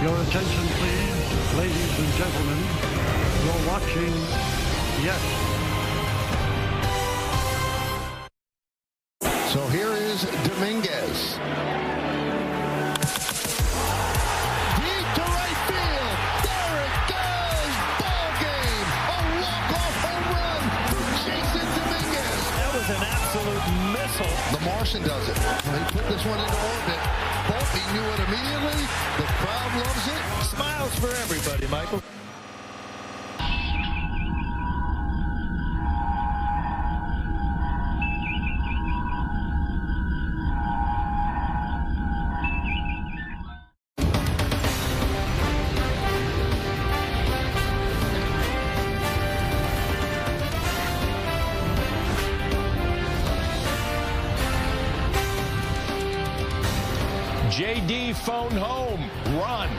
Your attention, please, ladies and gentlemen. You're watching Yes. So here is Dominguez. Deep to right field. There it goes. Ball game. A walk-off home run for Jason Dominguez. That was an absolute missile. The Martian does it. He put this one into orbit. He knew it immediately. The crowd loves it. Smiles for everybody, Michael. JD phone home run.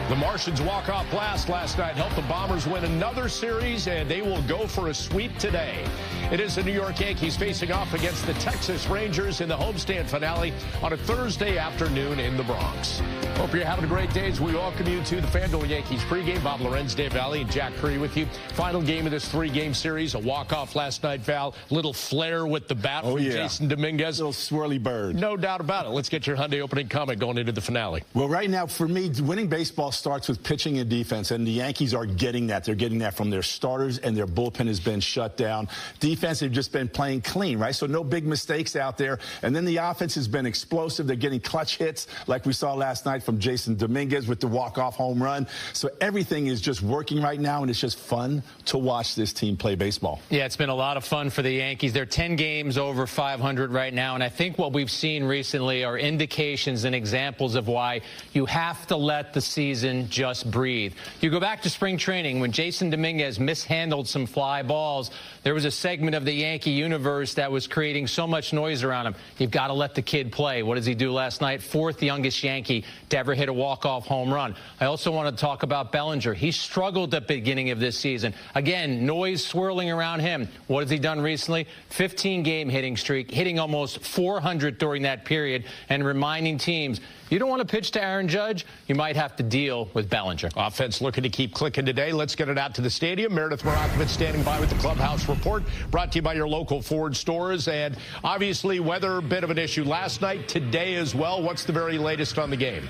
The Martians' walk-off blast last night helped the Bombers win another series, and they will go for a sweep today. It is the New York Yankees facing off against the Texas Rangers in the homestand finale on a Thursday afternoon in the Bronx. Hope you're having a great day as we welcome you to the FanDuel Yankees pregame. Bob Lorenz, Dave Valley, and Jack Curry with you. Final game of this three-game series, a walk-off last night, Val. Little flair with the bat from Jason Dominguez. Little swirly bird. No doubt about it. Let's get your Hyundai opening comment going into the finale. Well, right now, for me, winning baseball starts with pitching and defense, and the Yankees are getting that. They're getting that from their starters, and their bullpen has been shut down. Defense, they've just been playing clean, right? So no big mistakes out there. And then the offense has been explosive. They're getting clutch hits like we saw last night from Jason Dominguez with the walk-off home run. So everything is just working right now, and it's just fun to watch this team play baseball. Yeah, it's been a lot of fun for the Yankees. They're 10 games over 500 right now, and I think what we've seen recently are indications and examples of why you have to let the season just breathe. You go back to spring training when Jason Dominguez mishandled some fly balls. There was a segment of the Yankee universe that was creating so much noise around him. You've got to let the kid play. What does he do last night? Fourth youngest Yankee to ever hit a walk-off home run. I also want to talk about Bellinger. He struggled at the beginning of this season. Again, noise swirling around him. What has he done recently? 15-game hitting streak, hitting almost 400 during that period, and reminding teams, you don't want to pitch to Aaron Judge, you might have to deal with Bellinger. Offense looking to keep clicking today. Let's get it out to the stadium. Meredith Marakovich standing by with the Clubhouse Report, brought to you by your local Ford stores. And obviously, weather, a bit of an issue last night, today as well. What's the very latest on the game?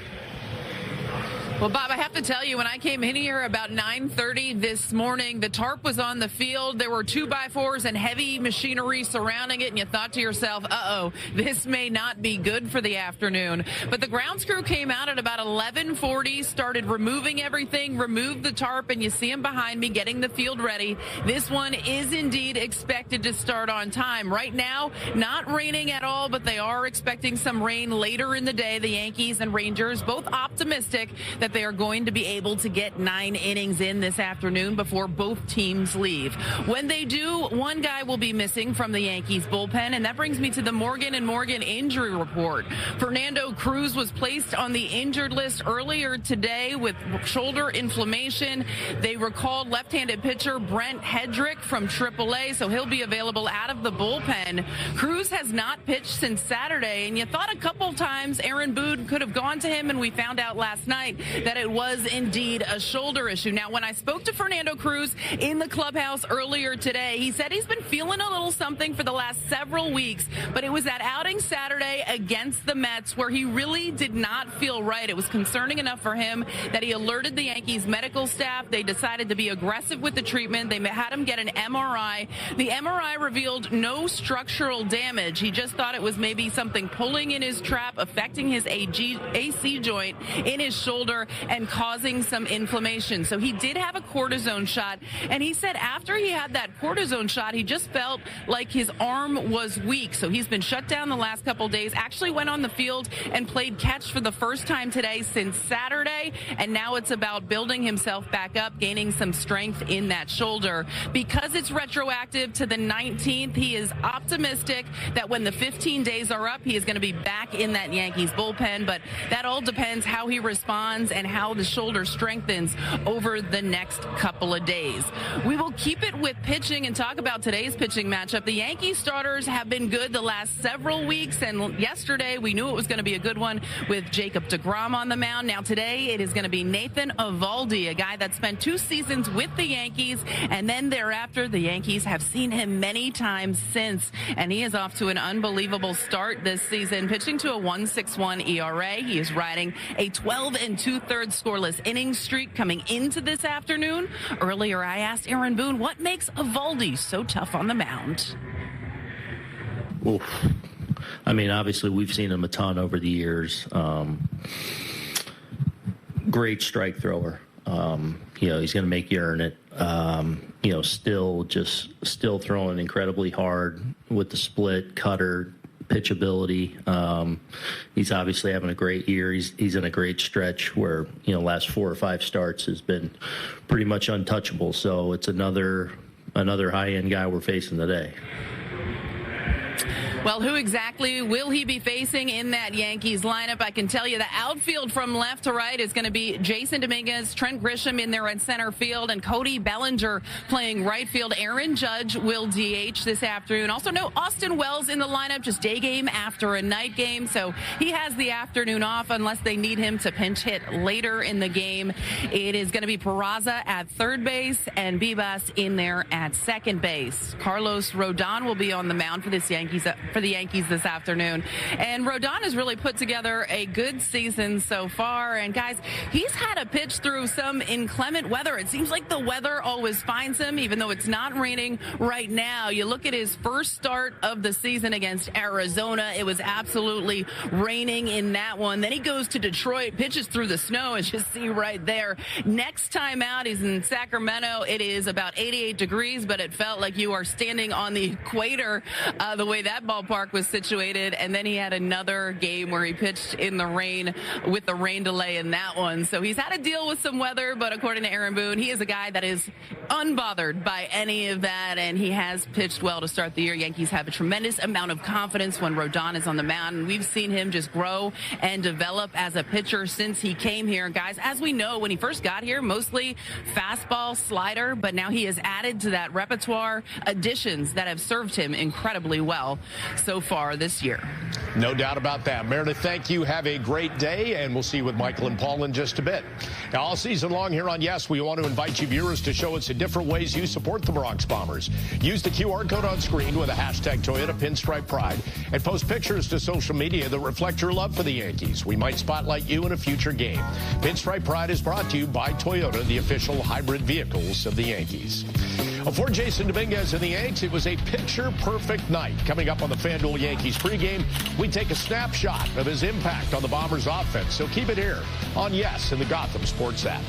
Well, Bob, I have to tell you, when I came in here about 9:30 this morning, the tarp was on the field. There were 2x4s and heavy machinery surrounding it, and you thought to yourself, uh-oh, this may not be good for the afternoon. But the grounds crew came out at about 11:40, started removing everything, removed the tarp, and you see them behind me getting the field ready. This one is indeed expected to start on time. Right now, not raining at all, but they are expecting some rain later in the day. The Yankees and Rangers both optimistic that they are going to be able to get 9 innings in this afternoon before both teams leave. When they do, one guy will be missing from the Yankees bullpen, and that brings me to the Morgan & Morgan injury report. Fernando Cruz was placed on the injured list earlier today with shoulder inflammation. They recalled left-handed pitcher Brent Hedrick from AAA, so he'll be available out of the bullpen. Cruz has not pitched since Saturday, and you thought a couple times Aaron Boone could have gone to him, and we found out last night that it was indeed a shoulder issue. Now, when I spoke to Fernando Cruz in the clubhouse earlier today, he said he's been feeling a little something for the last several weeks, but it was that outing Saturday against the Mets where he really did not feel right. It was concerning enough for him that he alerted the Yankees medical staff. They decided to be aggressive with the treatment. They had him get an MRI. The MRI revealed no structural damage. He just thought it was maybe something pulling in his trap, affecting his AC joint in his shoulder and causing some inflammation. So he did have a cortisone shot, and he said after he had that cortisone shot, he just felt like his arm was weak. So he's been shut down the last couple days, actually went on the field and played catch for the first time today since Saturday, and now it's about building himself back up, gaining some strength in that shoulder. Because it's retroactive to the 19th, he is optimistic that when the 15 days are up, he is going to be back in that Yankees bullpen, but that all depends how he responds and how the shoulder strengthens over the next couple of days. We will keep it with pitching and talk about today's pitching matchup. The Yankee starters have been good the last several weeks, and yesterday we knew it was going to be a good one with Jacob deGrom on the mound. Now today it is going to be Nathan Eovaldi, a guy that spent 2 seasons with the Yankees, and then thereafter the Yankees have seen him many times since, and he is off to an unbelievable start this season, pitching to a 1.61 ERA. He is riding a 12 2/3 scoreless inning streak coming into this afternoon. Earlier I asked Aaron Boone what makes Eovaldi so tough on the mound. Oof. I mean, obviously we've seen him a ton over the years. Great strike thrower. He's going to make you earn it. Still throwing incredibly hard with the split, cutter, pitchability. He's obviously having a great year. He's in a great stretch where, last 4 or 5 starts has been pretty much untouchable. So it's another high-end guy we're facing today. Well, who exactly will he be facing in that Yankees lineup? I can tell you the outfield from left to right is going to be Jason Dominguez, Trent Grisham in there at center field, and Cody Bellinger playing right field. Aaron Judge will DH this afternoon. Also, no Austin Wells in the lineup, just day game after a night game. So he has the afternoon off unless they need him to pinch hit later in the game. It is going to be Peraza at third base and Bibas in there at second base. Carlos Rodon will be on the mound for the Yankees this afternoon. And Rodon has really put together a good season so far. And guys, he's had to pitch through some inclement weather. It seems like the weather always finds him, even though it's not raining right now. You look at his first start of the season against Arizona. It was absolutely raining in that one. Then he goes to Detroit, pitches through the snow, as you see right there. Next time out, he's in Sacramento. It is about 88 degrees, but it felt like you are standing on the equator the way that ballpark was situated. And then he had another game where he pitched in the rain with the rain delay in that one. So he's had to deal with some weather, but according to Aaron Boone, he is a guy that is unbothered by any of that, and he has pitched well to start the year. Yankees have a tremendous amount of confidence when Rodon is on the mound, and we've seen him just grow and develop as a pitcher since he came here. Guys, as we know, when he first got here, mostly fastball, slider, but now he has added to that repertoire additions that have served him incredibly well so far this year. No doubt about that. Meredith, thank you. Have a great day, and we'll see you with Michael and Paul in just a bit. Now, all season long here on Yes, we want to invite you viewers to show us the different ways you support the Bronx Bombers. Use the QR code on screen with a hashtag Toyota Pinstripe Pride and post pictures to social media that reflect your love for the Yankees. We might spotlight you in a future game. Pinstripe Pride is brought to you by Toyota, the official hybrid vehicles of the Yankees. For Jason Dominguez and the Yanks, it was a picture-perfect night. Coming up on the FanDuel Yankees pregame, we take a snapshot of his impact on the Bombers' offense. So keep it here on Yes in the Gotham Sports app.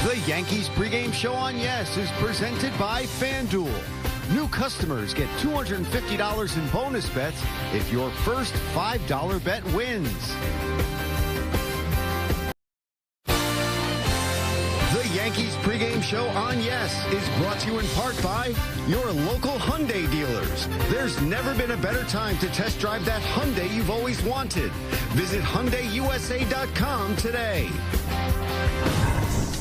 The Yankees pregame show on Yes is presented by FanDuel. New customers get $250 in bonus bets if your first $5 bet wins. The Yankees pregame show on Yes is brought to you in part by your local Hyundai dealers. There's never been a better time to test drive that Hyundai you've always wanted. Visit HyundaiUSA.com today.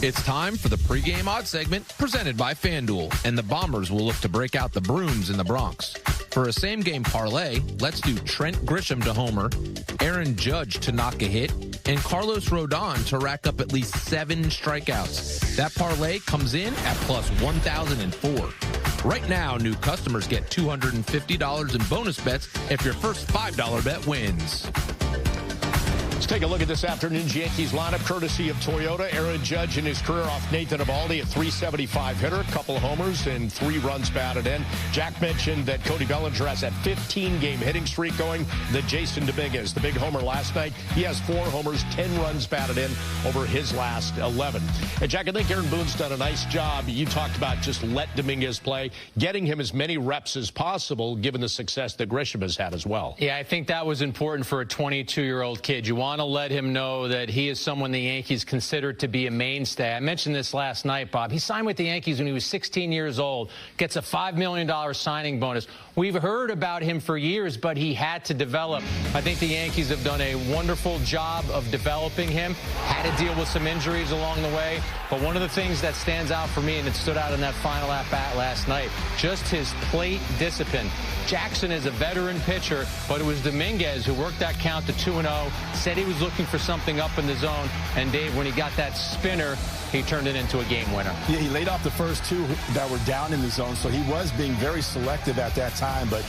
It's time for the pregame odds segment presented by FanDuel, and the Bombers will look to break out the brooms in the Bronx. For a same-game parlay, let's do Trent Grisham to homer, Aaron Judge to knock a hit, and Carlos Rodon to rack up at least 7 strikeouts. That parlay comes in at plus 1,004. Right now, new customers get $250 in bonus bets if your first $5 bet wins. Let's take a look at this afternoon's Yankees lineup, courtesy of Toyota. Aaron Judge in his career off Nathan Eovaldi, a .375 hitter, a couple of homers, and 3 runs batted in. Jack mentioned that Cody Bellinger has that 15-game hitting streak going. The Jason Dominguez, the big homer last night, he has 4 homers, 10 runs batted in over his last 11. And Jack, I think Aaron Boone's done a nice job. You talked about just let Dominguez play, getting him as many reps as possible, given the success that Grisham has had as well. Yeah, I think that was important for a 22-year-old kid. You want want to let him know that he is someone the Yankees consider to be a mainstay. I mentioned this last night, Bob. He signed with the Yankees when he was 16 years old, gets a $5 million signing bonus. We've heard about him for years, but he had to develop. I think the Yankees have done a wonderful job of developing him, had to deal with some injuries along the way. But one of the things that stands out for me, and it stood out in that final at-bat last night, just his plate discipline. Jackson is a veteran pitcher, but it was Dominguez who worked that count to 2-0, said he was looking for something up in the zone, and Dave, when he got that spinner, he turned it into a game winner. Yeah, he laid off the first two that were down in the zone, so he was being very selective at that time. But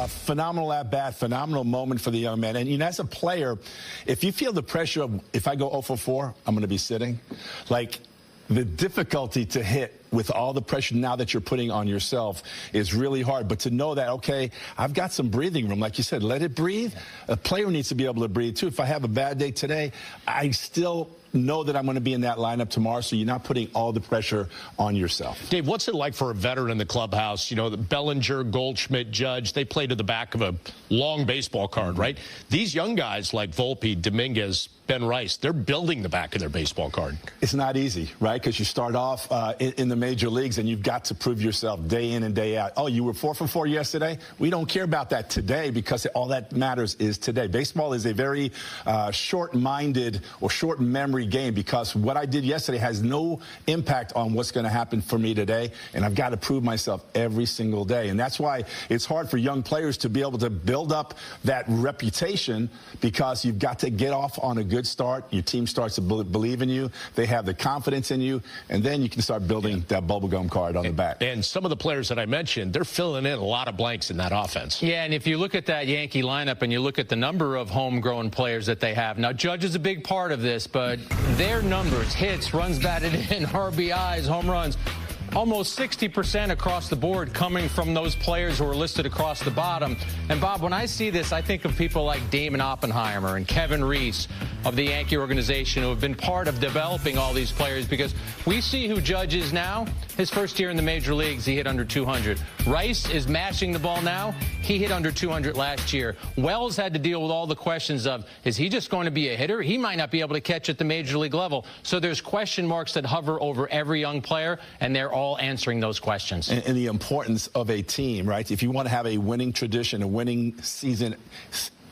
phenomenal at-bat, phenomenal moment for the young man. And, you know, as a player, if you feel the pressure of, if I go 0 for 4, I'm going to be sitting, like, the difficulty to hit with all the pressure now that you're putting on yourself is really hard. But to know that, okay, I've got some breathing room. Like you said, let it breathe. A player needs to be able to breathe, too. If I have a bad day today, I still know that I'm going to be in that lineup tomorrow, so you're not putting all the pressure on yourself. Dave, what's it like for a veteran in the clubhouse? You know, the Bellinger, Goldschmidt, Judge, they play to the back of a long baseball card, right? These young guys like Volpe, Dominguez, Ben Rice, they're building the back of their baseball card. It's not easy, right? Because you start off in the major leagues and you've got to prove yourself day in and day out. Oh, you were 4 for 4 yesterday? We don't care about that today because all that matters is today. Baseball is a very short-minded or short memory game because what I did yesterday has no impact on what's going to happen for me today, and I've got to prove myself every single day. And that's why it's hard for young players to be able to build up that reputation because you've got to get off on a good start. Your team starts to believe in you. They have the confidence in you, and then you can start building that bubblegum card on the back. And some of the players that I mentioned, they're filling in a lot of blanks in that offense. Yeah, and if you look at that Yankee lineup and you look at the number of homegrown players that they have, now Judge is a big part of this, but their numbers, hits, runs batted in, RBIs, home runs, almost 60% across the board coming from those players who are listed across the bottom. And, Bob, when I see this, I think of people like Damon Oppenheimer and Kevin Reese of the Yankee organization who have been part of developing all these players because we see who Judge is now. His first year in the major leagues, he hit under 200. Rice is mashing the ball now. He hit under 200 last year. Wells had to deal with all the questions of, is he just going to be a hitter? He might not be able to catch at the major league level. So there's question marks that hover over every young player, and they're all answering those questions. And the importance of a team, right? If you want to have a winning tradition, a winning season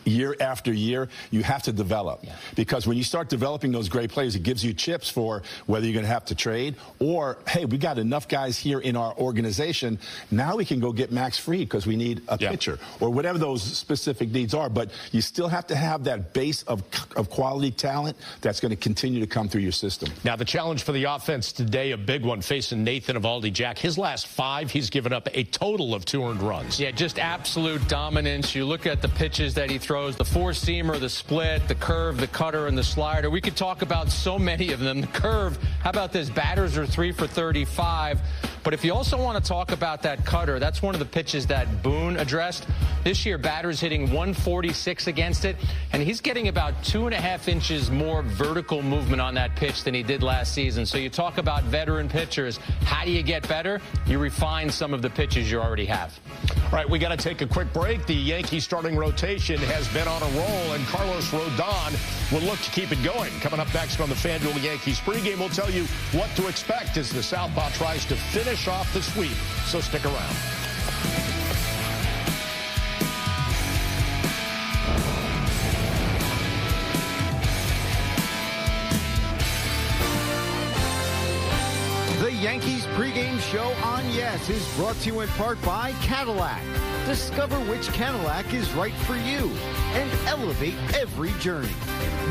year after year, you have to develop. Yeah. Because when you start developing those great players, it gives you chips for whether you're going to have to trade or, hey, we got enough guys here in our organization. Now we can go get Max Fried because we need a pitcher or whatever those specific needs are. But you still have to have that base of quality talent that's going to continue to come through your system. Now, the challenge for the offense today, a big one, facing Nathan Eovaldi. Jack, his last 5, he's given up a total of 2 earned runs. Yeah, just absolute dominance. You look at the pitches that he throws, the four-seamer, the split, the curve, the cutter, and the slider. We could talk about so many of them. The curve, how about this? Batters are 3 for 35. But if you also want to talk about that cutter, that's one of the pitches that Boone addressed. This year, batters hitting 146 against it, and he's getting about 2.5 inches more vertical movement on that pitch than he did last season. So you talk about veteran pitchers. How do you get better? You refine some of the pitches you already have. All right, we got to take a quick break. The Yankee starting rotation has been on a roll, and Carlos Rodon will look to keep it going. Coming up next on the FanDuel Yankees pregame, we'll tell you what to expect as the Southpaw tries to finish off the sweep. So stick around. The Yankees pregame show on Yes is brought to you in part by Cadillac. Discover which Cadillac is right for you and elevate every journey.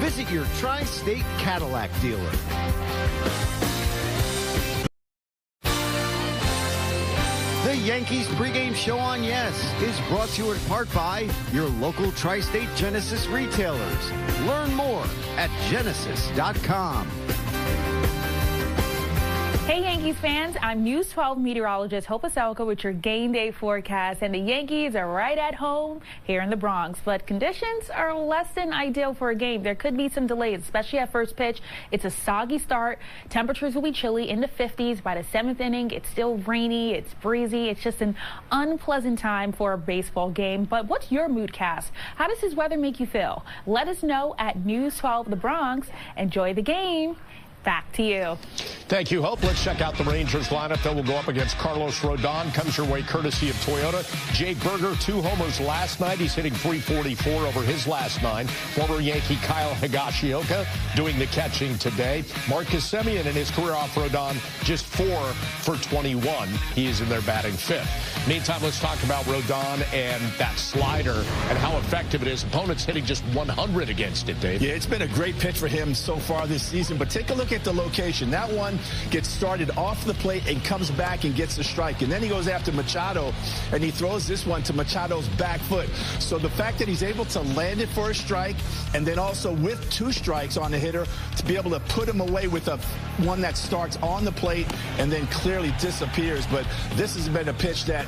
Visit your Tri-State Cadillac dealer. The Yankees pregame show on Yes is brought to you in part by your local Tri-State Genesis retailers. Learn more at genesis.com. Hey, Yankees Yankees fans, I'm News 12 meteorologist Hope Aselka with your game day forecast, and the Yankees are right at home here in the Bronx, but conditions are less than ideal for a game. There could be some delays, especially at first pitch. It's a soggy start. Temperatures will be chilly in the 50s. By the 7th inning, it's still rainy, it's breezy. It's just an unpleasant time for a baseball game. But what's your moodcast? How does this weather make you feel? Let us know at News 12 the Bronx. Enjoy the game. Back to you. Thank you, Hope. Let's check out the Rangers lineup that will go up against Carlos Rodon. Comes your way courtesy of Toyota. Jake Berger, 2 homers last night. He's hitting .344 over his last 9. Former Yankee Kyle Higashioka doing the catching today. Marcus Semien in his career off Rodon, just 4 for 21. He is in their batting 5th. Meantime, let's talk about Rodon and that slider and how effective it is. Opponents hitting just 100 against it, Dave. Yeah, it's been a great pitch for him so far this season, but take a look at the location. That one gets started off the plate and comes back and gets a strike. And then he goes after Machado, and he throws this one to Machado's back foot. So the fact that he's able to land it for a strike, and then also with 2 strikes on the hitter, to be able to put him away with one that starts on the plate and then clearly disappears. But this has been a pitch that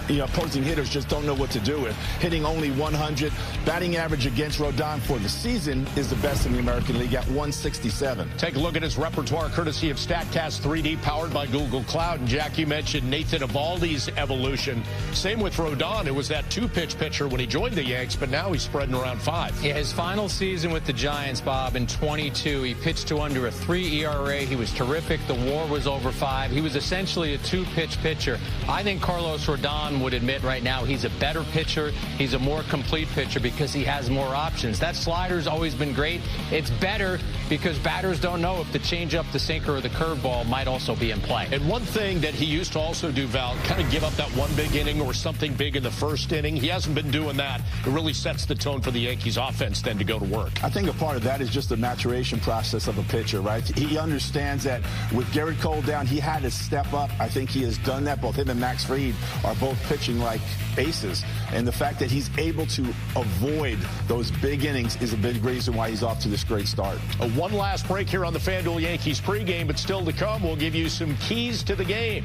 opposing hitters just don't know what to do with. Hitting only 100. Batting average against Rodon for the season is the best in the American League at 167. Take a look at his repertoire courtesy of StatCast 3D powered by Google Cloud. And Jack, you mentioned Nathan Eovaldi's evolution. Same with Rodon. It was that 2-pitch pitcher when he joined the Yanks, but now he's spreading around 5. Yeah, his final season with the Giants, Bob, in 22, he pitched to under a 3 ERA. He was terrific. The WAR was over 5. He was essentially a 2-pitch pitcher. I think Carlos Rodon would admit right now he's a better pitcher. He's a more complete pitcher because he has more options. That slider's always been great. It's better because batters don't know if the changeup, the sinker, or the curveball might also be in play. And one thing that he used to also do, Val, kind of give up that one big inning or something big in the first inning. He hasn't been doing that. It really sets the tone for the Yankees offense then to go to work. I think a part of that is just the maturation process of a pitcher, right? He understands that with Garrett Cole down, he had to step up. I think he has done that. Both him and Max Fried are both pitching like aces. And the fact that he's able to avoid those big innings is a big reason why he's off to this great start. One last break here on the FanDuel Yankees pregame, but still to come, we'll give you some keys to the game.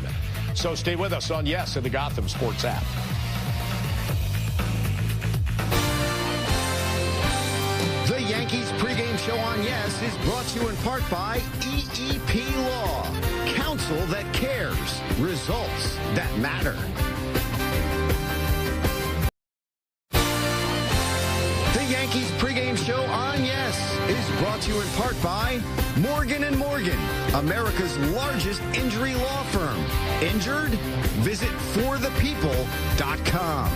So stay with us on Yes and the Gotham Sports app. The Yankees pregame show on Yes is brought to you in part by EEP Law. Counsel that cares. Results that matter. The Yankees pregame show on Yes is brought to you in part by Morgan & Morgan, America's largest injury law firm. Injured? Visit forthepeople.com.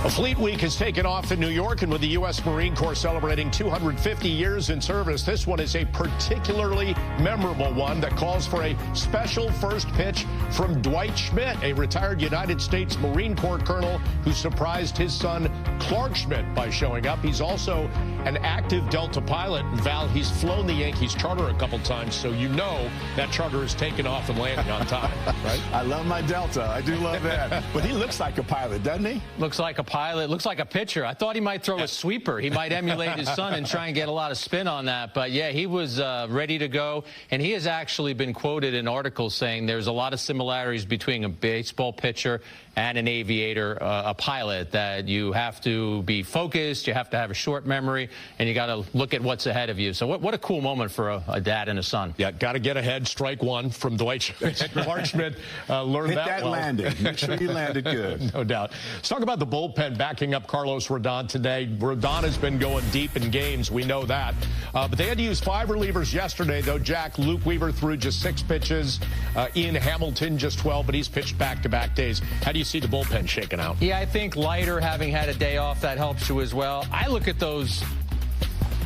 A Fleet Week has taken off in New York, and with the U.S. Marine Corps celebrating 250 years in service, this one is a particularly memorable one that calls for a special first pitch from Dwight Schmidt, a retired United States Marine Corps colonel who surprised his son Clark Schmidt by showing up. He's also an active Delta pilot. Val, he's flown the Yankees charter a couple times, so you know that charter is taking off and landing on time, right? I love my Delta. I do love that. But he looks like a pilot, doesn't he? Looks like a pilot. Looks like a pitcher. I thought he might throw a sweeper. He might emulate his son and try and get a lot of spin on that. But, yeah, he was ready to go. And he has actually been quoted in articles saying there's a lot of similarities between a baseball pitcher and an aviator, a pilot, that you have to be focused, you have to have a short memory, and you got to look at what's ahead of you. So what a cool moment for a dad and a son. Yeah, got to get ahead. Strike one from Dwight Schmidt. Clark Schmidt learned Hit that well. landing. Make sure you landed good. No doubt. Let's talk about the bullpen backing up Carlos Rodon today. Rodon has been going deep in games. We know that. But they had to use 5 relievers yesterday, though. Jack, Luke Weaver threw just 6 pitches. Ian Hamilton just 12, but he's pitched back-to-back days. How do you see the bullpen shaking out? Yeah, I think Leiter having had a day off, that helps you as well. I look at those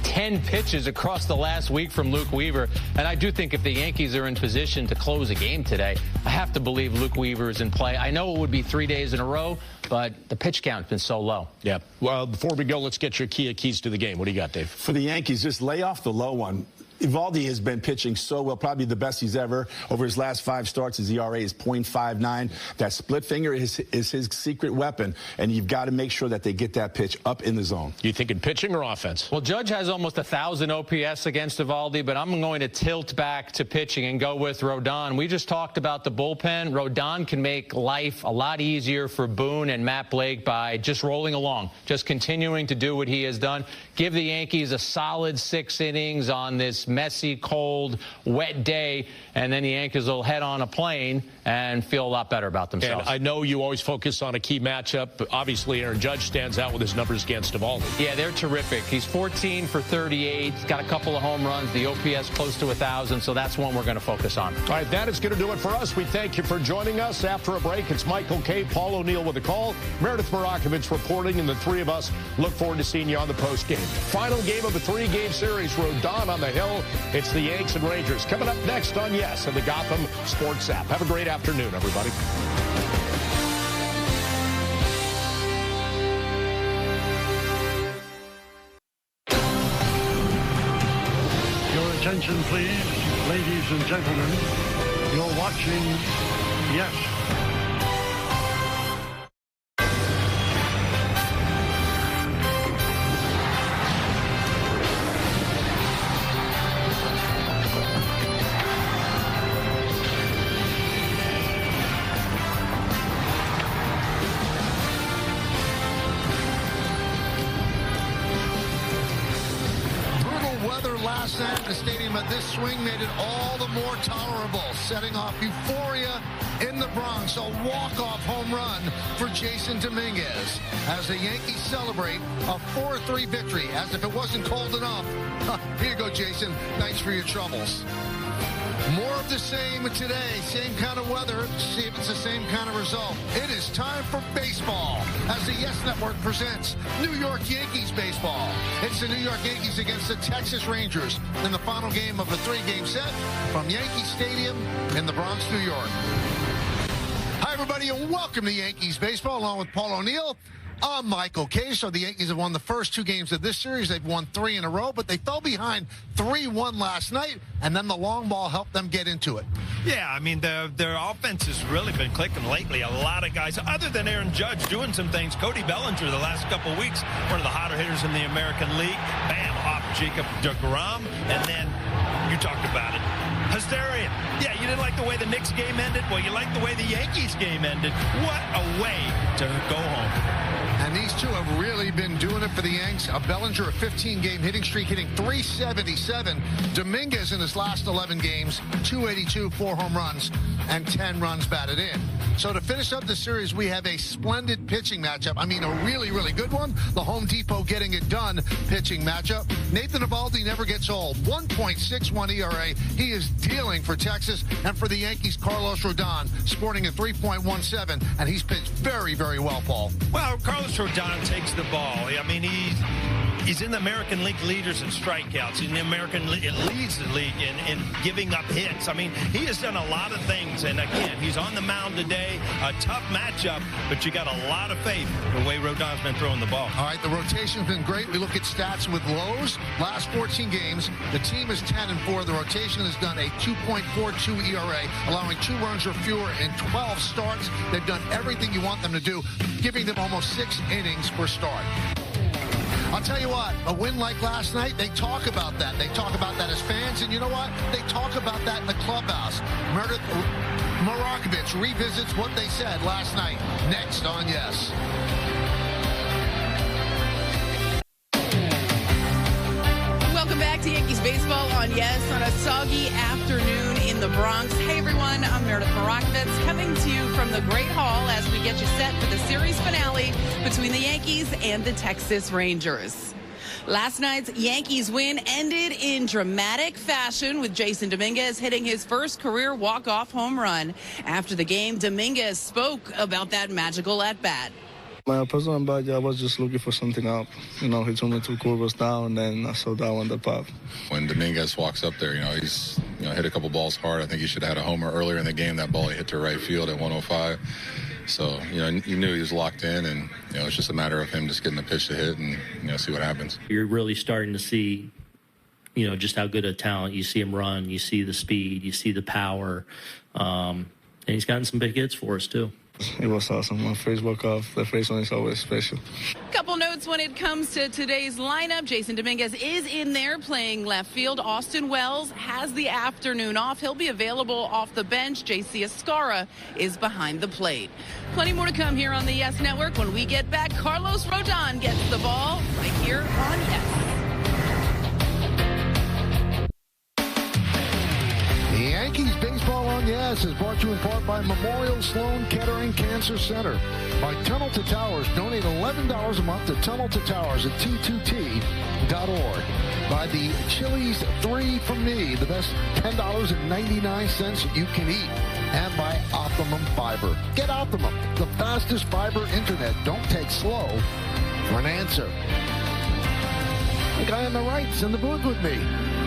10 pitches across the last week from Luke Weaver, and I do think if the Yankees are in position to close a game today, I have to believe Luke Weaver is in play. I know it would be 3 days in a row, but the pitch count's been so low. Yeah. Well, before we go, let's get your keys to the game. What do you got, Dave? For the Yankees, just lay off the low one. Eovaldi has been pitching so well, probably the best he's ever. Over his last 5 starts, his ERA is .59. That split finger is his secret weapon, and you've got to make sure that they get that pitch up in the zone. You thinking pitching or offense? Well, Judge has almost 1,000 OPS against Eovaldi, but I'm going to tilt back to pitching and go with Rodon. We just talked about the bullpen. Rodon can make life a lot easier for Boone and Matt Blake by just rolling along, just continuing to do what he has done. Give the Yankees a solid 6 innings on this messy, cold, wet day, and then the Yankees will head on a plane and feel a lot better about themselves. And I know you always focus on a key matchup, but obviously Aaron Judge stands out with his numbers against Eovaldi. Yeah, they're terrific. He's 14 for 38. He's got a couple of home runs, the OPS close to 1,000, so that's one we're going to focus on. All right, that is going to do it for us. We thank you for joining us. After a break, it's Michael Kay, Paul O'Neill with a call, Meredith Marakovich reporting, and the 3 of us look forward to seeing you on the post game. Final game of the 3-game series, Rodon on the hill. It's the Yanks and Rangers. Coming up next on Yes and the Gotham Sports app. Have a great afternoon, everybody. Your attention, please, ladies and gentlemen. You're watching Yes. Last night at the stadium, but this swing made it all the more tolerable, setting off euphoria in the Bronx. A walk-off home run for Jason Dominguez as the Yankees celebrate a 4-3 victory, as if it wasn't cold enough. Here you go, Jason. Thanks for your troubles. More of the same today. Same kind of weather. See if it's the same kind of result. It is time for baseball as the Yes Network presents New York Yankees baseball. It's the New York Yankees against the Texas Rangers in the final game of a 3-game set from Yankee Stadium in the Bronx, New York. Hi, everybody, and welcome to Yankees baseball along with Paul O'Neill. I'm Michael Kay. So the Yankees have won the first 2 games of this series. They've won 3 in a row, but they fell behind 3-1 last night, and then the long ball helped them get into it. Yeah, I mean, their offense has really been clicking lately. A lot of guys, other than Aaron Judge, doing some things. Cody Bellinger, the last couple of weeks, one of the hotter hitters in the American League. Bam, off Jacob deGrom, and then you talked about it. Hysterian. Yeah, you didn't like the way the Knicks game ended. Well, you like the way the Yankees game ended. What a way to go home. And these two have really been doing it for the Yanks. Bellinger, a 15-game hitting streak, hitting .377. Dominguez in his last 11 games, .282, 4 home runs, and 10 runs batted in. So to finish up the series, we have a splendid pitching matchup. I mean, a really, really good one. The Home Depot getting it done pitching matchup. Nathan Eovaldi never gets old. 1.61 ERA. He is dealing for Texas. And for the Yankees, Carlos Rodon, sporting a 3.17. And he's pitched very, very well, Paul. Well, Carlos Rodon takes the ball. I mean, he's in the American League leaders in strikeouts. In the American League, it leads the league in giving up hits. I mean, he has done a lot of things. And again, he's on the mound today. A tough matchup, but you got a lot of faith in the way Rodon's been throwing the ball. All right, the rotation's been great. We look at stats with Lowe's. Last 14 games, the team is 10-4. The rotation has done a 2.42 ERA, allowing 2 runs or fewer in 12 starts. They've done everything you want them to do, giving them almost 6 innings per start. I'll tell you what, a win like last night, they talk about that. They talk about that as fans, and you know what? They talk about that in the clubhouse. Meredith Marakovich revisits what they said last night. Next on Yes. Welcome back to Yankees baseball on Yes on a soggy afternoon in the Bronx. Hey everyone, I'm Meredith Marakovich coming to you from the Great Hall as we get you set for the series finale between the Yankees and the Texas Rangers. Last night's Yankees win ended in dramatic fashion with Jason Dominguez hitting his first career walk-off home run. After the game, Dominguez spoke about that magical at-bat. My personal bad, I was just looking for something up. You know, he told me 2 curves down, and then I saw that one that popped. When Dominguez walks up there, he's hit a couple balls hard. I think he should have had a homer earlier in the game. That ball he hit to right field at 105. So, you knew he was locked in, and, it's just a matter of him just getting the pitch to hit and, see what happens. You're really starting to see, just how good a talent. You see him run, you see the speed, you see the power, and he's gotten some big hits for us too. It was awesome. My first walk-off, the first one is always special. Couple notes when it comes to today's lineup. Jason Dominguez is in there playing left field. Austin Wells has the afternoon off. He'll be available off the bench. JC Escarra is behind the plate. Plenty more to come here on the Yes Network. When we get back, Carlos Rodon gets the ball right here on Yes. Yankees Baseball on Yes is brought to you in part by Memorial Sloan Kettering Cancer Center. By Tunnel to Towers. Donate $11 a month to Tunnel to Towers at T2T.org. By the Chili's 3 from Me, the best $10.99 you can eat. And by Optimum Fiber. Get Optimum, the fastest fiber internet. Don't take slow for an answer. The guy on the right's in the booth with me,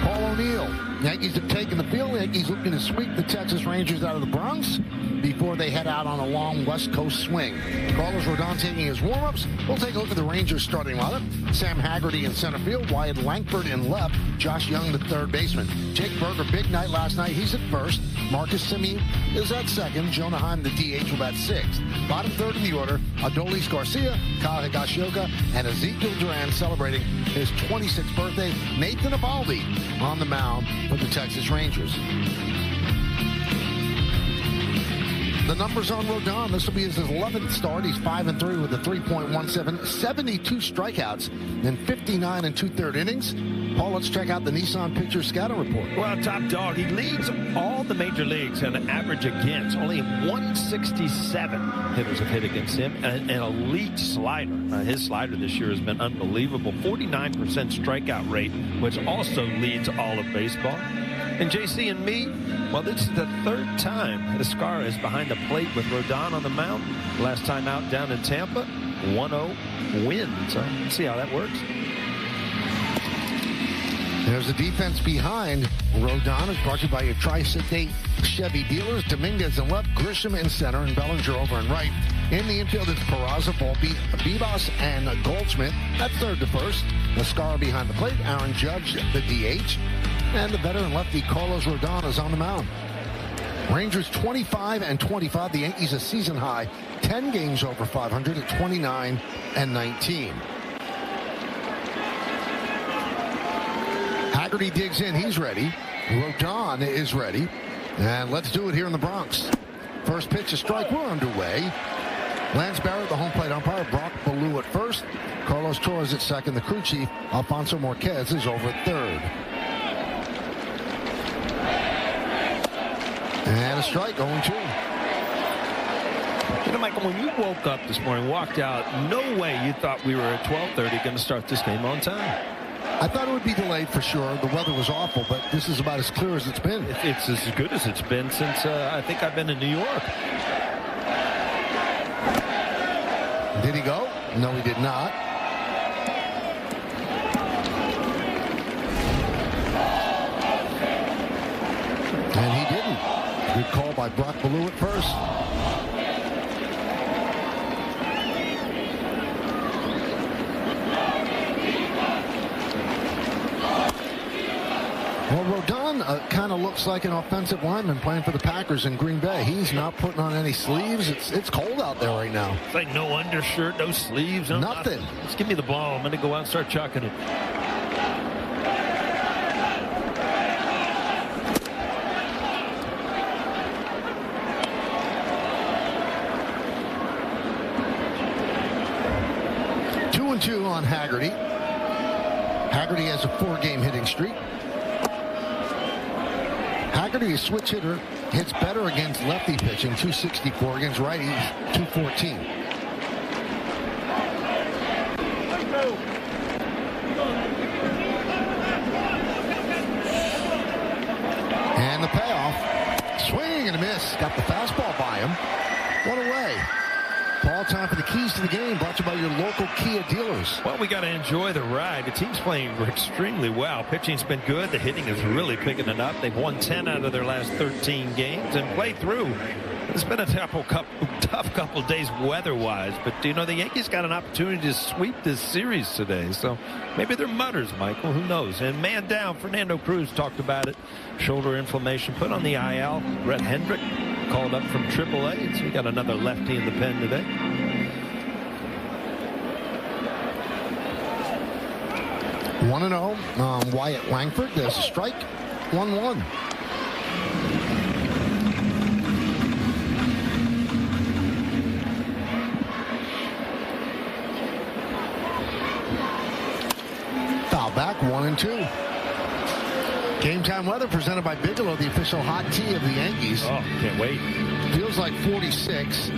Paul O'Neill. Yankees have taken the field. Yankees looking to sweep the Texas Rangers out of the Bronx before they head out on a long West Coast swing. Carlos Rodon taking his warm-ups. We'll take a look at the Rangers starting lineup. Sam Haggerty in center field. Wyatt Langford in left. Josh Young, the third baseman. Jake Berger, big night last night. He's at first. Marcus Semien is at second. Jonah Heim, the DH, will bat sixth. Bottom third in the order, Adolis Garcia, Kyle Higashioka, and Ezekiel Duran celebrating his 26th birthday. Nathan Eovaldi on the mound for the Texas Rangers. The numbers on Rodon. This will be his 11th start. He's 5-3 with a 3.17, 72 strikeouts in 59 2/3 innings. Paul, let's check out the Nissan Picture Scouting Report. Well, top dog, he leads all the major leagues in average against. Only 167 hitters have hit against him. An elite slider. His slider this year has been unbelievable. 49% strikeout rate, which also leads all of baseball. And JC and me, well, this is the third time Escarra is behind the plate with Rodon on the mound. Last time out down in Tampa, 1-0 win. So let's see how that works. There's the defense behind Rodon. It's brought to you by your Tri-State Chevy dealers. Dominguez in left, Grisham in center, and Bellinger over in right. In the infield, it's Peraza, Volpe, Bibas, and Goldschmidt. At third to first. Escarra behind the plate. Aaron Judge, the DH. And the veteran lefty Carlos Rodon is on the mound. Rangers 25-25. The Yankees a season high 10 games over 500 at 29-19. Haggerty digs in. He's ready. Rodon is ready. And let's do it here in the Bronx. First pitch, a strike. We're underway. Lance Barrett, the home plate umpire. Brock Ballou at first. Carlos Torres at second. The crew chief, Alfonso Marquez, is over at third. And a strike, 0-2. You know, Michael, when you woke up this morning, walked out, no way you thought we were at 12:30 going to start this game on time. I thought it would be delayed for sure. The weather was awful, but this is about as clear as it's been. It's as good as it's been since I think I've been in New York. Did he go? No, he did not. And he didn't. Good call by Brock Ballou at first. Well, Rodon kind of looks like an offensive lineman playing for the Packers in Green Bay. He's not putting on any sleeves. It's cold out there right now. It's like no undershirt, no sleeves. No nothing. Just give me the ball. I'm going to go out and start chucking it. Two on Haggerty. Haggerty has a 4-game hitting streak. Haggerty, a switch hitter, hits better against lefty pitching, 264 against righties, 214. And the payoff, swing and a miss. Got the fastball by him. One away. Paul, time for the keys to the game, brought to you by your local Kia dealers. Well, we got to enjoy the ride. The team's playing extremely well. Pitching's been good. The hitting is really picking it up. They've won 10 out of their last 13 games and played through. It's been a tough couple days weather-wise, but the Yankees got an opportunity to sweep this series today. So maybe they're mutters, Michael. Who knows? And man down, Fernando Cruz talked about it. Shoulder inflammation, put on the IL. Brett Hendrick called up from AAA. So we got another lefty in the pen today. One and 0. Wyatt Langford. There's a strike. 1-1. Foul back. 1-2. Game time weather presented by Bigelow, the official hot tea of the Yankees. Oh, can't wait. Feels like 46.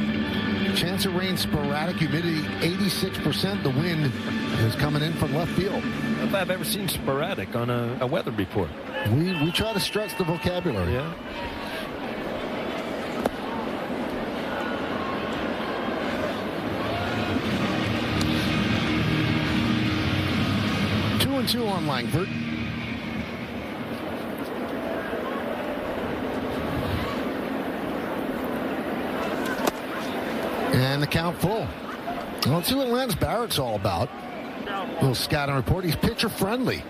Chance of rain sporadic. Humidity 86%. The wind is coming in from left field. I don't know if I've ever seen sporadic on a weather report. We try to stretch the vocabulary. Yeah. Two on Langford. And the count full. Well, let's see what Lance Barrett's all about. A little scouting report. He's pitcher friendly.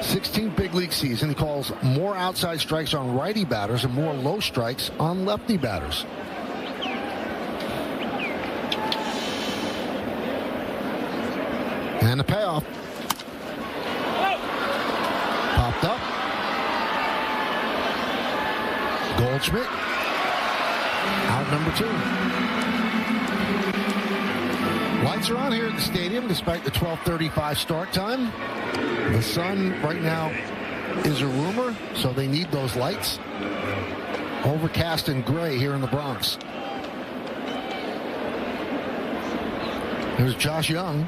16th big league season. He calls more outside strikes on righty batters and more low strikes on lefty batters. And the payoff. Popped up. Goldschmidt. Out number 2. Lights are on here at the stadium despite the 12:35 start time. The sun right now is a rumor, so they need those lights. Overcast and gray here in the Bronx. There's Josh Young.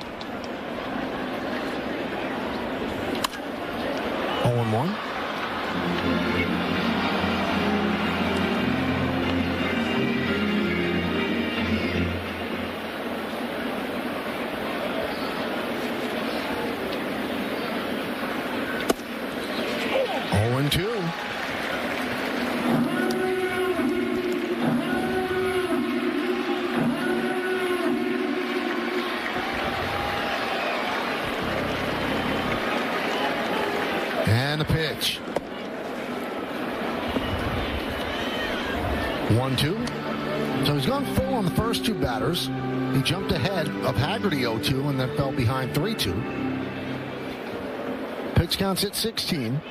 0-1. And a pitch. 1-2. So he's gone full on the first 2 batters. He jumped ahead of Haggerty 0-2 and then fell behind 3-2. Pitch counts at 16.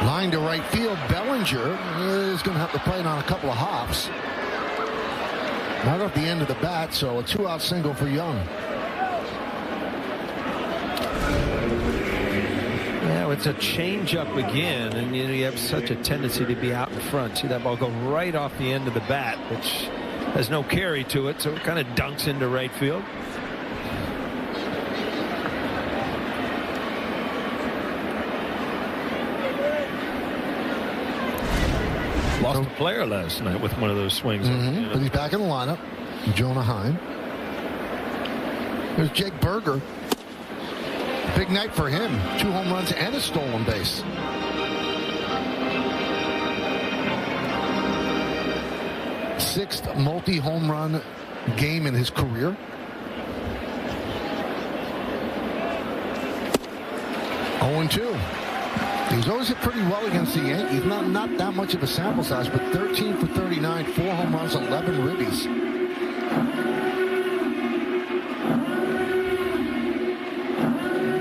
Line to right field. Bellinger is going to have to play it on a couple of hops. Not at the end of the bat, so a 2-out single for Young. Yeah, it's a change-up again, and you have such a tendency to be out in front. See that ball go right off the end of the bat, which has no carry to it, so it kind of dunks into right field. Lost a player last night with one of those swings. But he's back in the lineup. Jonah Heim. There's Jake Berger. Big night for him. 2 home runs and a stolen base. Sixth multi-home run game in his career. Oh, 2. He's always hit pretty well against the Yankees. Not that much of a sample size, but 13 for 39, 4 home runs, 11 ribbies.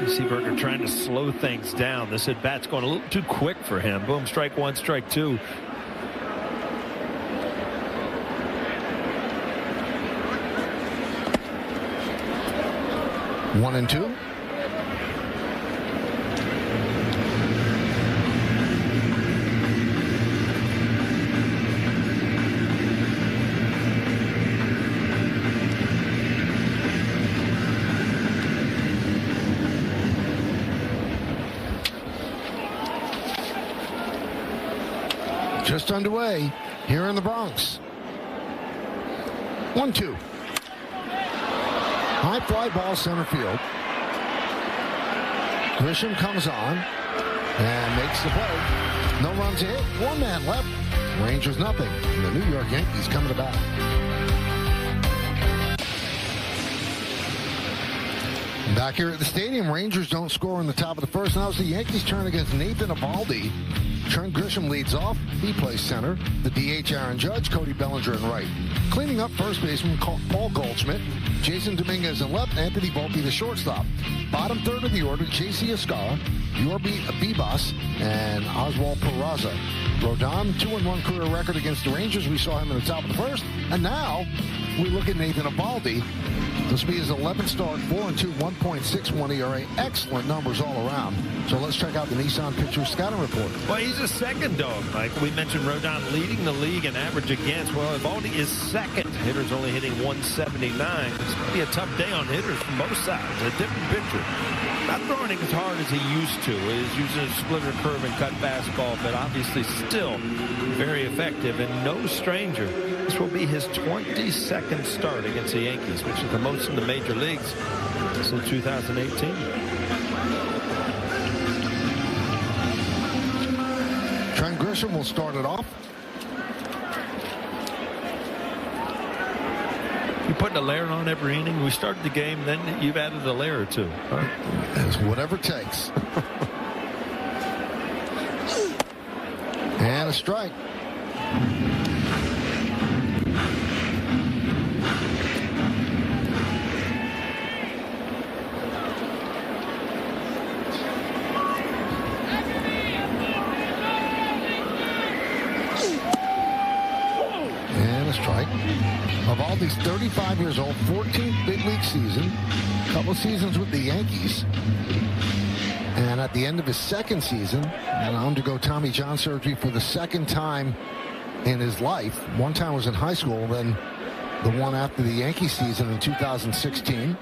Seaberger trying to slow things down. This at bat's going a little too quick for him. Boom, strike 1, strike 2. One and 2. just underway here in the Bronx. 1-2. High fly ball center field. Grisham comes on and makes the play. No runs hit. One man left. Rangers nothing. And the New York Yankees coming to bat. Back here at the stadium, Rangers don't score in the top of the first. Now it's the Yankees' turn against Nathan Eovaldi. Trent Grisham leads off. He plays center. The DH, Aaron Judge, Cody Bellinger in right. Cleaning up first baseman Paul Goldschmidt. Jason Dominguez in left. Anthony Volpe, the shortstop. Bottom third of the order, J.C. Escara, Yorbi Bibas, and Oswald Peraza. Rodon, 2-1 career record against the Rangers. We saw him in the top of the first. And now we look at Nathan Eovaldi. This will be his 11th start, 4-2, 1.61 ERA. Excellent numbers all around. So let's check out the Nissan Pictures scouting report. Well, he's a second dog, Mike. We mentioned Rodon leading the league in average against. Well, Eovaldi is second. Hitters only hitting 179. It's going to be a tough day on hitters from both sides. A different pitcher. Not throwing it as hard as he used to. He's using a splitter curve and cut fastball, but obviously still very effective and no stranger. This will be his 22nd start against the Yankees, which is the most in the major leagues since 2018. Trent Grisham will start it off. You're putting a layer on every inning. We started the game, then you've added a layer or two. Huh? It's whatever it takes. And a strike. Eovaldi's 35 years old, 14th big league season, a couple seasons with the Yankees. And at the end of his second season, and undergo Tommy John surgery for the second time in his life. One time was in high school, then the one after the Yankee season in 2016.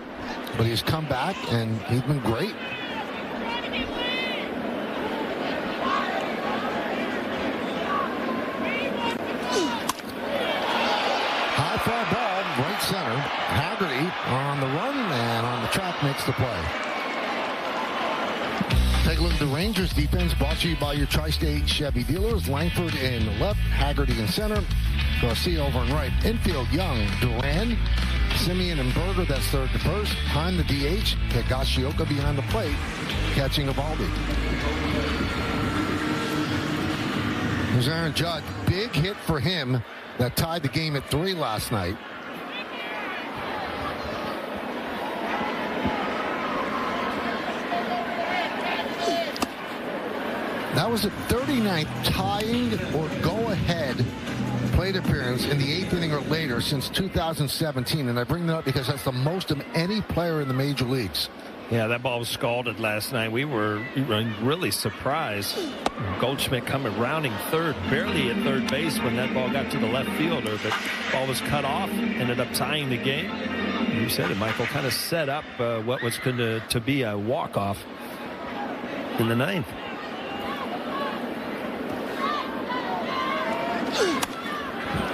But he's come back, and he's been great. Fly ball, right center. Haggerty on the run and on the track makes the play. Take a look at the Rangers defense, brought to you by your Tri-State Chevy dealers. Langford in left, Haggerty in center, Garcia over in right. Infield, Young, Duran, Simeon and Berger, that's third to first. Behind the DH, Higashioka behind the plate, catching Eovaldi. There's Aaron Judge, big hit for him. That tied the game at 3 last night. That was the 39th tying or go-ahead plate appearance in the 8th inning or later since 2017. And I bring that up because that's the most of any player in the major leagues. Yeah, that ball was scalded last night. We were really surprised. Goldschmidt coming rounding third, barely at third base when that ball got to the left fielder, but ball was cut off, ended up tying the game. You said it, Michael, kind of set up what was going to be a walk-off in the 9th.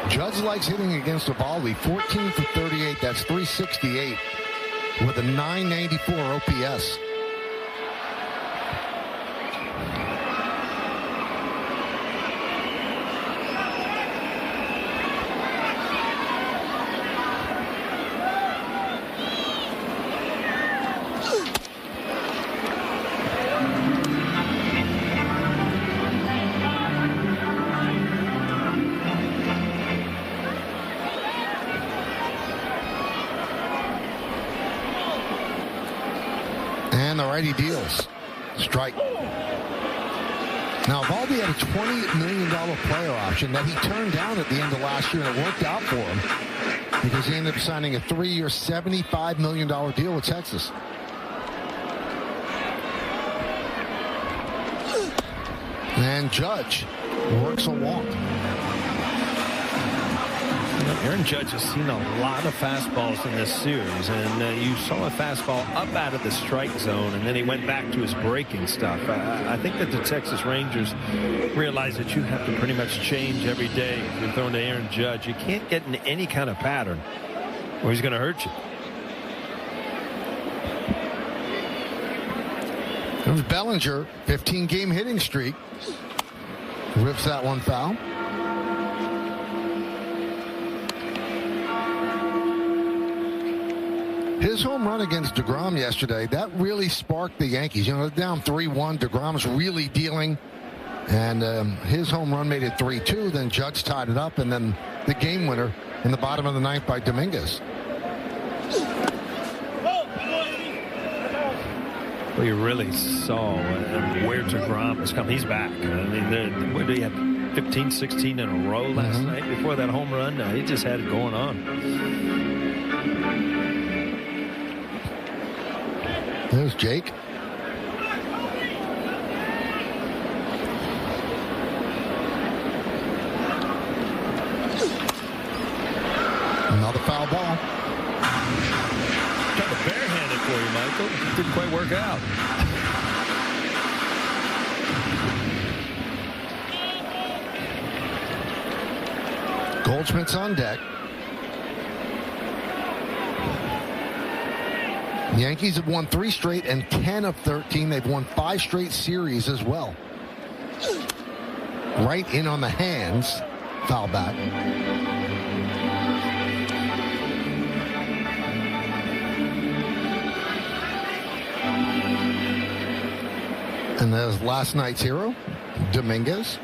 Judge likes hitting against Eovaldi, 14 for 38, that's 368. With a 994 OPS. And the righty deals. Strike. Now, Eovaldi had a $20 million player option that he turned down at the end of last year, and it worked out for him because he ended up signing a 3-year, $75 million deal with Texas. And Judge works a walk. Aaron Judge has seen a lot of fastballs in this series, and you saw a fastball up out of the strike zone, and then he went back to his breaking stuff. I think that the Texas Rangers realize that you have to pretty much change every day if you're throwing to Aaron Judge. You can't get in any kind of pattern, or he's going to hurt you. There's Bellinger, 15-game hitting streak. Rips that one foul. His home run against DeGrom yesterday, that really sparked the Yankees. You know, down 3-1. DeGrom's really dealing. And his home run made it 3-2. Then Judge tied it up. And then the game winner in the bottom of the ninth by Dominguez. Well, you really saw where DeGrom has come. He's back. I mean, where did he have 15, 16 in a row last night before that home run? He just had it going on. There's Jake. Another foul ball. Kind of barehanded for you, Michael. Didn't quite work out. Goldschmidt's on deck. The Yankees have won 3 straight and 10 of 13. They've won 5 straight series as well. Right in on the hands. Foul back. And there's last night's hero, Dominguez.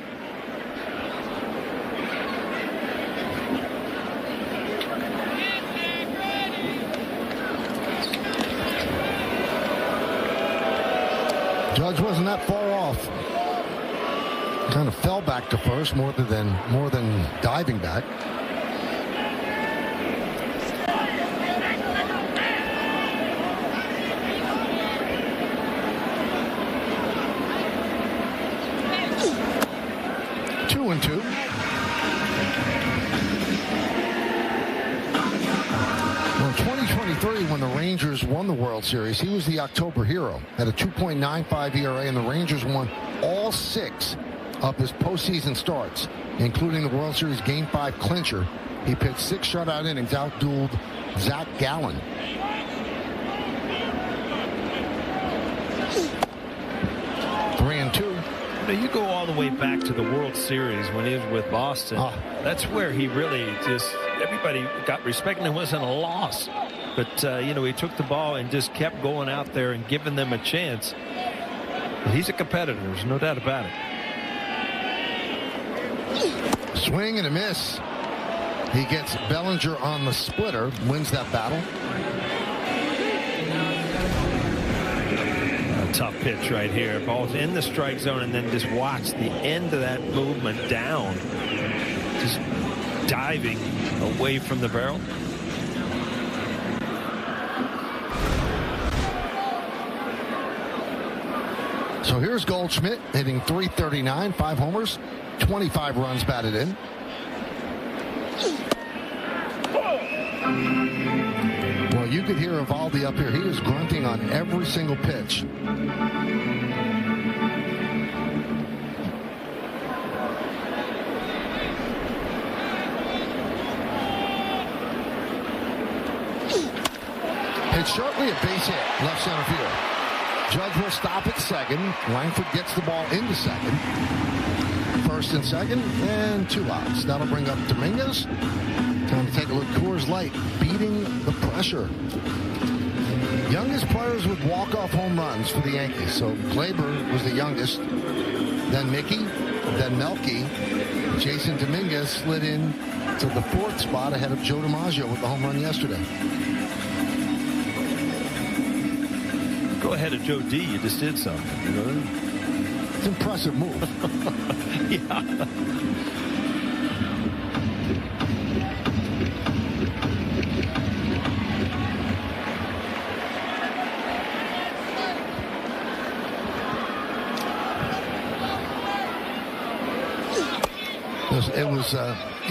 Judge wasn't that far off. Kind of fell back to first more than diving back. Two and two. Well, in 2023, when the Rangers won the World Series, he was the October hero. Had a 2.95 ERA, and the Rangers won all 6 of his postseason starts, including the World Series Game 5 clincher. He pitched 6 shutout innings, outdueled Zach Gallen. Three and two. You go all the way back to the World Series when he was with Boston. That's where he really just, everybody got respect, and it wasn't a loss. But, you know, he took the ball and just kept going out there and giving them a chance. But he's a competitor. There's no doubt about it. Swing and a miss. He gets Bellinger on the splitter, wins that battle. A tough pitch right here. Ball's in the strike zone, and then just watch the end of that movement down. Just diving away from the barrel. So here's Goldschmidt hitting .339, 5 homers, 25 runs batted in. Well, you could hear Evaldi up here. He is grunting on every single pitch. Hit shortly, a base hit, left center field. Judge will stop at second. Langford gets the ball into second. First and second, and 2 outs. That'll bring up Dominguez. Time to take a look. Coors Light beating the pressure. Youngest players with walk-off home runs for the Yankees. So Glaber was the youngest. Then Mickey, then Melky. Jason Dominguez slid in to the 4th spot ahead of Joe DiMaggio with the home run yesterday. Go ahead of Joe D. You just did something. You know? It's an impressive move. Yeah.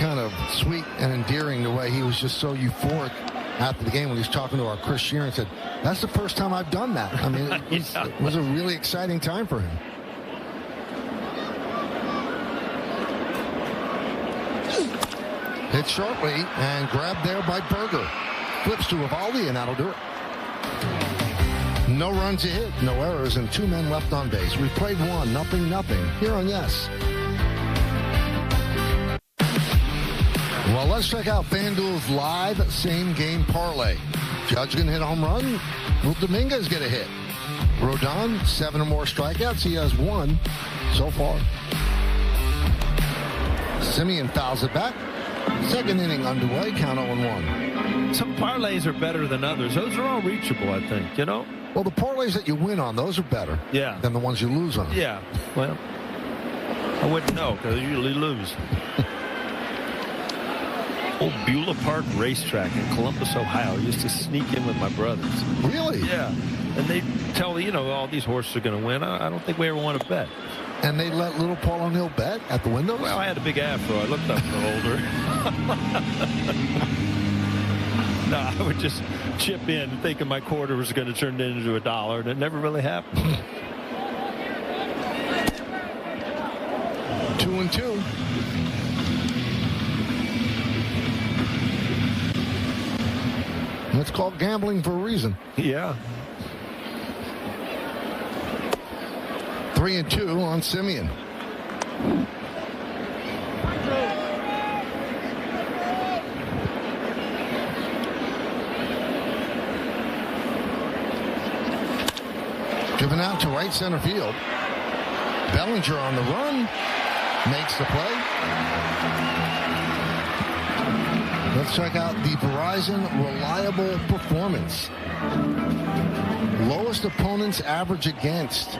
kind of sweet and endearing the way he was just so euphoric after the game when he was talking to our Chris Sheeran and said, that's the first time I've done that. I mean, it was a really exciting time for him. Hit shortly and grabbed there by Berger. Flips to Eovaldi, and that'll do it. No runs to hit, no errors, and 2 men left on base. We played 1-0 here on Yes. Well, let's check out FanDuel's live same-game parlay. Judge going to hit a home run. Will Dominguez get a hit? Rodon, 7 or more strikeouts. He has 1 so far. Simeon fouls it back. Second inning underway, count 0-1. Some parlays are better than others. Those are all reachable, I think, you know? Well, the parlays that you win on, those are better than the ones you lose on. Yeah, well, I wouldn't know because I usually lose. Old Beulah Park Racetrack in Columbus, Ohio. I used to sneak in with my brothers. Really? Yeah. And they tell, all these horses are going to win. I don't think we ever won a bet. And they let little Paul O'Neill bet at the windows? Well, I had a big afro. I looked up older. No, I would just chip in thinking my quarter was going to turn into $1, and it never really happened. 2-2. That's called gambling for a reason. Yeah. 3-2 on Simeon. Driven out to right center field. Bellinger on the run. Makes the play. Let's check out the Verizon Reliable Performance. Lowest opponent's average against.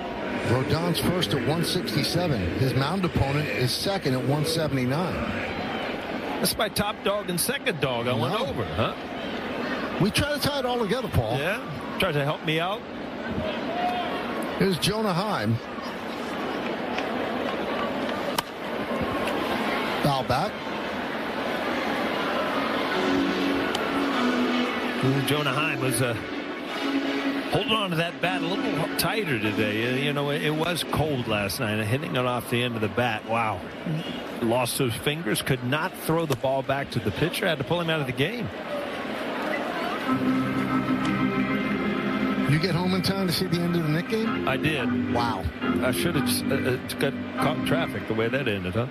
Rodon's first at 167. His mound opponent is second at 179. That's my top dog and second dog. I went over, huh? We try to tie it all together, Paul. Yeah? Try to help me out. Here's Jonah Heim. Foul back. Jonah Heim was holding on to that bat a little tighter today. It was cold last night. Hitting it off the end of the bat. Wow. Lost those fingers. Could not throw the ball back to the pitcher. Had to pull him out of the game. You get home in time to see the end of the Knick game? I did. Wow. I should have got caught in traffic the way that ended, huh?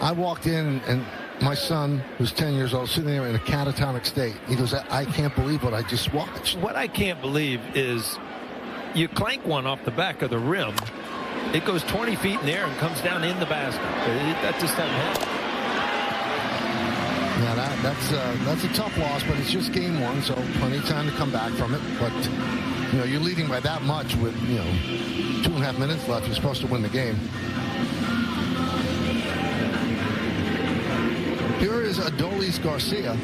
I walked in and my son, who's 10 years old, sitting there in a catatonic state. He goes, I can't believe what I just watched. What I can't believe is you clank one off the back of the rim. It goes 20 feet in the air and comes down in the basket. That just doesn't happen. Yeah, that's a tough loss, but it's just game 1, so plenty of time to come back from it. But, you're leading by that much with, 2.5 minutes left. You're supposed to win the game. Here is Adolis Garcia.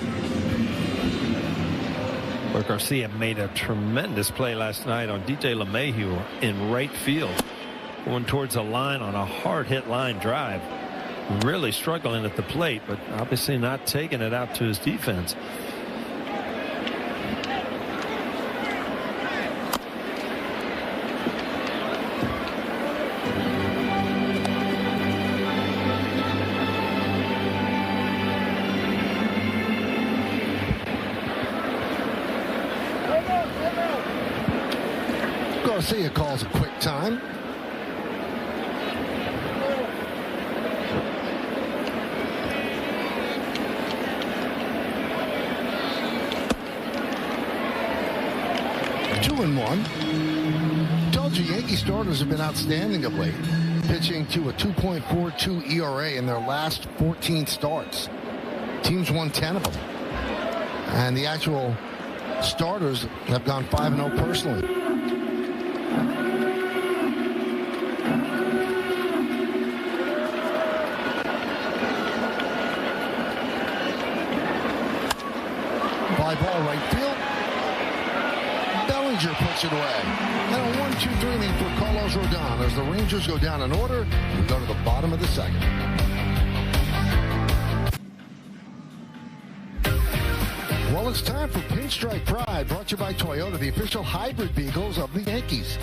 Where Garcia made a tremendous play last night on DJ LeMahieu in right field. Going towards the line on a hard hit line drive. Really struggling at the plate, but obviously not taking it out to his defense. Garcia calls a quick time. Two and one. Told you Yankee starters have been outstanding of late, pitching to a 2.42 ERA in their last 14 starts. Teams won 10 of them. And the actual starters have gone 5-0 personally. Fly ball right field. Bellinger puts it away. And a 1-2-3 inning for Carlos Rodon as the Rangers go down in order and go to the bottom of the second. it's time for Pinstripe Pride, brought to you by Toyota, the official hybrid vehicles of the Yankees.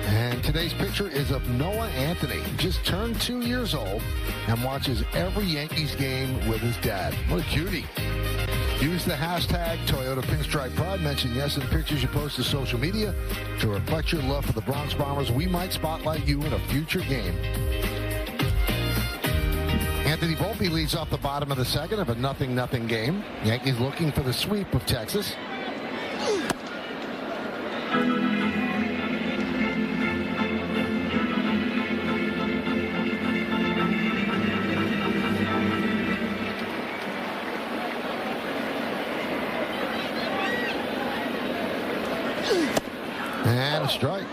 And today's picture is of Noah Anthony, just turned 2 years old and watches every Yankees game with his dad. What a cutie. Use the hashtag Toyota Pinstripe Pride. Mention yes in pictures you post to social media to reflect your love for the Bronx Bombers. We might spotlight you in a future game. Anthony Volpe leads off the bottom of the second of a 0-0 game. Yankees looking for the sweep of Texas. And a strike.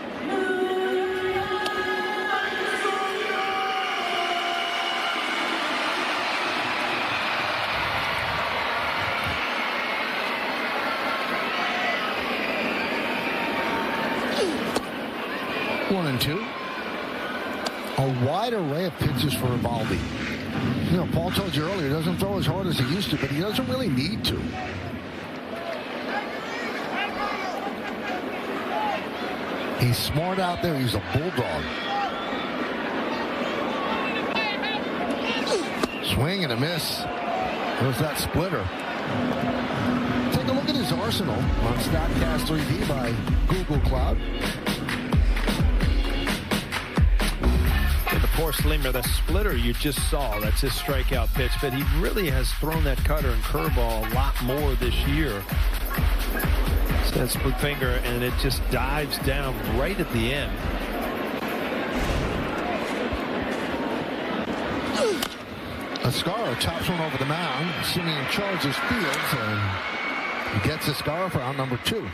One and two. A wide array of pitches for Eovaldi. You know, Paul told you earlier, he doesn't throw as hard as he used to, but he doesn't really need to. He's smart out there. He's a bulldog. Swing and a miss. There's that splitter. Take a look at his arsenal on StatCast 3D by Google Cloud. And the poor Slimer, the splitter you just saw, that's his strikeout pitch, but he really has thrown that cutter and curveball a lot more this year. That split finger, and it just dives down right at the end. Ascara chops one over the mound. Simeon charges Fields and gets Ascara for out number 2.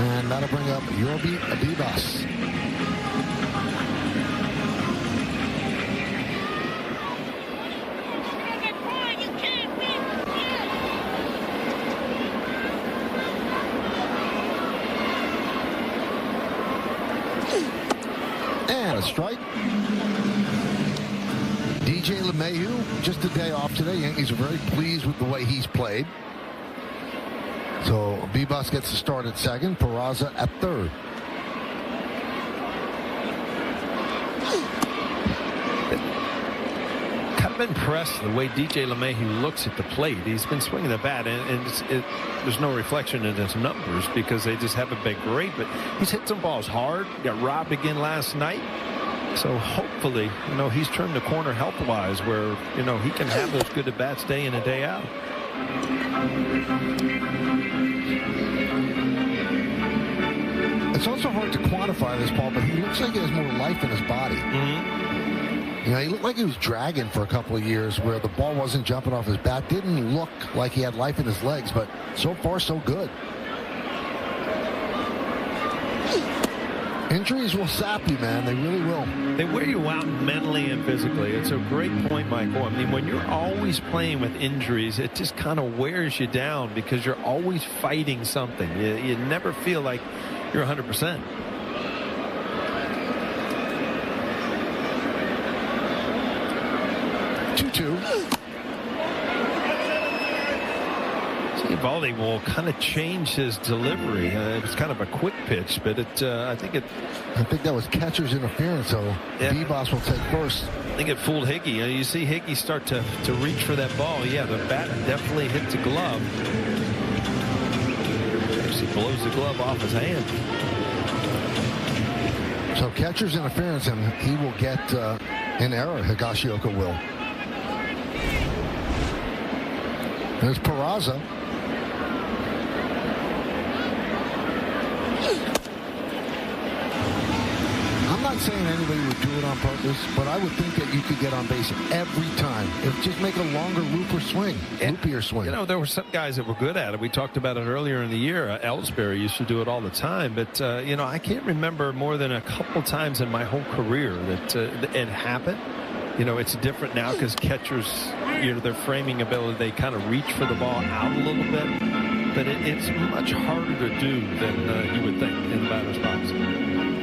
And that'll bring up Yorbi Abibas. Strike. DJ LeMahieu, just a day off today. Yankees are very pleased with the way he's played. So Bibas gets the start at second, Peraza at third. Kind of impressed the way DJ LeMahieu looks at the plate. He's been swinging the bat, and there's no reflection in his numbers because they just haven't been great, but he's hit some balls hard. Got robbed again last night. So hopefully, you know, he's turned the corner health-wise where, you know, he can have those good at-bats day in and day out. It's also hard to quantify this, Paul, but he looks like he has more life in his body. Mm-hmm. You know, he looked like he was dragging for a couple of years where the ball wasn't jumping off his bat. Didn't look like he had life in his legs, but so far so good. Injuries will sap you, man. They really will. They wear you out mentally and physically. It's a great point, Michael. I mean, when you're always playing with injuries, it just kind of wears you down because you're always fighting something. You never feel like you're 100%. Eovaldi will kind of change his delivery. It was kind of a quick pitch, but I think that was catcher's interference, so yeah. Bibas will take first. I think it fooled Hickey. You see Hickey start to reach for that ball. Yeah, the bat definitely hit the glove. He blows the glove off his hand. So catcher's interference, and he will get an error. Higashioka will. There's Peraza. I'm not saying anybody would do it on purpose, but I would think that you could get on base every time. Just make a longer loopier swing. You know, there were some guys that were good at it. We talked about it earlier in the year. Ellsbury used to do it all the time, but you know, I can't remember more than a couple times in my whole career that it happened. You know, it's different now because catchers, you know, their framing ability, they kind of reach for the ball out a little bit, but it's much harder to do than you would think in the batter's box.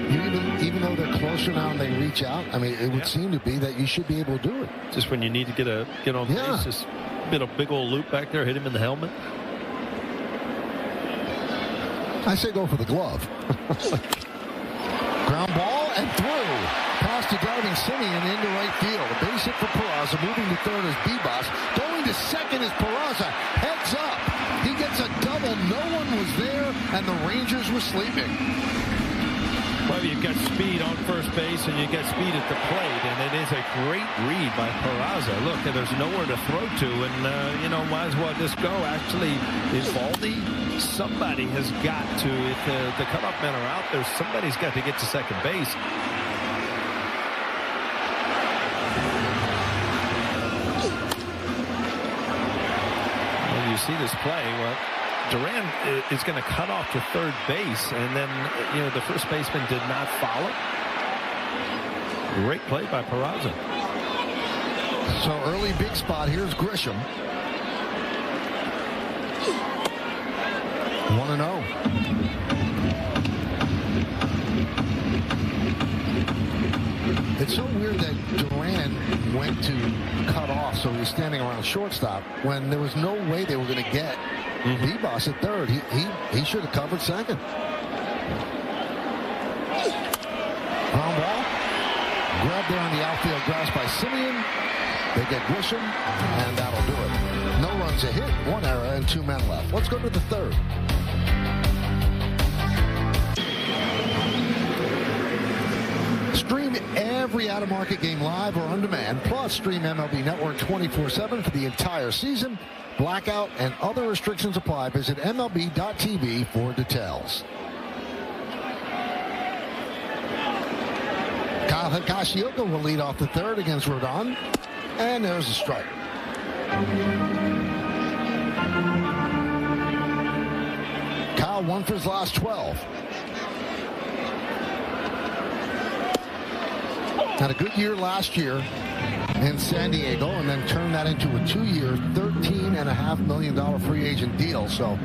You even even though they're closer now and they reach out, I mean, it would seem to be that you should be able to do it. Just when you need to get on base, just a big old loop back there, hit him in the helmet. I say go for the glove. Ground ball and through. Pass to diving Simeon into right field. A base hit for Peraza. Moving to third is Bebas. Going to second is Peraza. Heads up. He gets a double. No one was there, and the Rangers were sleeping. Well, you've got speed on first base, and you've got speed at the plate, and it is a great read by Peraza. Look, there's nowhere to throw to, and, might as well just go. Actually, Eovaldi, somebody has got to, if the cutoff men are out there, somebody's got to get to second base. When you see this play, well, Duran is going to cut off to third base, and then, the first baseman did not follow. Great play by Peraza. So early big spot. Here's Grisham. 1-0. It's so weird that Duran went to cut off, so he's standing around shortstop when there was no way they were going to get Bebas at third. He should have covered second. Ground ball. Grabbed there on the outfield grass by Simeon. They get Grisham, and that'll do it. No runs, a hit, 1 error, and 2 men left. Let's go to the third. Stream every out-of-market game live or on demand, plus stream MLB Network 24/7 for the entire season. Blackout and other restrictions apply. Visit MLB.tv for details. Kyle Higashioka will lead off the third against Rodon. And there's a strike. Kyle won for his last 12. Had a good year last year in San Diego, and then turned that into a 2-year, $13.5 million free agent deal. So,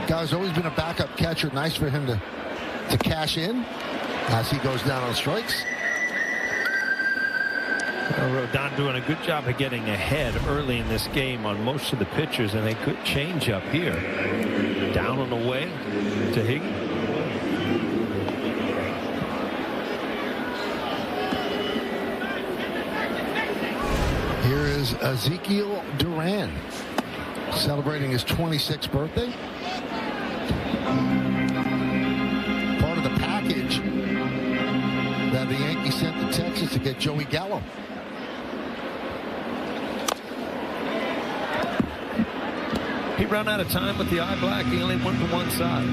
guy's always been a backup catcher. Nice for him to cash in as he goes down on strikes. Rodon doing a good job of getting ahead early in this game on most of the pitchers, and a good change up here. Down and away to Higgins. Here is Ezekiel Duran celebrating his 26th birthday. Part of the package that the Yankees sent to Texas to get Joey Gallo. He ran out of time with the eye black. He only went to one side.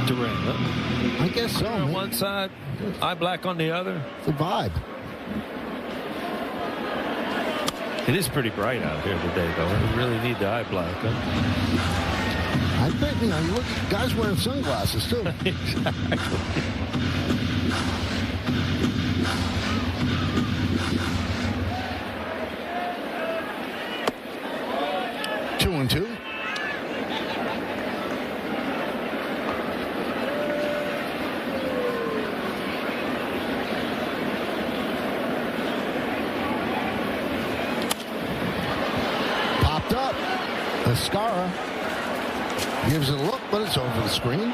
Duran, huh? I guess so. On one side, eye black on the other. It's a vibe. It is pretty bright out here today, though. We really need the eye black, huh? I think, you look at guys wearing sunglasses, too. Exactly. 2-2. Popped up. Escara gives it a look, but it's over the screen.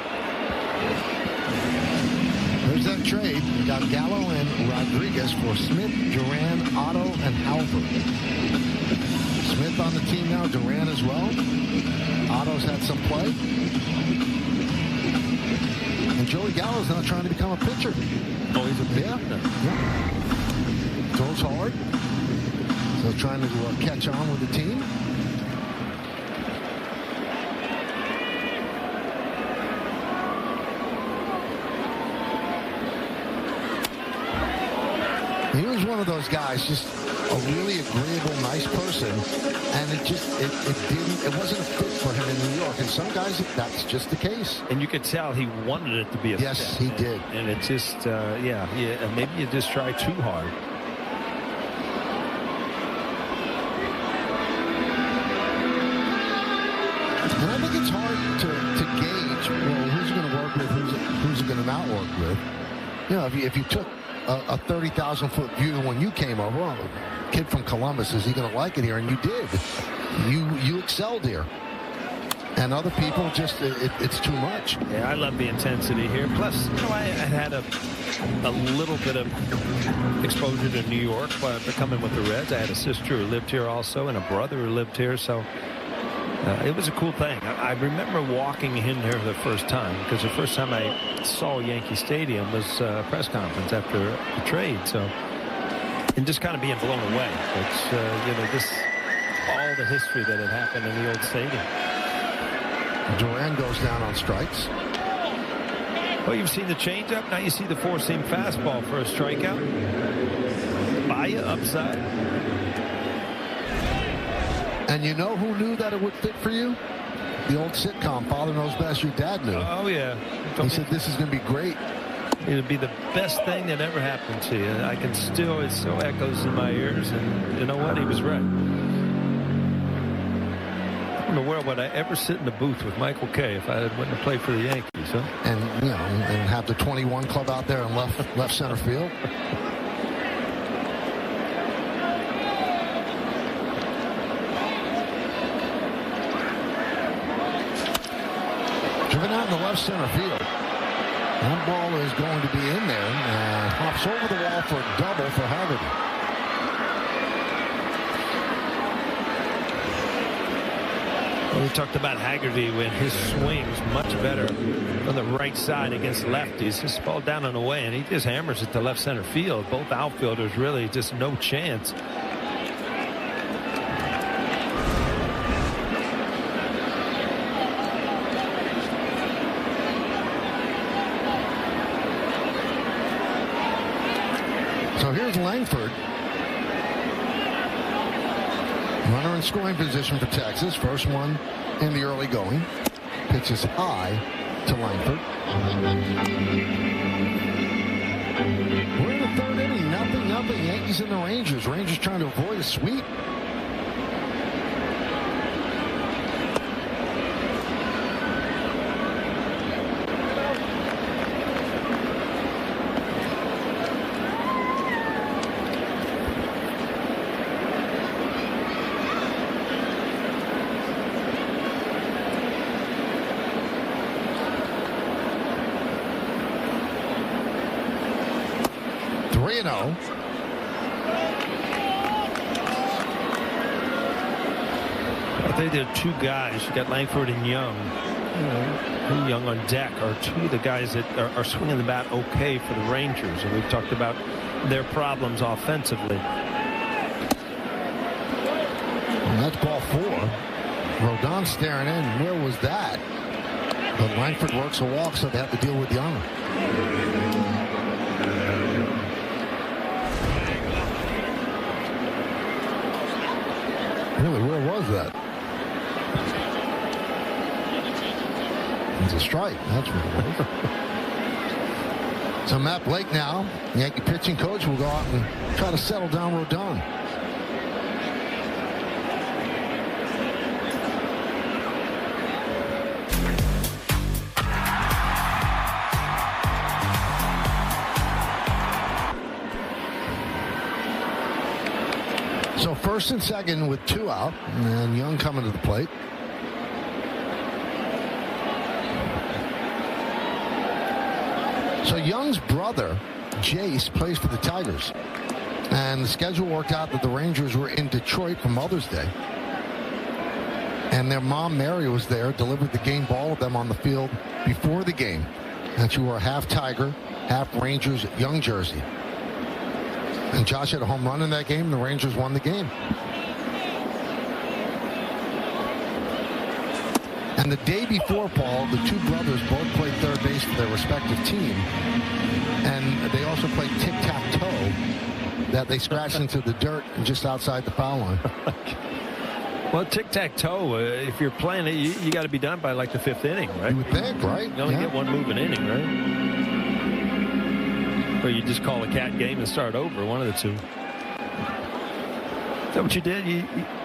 There's that trade. We got Gallo and Rodriguez for Smith, Duran, Otto, and Halver. Smith on the team now, Duran as well. Otto's had some play. And Joey Gallo's now trying to become a pitcher. Oh, he's a pitcher? Yeah. Throws hard. So trying to catch on with the team. He was one of those guys, just a really agreeable, nice person, and it wasn't a fit for him in New York. And some guys, that's just the case. And you could tell he wanted it to be a fit. Yes, he did. And it just, maybe you just try too hard. And I think it's hard to gauge, well, who's going to work with, who's going to not work with. you know, if you took a 30,000-foot view when you came over, well, kid from Columbus, is he going to like it here? And you did. You excelled here. And other people just, it's too much. Yeah, I love the intensity here. Plus, you know, I had a little bit of exposure to New York by coming with the Reds. I had a sister who lived here also and a brother who lived here. So it was a cool thing. I remember walking in here the first time because the first time I saw Yankee Stadium was a press conference after the trade. So, and just kind of being blown away. It's, you know, all the history that had happened in the old stadium. Duran goes down on strikes. Well, you've seen the changeup. Now you see the four-seam fastball for a strikeout. Baya upside. And you know who knew that it would fit for you? The old sitcom, Father Knows Best. Your dad knew. Oh, yeah. He said this is going to be great. It'll be the best thing that ever happened to you. I can still, it still echoes in my ears. And you know what? He was right. In the world would I ever sit in the booth with Michael Kay if I wouldn't have played for the Yankees, huh? And you know, and have the 21 club out there in left center field. Driven out in the left center field. That ball is going to be in there and hops over the wall for a double for Haggerty. We talked about Haggerty when his swing's much better on the right side against lefties. This ball down and away, and he just hammers it to left center field. Both outfielders really just no chance. So here's Langford. Runner in scoring position for Texas. First one in the early going. Pitches high to Langford. We're in the third inning. 0-0. Yankees and the Rangers. Rangers trying to avoid a sweep. I think there are two guys. You got Langford and Young. Young on deck are two of the guys that are swinging the bat okay for the Rangers, and we've talked about their problems offensively. And that's ball 4. Rodon staring in. Where was that? But Langford works a walk, so they have to deal with Young. Really, where was that? It's a strike. That's what it was. So Matt Blake now, Yankee pitching coach, will go out and try to settle down Rodon. So first and second with 2 out, and Young coming to the plate. So Young's brother, Jace, plays for the Tigers. And the schedule worked out that the Rangers were in Detroit for Mother's Day. And their mom, Mary, was there, delivered the game ball with them on the field before the game. And she wore a half Tiger, half Rangers Young jersey. And Josh had a home run in that game. The Rangers won the game. And the day before, Paul, the two brothers both played third base for their respective team. And they also played tic-tac-toe that they scratched into the dirt just outside the foul line. Well, tic-tac-toe, if you're playing it, you got to be done by like the 5th inning, right? You would think, right? You only get one move an inning, right? Or you just call a cat game and start over, one of the two. Is that what you did?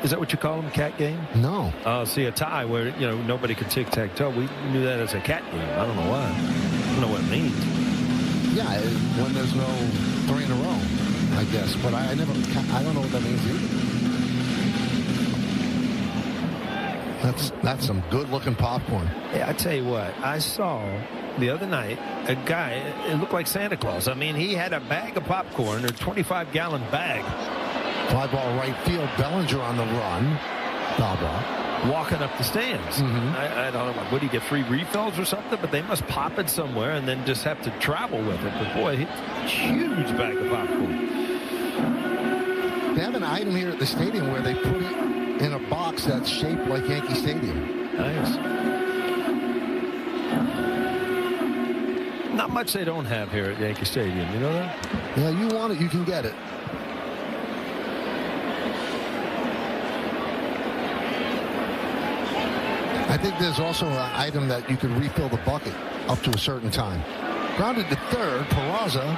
Is that what you call them, cat game? No. Oh, see, a tie where, you know, nobody could tic-tac-toe. We knew that as a cat game. I don't know why. I don't know what it means. Yeah, when there's no 3 in a row, I guess. But I don't know what that means either. That's some good-looking popcorn. Yeah, I tell you what, I saw the other night a guy, it looked like Santa Claus. I mean, he had a bag of popcorn, a 25-gallon bag. Fly ball right field, Bellinger on the run. Foul ball. Walking up the stands. I don't know, would he get free refills or something? But they must pop it somewhere and then just have to travel with it. But boy, huge bag of popcorn. They have an item here at the stadium where they put it in a box that's shaped like Yankee Stadium. Nice. Not much they don't have here at Yankee Stadium. You know that? Yeah, you want it, you can get it. I think there's also an item that you can refill the bucket up to a certain time. Grounded to third, Peraza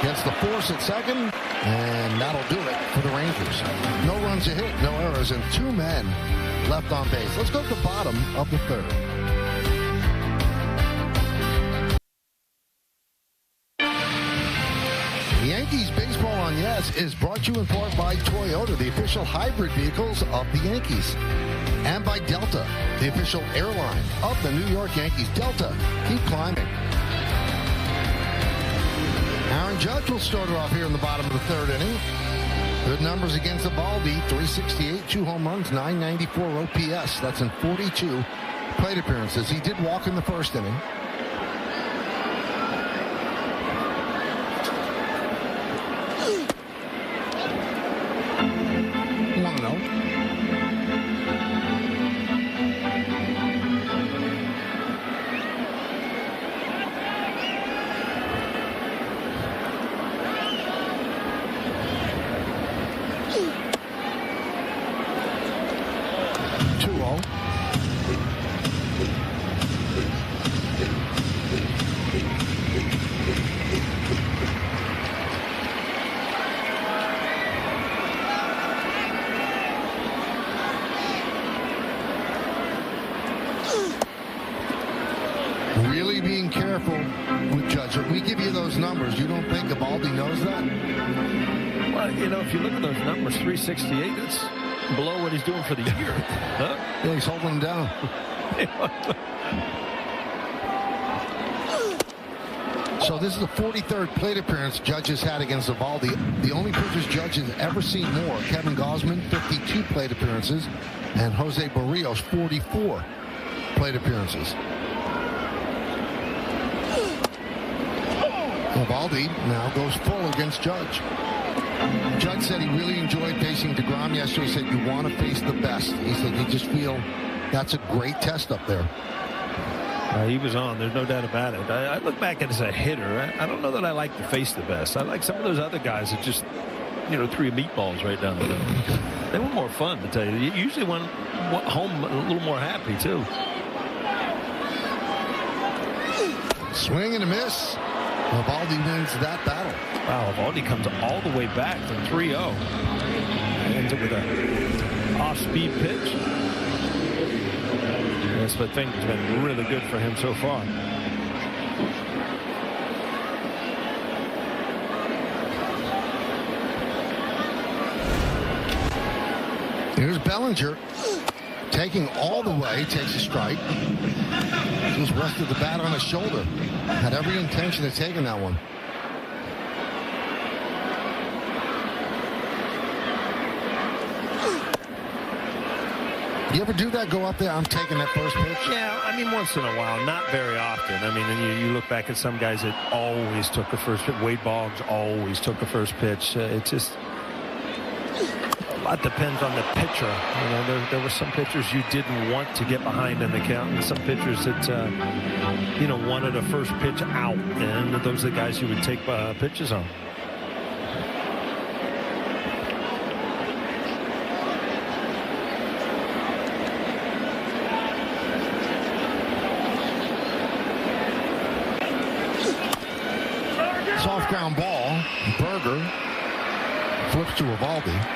gets the force at second, and that'll do it for the Rangers. No runs a hit, no errors, and 2 men left on base. Let's go to the bottom of the third. Yankees Baseball on Yes is brought to you in part by Toyota, the official hybrid vehicles of the Yankees. And by Delta, the official airline of the New York Yankees. Delta, keep climbing. Aaron Judge will start it off here in the bottom of the third inning. Good numbers against the Baldy, 368, 2 home runs, 994 OPS. That's in 42 plate appearances. He did walk in the first inning. Really being careful with Judge. If we give you those numbers, you don't think Eovaldi knows that? Well, you know, if you look at those numbers, 368, that's below what he's doing for the year. Huh? Yeah, he's holding him down. So this is the 43rd plate appearance Judge has had against Eovaldi. The only pitchers Judge has ever seen more, Kevin Gausman, 52 plate appearances, and Jose Barrios, 44 plate appearances. Eovaldi now goes full against Judge. Judge said he really enjoyed facing DeGrom yesterday. He said, you want to face the best. He said, you just feel that's a great test up there. He was on. There's no doubt about it. I look back at it as a hitter. I don't know that I like to face the best. I like some of those other guys that just, you know, threw meatballs right down the middle. They were more fun, to tell you. You usually went home a little more happy, too. Swing and a miss. Eovaldi wins that battle. Wow, Eovaldi comes all the way back from 3-0. Ends up with a off-speed pitch. Yes, but things have been really good for him so far. Here's Bellinger taking all the way, takes a strike. Just rested the bat on his shoulder. Had every intention of taking that one. You ever do that? Go up there, I'm taking that first pitch? Yeah, I mean, once in a while, not very often. I mean, and you look back at some guys that always took the first pitch. Wade Boggs always took the first pitch. It's just a lot depends on the pitcher. You know, there were some pitchers you didn't want to get behind in the count, and some pitchers that you know, wanted a first pitch out, and those are the guys you would take pitches on. Soft ground ball. Berger flips to Eovaldi.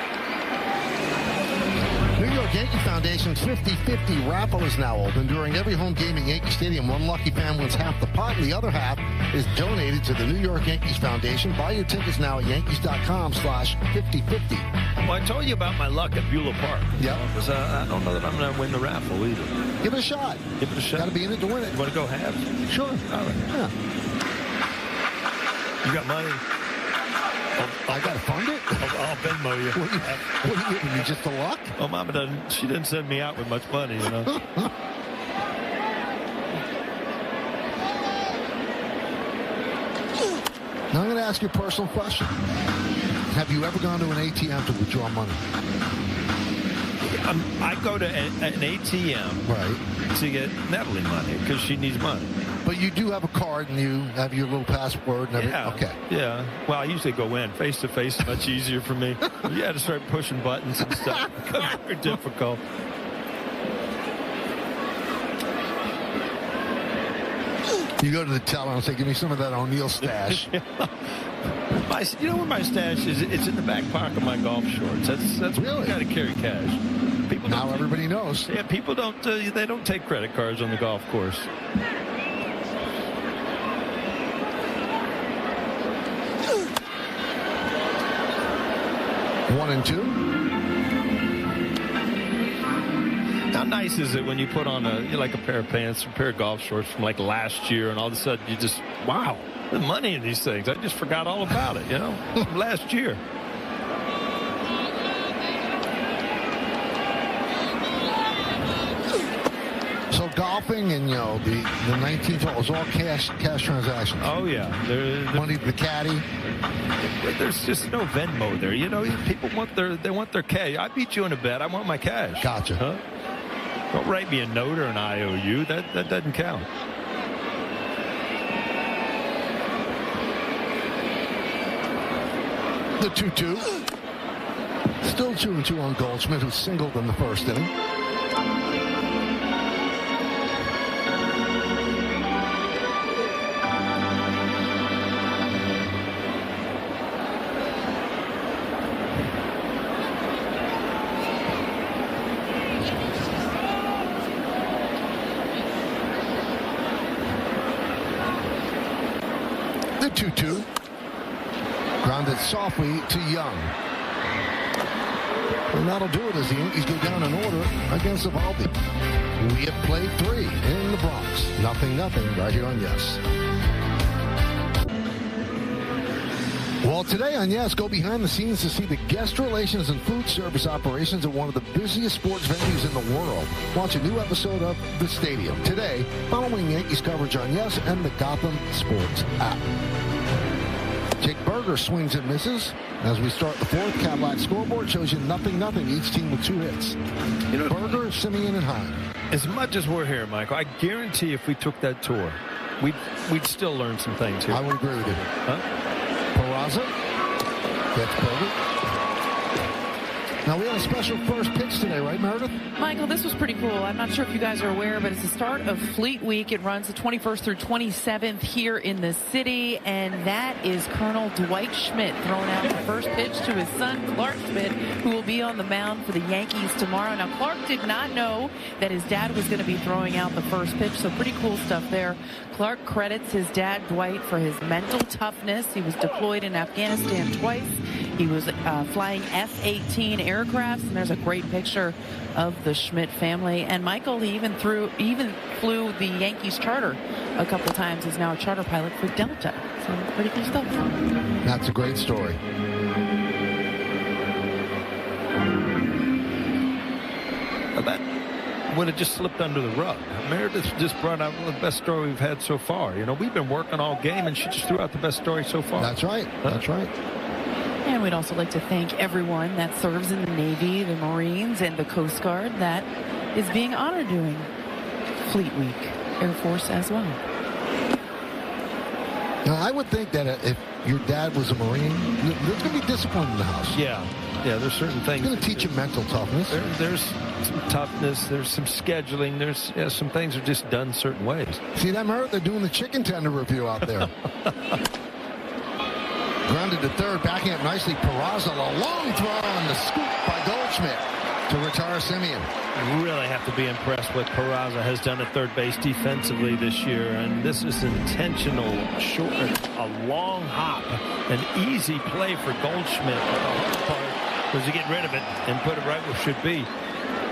New York Yankee Foundation's 50-50 raffle is now open. During every home game at Yankee Stadium, one lucky fan wins half the pot, and the other half is donated to the New York Yankees Foundation. Buy your tickets now at Yankees.com/50-50. Well, I told you about my luck at Beulah Park. Yeah. I don't know that I'm going to win the raffle either. Give it a shot. Give it a shot. Got to be in it to win it. You want to go halves? Sure. All right. Yeah. You got money? I got to fund it? I'll Venmo you. What are you giving me, just the luck? Oh, Mama she didn't send me out with much money, you know. Now I'm going to ask you a personal question. Have you ever gone to an ATM to withdraw money? I go to an ATM to get Natalie money because she needs money. But you do have a card and you have your little password and everything? Yeah. Okay. Yeah. Well, I usually go in. Face-to-face is much easier for me. You had to start pushing buttons and stuff. It becomes very difficult. You go to the teller and say, give me some of that O'Neill stash. You know where my stash is? It's in the back pocket of my golf shorts. That's really? Got to carry cash. People now everybody knows. Yeah, people don't. They don't take credit cards on the golf course. One and two. How nice is it when you put on a pair of pants, a pair of golf shorts from like last year, and all of a sudden you just, wow, the money in these things. I just forgot all about it, from last year. So golfing and, the 19th hole is all cash transactions. Oh, yeah. Money to the caddy. There's just no Venmo there. People want their cash. I beat you in a bet. I want my cash. Gotcha. Huh? Don't write me a note or an IOU. That doesn't count. The 2-2. Still 2-2 on Goldschmidt, who singled in the first inning. The 2-2. Grounded softly to Young. And that'll do it as the Yankees go down in order against Eovaldi. We have played 3 in the Bronx. 0-0 right here on Yes. Well, today on Yes, go behind the scenes to see the guest relations and food service operations at one of the busiest sports venues in the world. Watch a new episode of The Stadium today, following Yankees coverage on Yes and the Gotham Sports app. Jake Berger swings and misses. As we start the fourth, Cadillac scoreboard shows you 0-0, each team with 2 hits. Berger, Simeon, and Hine. As much as we're here, Michael, I guarantee if we took that tour, we'd still learn some things here. I would agree with you. Huh? Peraza gets Berger. Now, we had a special first pitch today, right, Meredith? Michael, this was pretty cool. I'm not sure if you guys are aware, but it's the start of Fleet Week. It runs the 21st through 27th here in the city, and that is Colonel Dwight Schmidt throwing out the first pitch to his son, Clark Schmidt, who will be on the mound for the Yankees tomorrow. Now, Clark did not know that his dad was going to be throwing out the first pitch, so pretty cool stuff there. Clark credits his dad, Dwight, for his mental toughness. He was deployed in Afghanistan twice. He was flying F-18 aircrafts, and there's a great picture of the Schmidt family. And Michael, he even flew the Yankees charter a couple times. He's now a charter pilot for Delta. So pretty cool stuff. That's a great story. That would have just slipped under the rug. Meredith just brought out one of the best story we've had so far. We've been working all game, and she just threw out the best story so far. That's right. That's right. And we'd also like to thank everyone that serves in the Navy, the Marines, and the Coast Guard that is being honored during Fleet Week. Air Force as well. Now, I would think that if your dad was a Marine, there's going to be discipline in the house. Yeah, there's certain things. It's going to teach you mental toughness. There's some toughness. There's some scheduling. There's some things are just done certain ways. See that, Merritt? They're doing the chicken tender review out there. Grounded to third, backing up nicely. Peraza, a long throw on the scoop by Goldschmidt. to retire Simeon. Really have to be impressed what Peraza has done at third base defensively this year. And this is intentional, short, a long hop, an easy play for Goldschmidt. But the hard part was to get rid of it and put it right where it should be.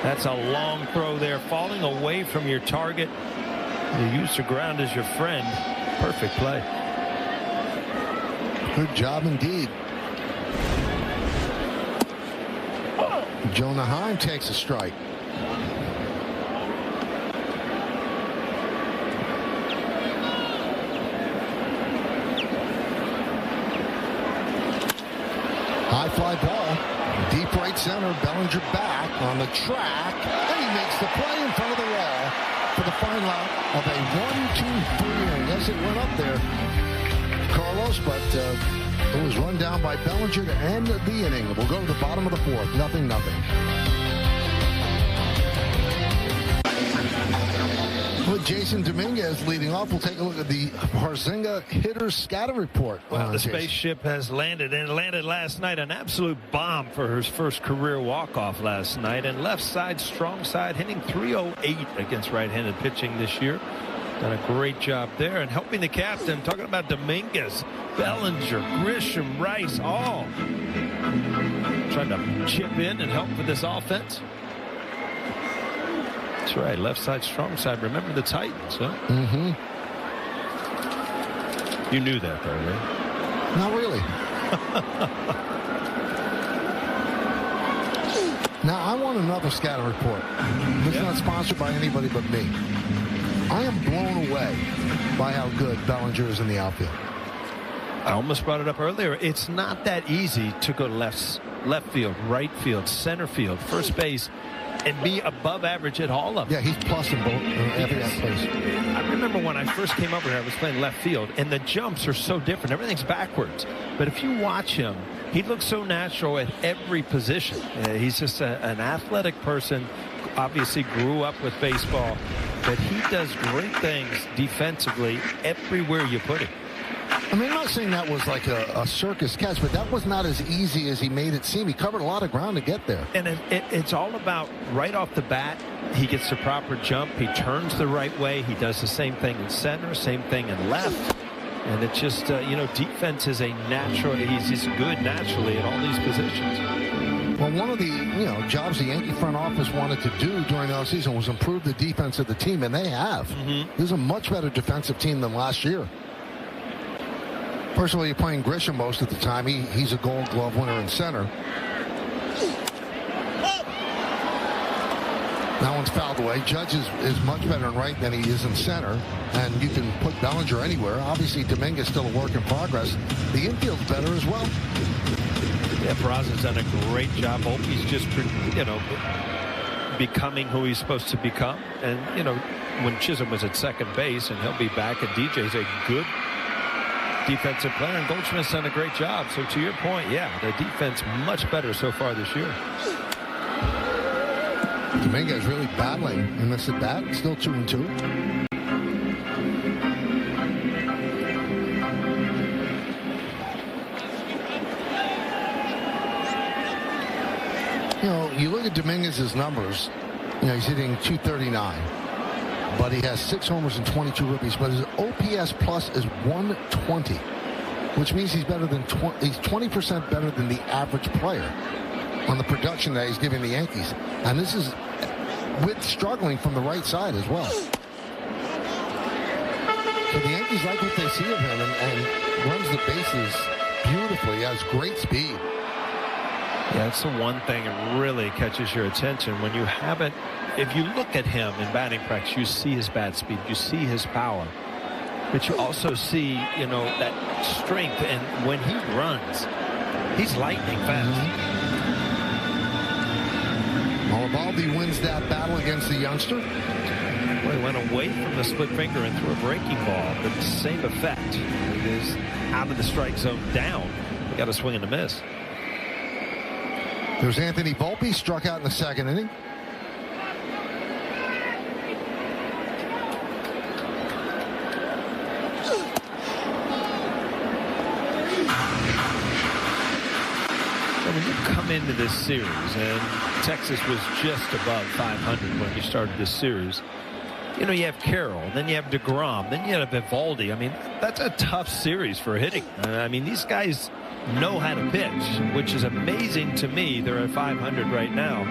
That's a long throw there, falling away from your target. You use the ground as your friend. Perfect play. Good job indeed. Jonah Heim takes a strike. High fly ball. Deep right center. Bellinger back on the track. And he makes the play in front of the wall for the final out of a 1-2-3. Yes, it went up there, Carlos, but it was run down by Bellinger to end the inning. We'll go to the bottom of the fourth. 0-0. With Jason Dominguez leading off, we'll take a look at the Harzinga hitters scatter report. Well, the Jason. spaceship has landed, and it landed last night. An absolute bomb for his first career walk-off last night. And left side, strong side, hitting .308 against right-handed pitching this year. Done a great job there. And helping the captain, talking about Dominguez, Bellinger, Grisham, Rice, all trying to chip in and help with this offense. That's right, left side, strong side. Remember the Titans, huh? Mm-hmm. You knew that, though, right? Not really. Now, I want another scatter report. It's not sponsored by anybody but me. I am blown away by how good Bellinger is in the outfield. I almost brought it up earlier. It's not that easy to go left field, right field, center field, first base, and be above average at all of them. Yeah, he's plus in both every place. I remember when I first came over here, I was playing left field, and the jumps are so different. Everything's backwards. But if you watch him, he looks so natural at every position. He's just an athletic person, obviously grew up with baseball, but he does great things defensively everywhere you put him. I mean, I'm not saying that was like a circus catch, but that was not as easy as he made it seem. He covered a lot of ground to get there. And it's all about right off the bat, he gets the proper jump. He turns the right way. He does the same thing in center, same thing in left. And it's just, defense is a natural. He's just good naturally at all these positions. Well, one of the, jobs the Yankee front office wanted to do during the offseason was improve the defense of the team, and they have. Mm-hmm. This is a much better defensive team than last year. First of all, you're playing Grisham most of the time. He's a Gold Glove winner in center. That one's fouled away. Judge is much better in right than he is in center. And you can put Bellinger anywhere. Obviously, Dominguez still a work in progress. The infield's better as well. Yeah, Peraza's done a great job. Opie's just, becoming who he's supposed to become. And, when Chisholm was at second base, and he'll be back, and DJ's a good defensive player, and Goldschmidt's done a great job. So to your point, yeah, the defense much better so far this year. Dominguez really battling in this at bat. Still 2-2. You look at Dominguez's numbers. He's hitting .239, but he has 6 homers and 22 ribbies. But his OPS plus is 120, which means he's better than he's 20% better than the average player on the production that he's giving the Yankees. And this is with struggling from the right side as well. So the Yankees like what they see of him and runs the bases beautifully. He has great speed. Yeah, that's the one thing that really catches your attention when you haven't. If you look at him in batting practice, you see his bat speed, you see his power, but you also see, that strength. And when he runs, he's lightning fast. Malabaldi wins that battle against the youngster. Well, he went away from the split finger and threw a breaking ball, but the same effect. It is out of the strike zone down. We got a swing and a miss. There's Anthony Volpe, struck out in the second inning. when you come into this series, and Texas was just above 500 when you started this series, you know, you have Carroll, then you have DeGrom, then you have Eovaldi. I mean, that's a tough series for hitting. I mean, these guys know how to pitch, which is amazing to me. They're at 500 right now.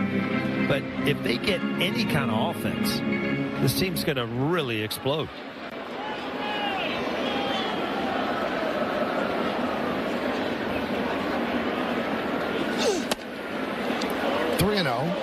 But if they get any kind of offense, this team's going to really explode. Three and 0.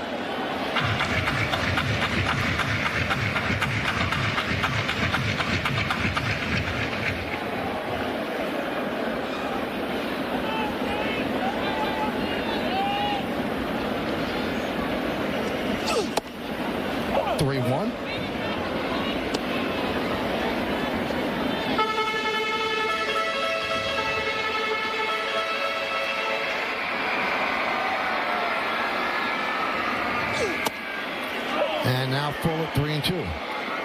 And now full at 3-2.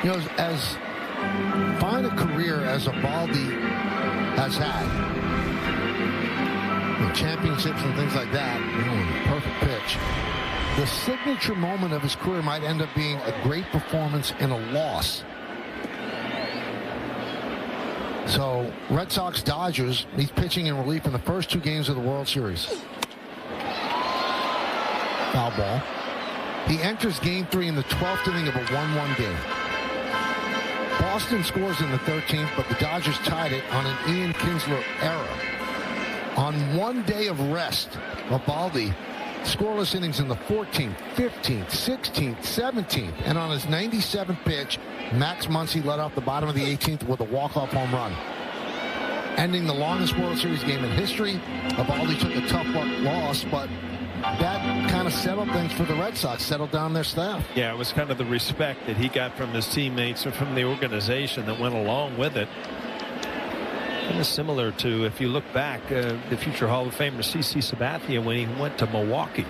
You know, as fine a career as Eovaldi has had, with championships and things like that, perfect pitch. The signature moment of his career might end up being a great performance in a loss. So, Red Sox Dodgers, he's pitching in relief in the first 2 games of the World Series. Foul ball. He enters Game 3 in the 12th inning of a 1-1 game. Boston scores in the 13th, but the Dodgers tied it on an Ian Kinsler error. On one day of rest, Eovaldi scoreless innings in the 14th, 15th, 16th, 17th, and on his 97th pitch, Max Muncy led off the bottom of the 18th with a walk-off home run. Ending the longest World Series game in history, Eovaldi took a tough loss, but that kind of settled things for the Red Sox, settled down their staff. Yeah, it was kind of the respect that he got from his teammates or from the organization that went along with it. Kind of similar to, if you look back, the future Hall of Famer C.C. Sabathia when he went to Milwaukee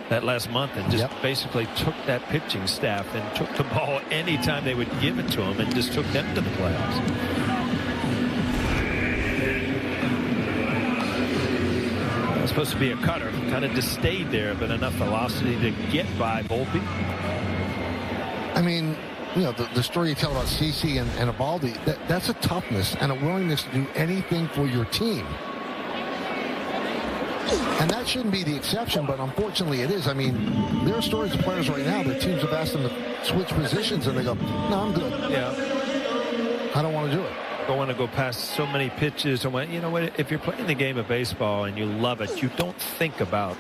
that last month and just basically took that pitching staff and took the ball anytime they would give it to him and just took them to the playoffs. Supposed to be a cutter, kind of just stayed there, but enough velocity to get by Volpe. I mean, you know, the story you tell about CC and Eovaldi, that's a toughness and a willingness to do anything for your team. And that shouldn't be the exception, but unfortunately it is. I mean, there are stories of players right now that teams have asked them to switch positions and they go, no, I'm good. Yeah. I don't want to do it. Don't want to go past so many pitches. And when, you know, if you're playing the game of baseball and you love it, you don't think about,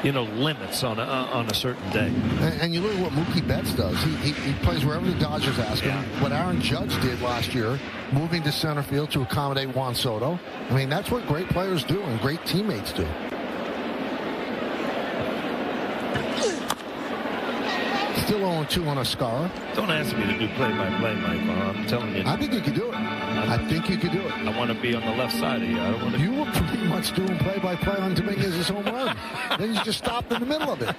you know, limits on a certain day. And you look at what Mookie Betts does. He plays wherever the Dodgers ask him. What Aaron Judge did last year, moving to center field to accommodate Juan Soto. I mean, that's what great players do and great teammates do. Still 0-2 on Escara. Don't ask me to do play-by-play, Mike. I'm telling you. I think you could do it. I think you could do it. I want to be on the left side of you. I don't want to. You were pretty much doing play-by-play on Dominguez's home run. Then you just stopped in the middle of it.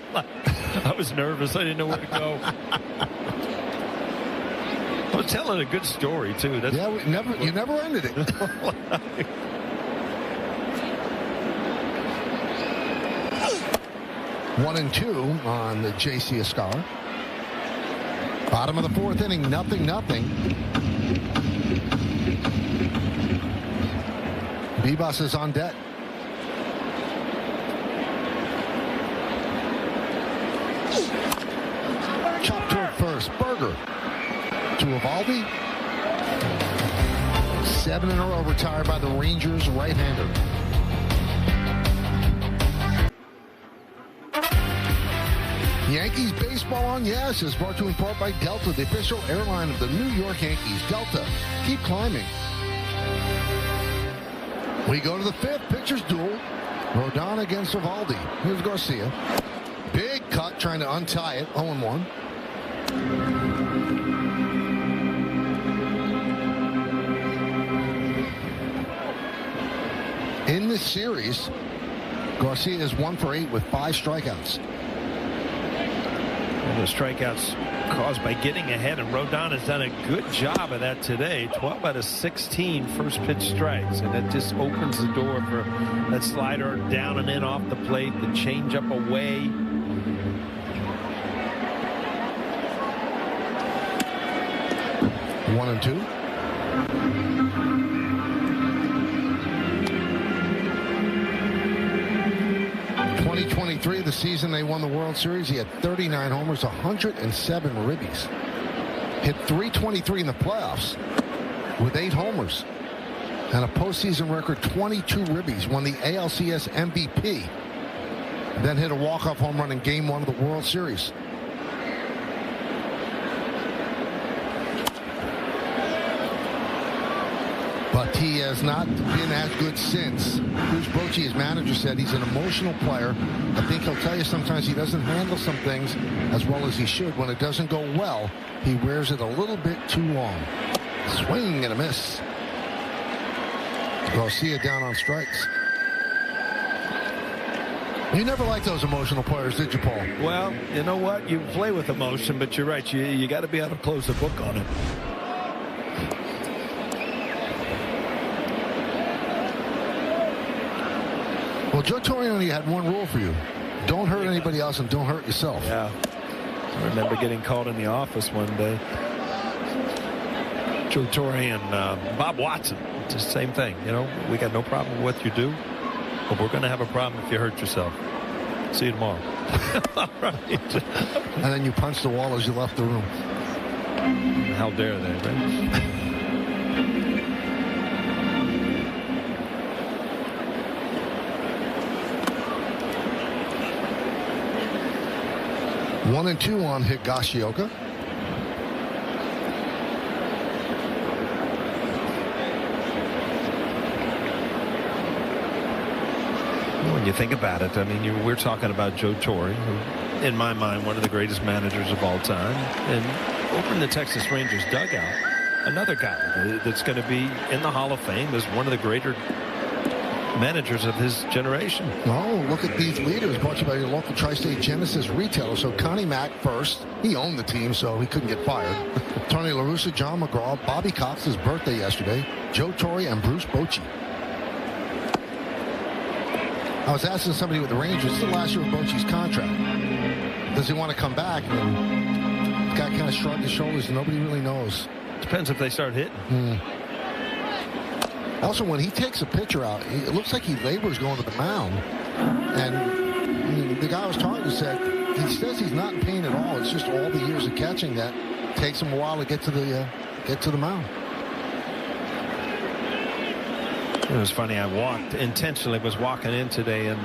I was nervous. I didn't know where to go. I was telling a good story too. That's yeah, you never ended it. 1-2 on the J.C. Escara. Bottom of the 4th inning, 0-0. Bibas is on deck. Chop toward first. Berger to Eovaldi. 7 in a row retired by the Rangers right-hander. Yankees baseball on Yes is brought to you in part by Delta, the official airline of the New York Yankees. Delta, keep climbing. We go to the 5th. Pitchers duel. Rodon against Eovaldi. Here's Garcia. Big cut trying to untie it. 0-1. In this series, Garcia is 1 for 8 with 5 strikeouts. And the strikeouts caused by getting ahead, and Rodon has done a good job of that today. 12 out of 16 first pitch strikes, and that just opens the door for that slider down and in off the plate, the changeup away. One and two. The season they won the World Series, he had 39 homers, 107 ribbies. Hit .323 in the playoffs with 8 homers. And a postseason record 22 ribbies. Won the ALCS MVP. Then hit a walk-off home run in Game 1 of the World Series. But he has not been as good since. Bruce Bochy, his manager, said he's an emotional player. I think he'll tell you sometimes he doesn't handle some things as well as he should. When it doesn't go well, he wears it a little bit too long. Swing and a miss. Garcia down on strikes. You never liked those emotional players, did you, Paul? Well, you know what? You play with emotion, but you're right. You got to be able to close the book on it. Well, Joe Torre only had one rule for you. Don't hurt anybody else and don't hurt yourself. Yeah. I remember getting called in the office one day. Joe Torre and Bob Watson. Just the same thing. You know, we got no problem with what you do, but we're going to have a problem if you hurt yourself. See you tomorrow. All right. And then you punched the wall as you left the room. How dare they, right? 1-2 on Higashioka. When you think about it, I mean, we're talking about Joe Torre, who, in my mind, one of the greatest managers of all time. And over in the Texas Rangers dugout, another guy that's going to be in the Hall of Fame as one of the greater managers of his generation. Oh, look at these leaders brought to you by your local Tri-State Genesis retailer. So Connie Mack first. He owned the team, so he couldn't get fired. Tony La Russa, John McGraw, Bobby Cox's birthday yesterday, Joe Torre, and Bruce Bochy. I was asking somebody with the Rangers, this is the last year of Bochy's contract. Does he want to come back? And the guy kind of shrugged his shoulders, and nobody really knows. Depends if they start hitting. Also, when he takes a pitcher out, it looks like he labors going to the mound. And the guy I was talking to said, he says he's not in pain at all. It's just all the years of catching that takes him a while to get to the mound. It was funny. I was walking in today, and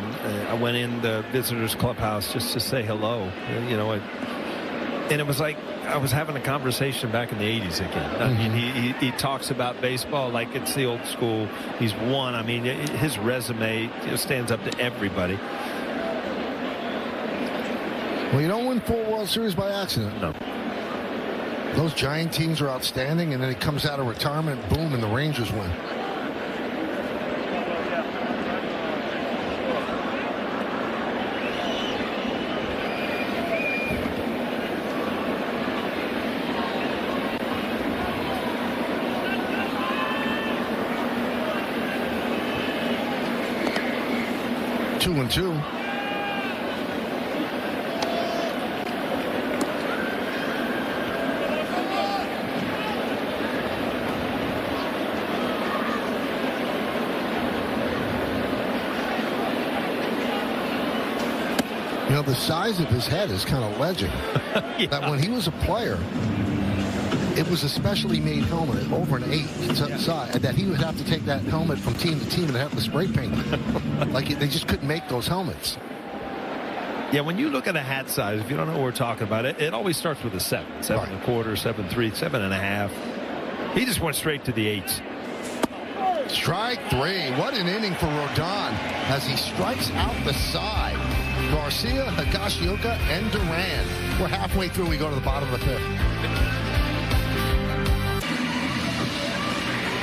I went in the visitors clubhouse just to say hello. You know, and it was like I was having a conversation back in the 80s again. I mean, he talks about baseball like it's the old school. He's won. I mean, his resume stands up to everybody. Well, you don't win 4 World Series by accident. No. Those Giant teams are outstanding, and then he comes out of retirement, boom, and the Rangers win. Two and two. You know, the size of his head is kind of legend. Yeah. That when he was a player, it was a specially made helmet over an 8 size, that he would have to take that helmet from team to team and have to spray paint it. Like they just couldn't make those helmets. Yeah, when you look at a hat size, if you don't know what we're talking about, it always starts with a 7, 7 1/4, 7.3, 7.5. He just went straight to the 8s. Strike 3. What an inning for Rodon as he strikes out the side. Garcia, Higashioka, and Duran. We're halfway through. We go to the bottom of the 5th.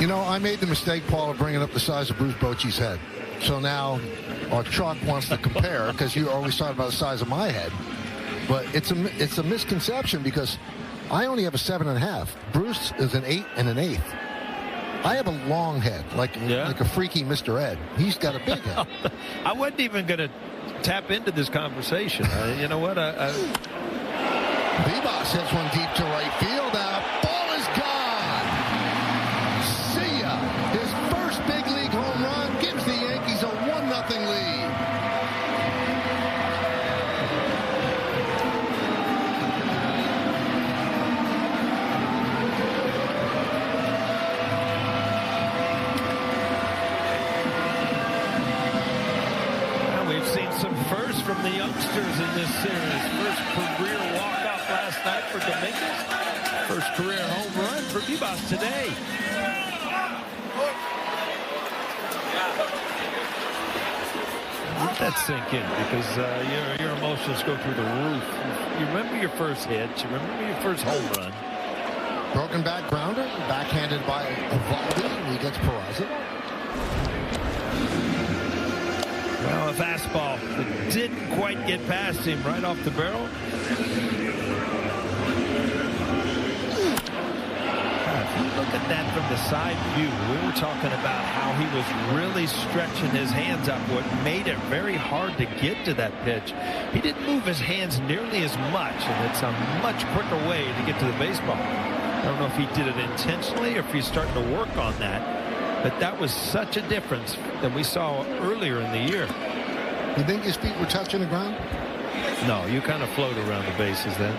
You know, I made the mistake, Paul, of bringing up the size of Bruce Bochy's head. So now our truck wants to compare, because you always talk about the size of my head. But it's a misconception because I only have a 7.5. Bruce is an 8 and an 1/8. I have a long head, like a freaky Mr. Ed. He's got a big head. I wasn't even going to tap into this conversation. You know what? Vivas hits one deep to right field. Ball is gone. See ya. His first big league home run gives the Yankees a 1-0 lead. We've seen some firsts from the youngsters in this series. First career walk-off last night for Dominguez. First career home run for Vivas today. Let that sink in because your emotions go through the roof. You remember your first hit. You remember your first home run. Broken back grounder, backhanded by Evaldi, and he gets Peraza. Well, a fastball that didn't quite get past him right off the barrel. If you look at that from the side view, we were talking about how he was really stretching his hands up, what made it very hard to get to that pitch. He didn't move his hands nearly as much, and it's a much quicker way to get to the baseball. I don't know if he did it intentionally or if he's starting to work on that. But that was such a difference than we saw earlier in the year. You think his feet were touching the ground? No, you kind of float around the bases then.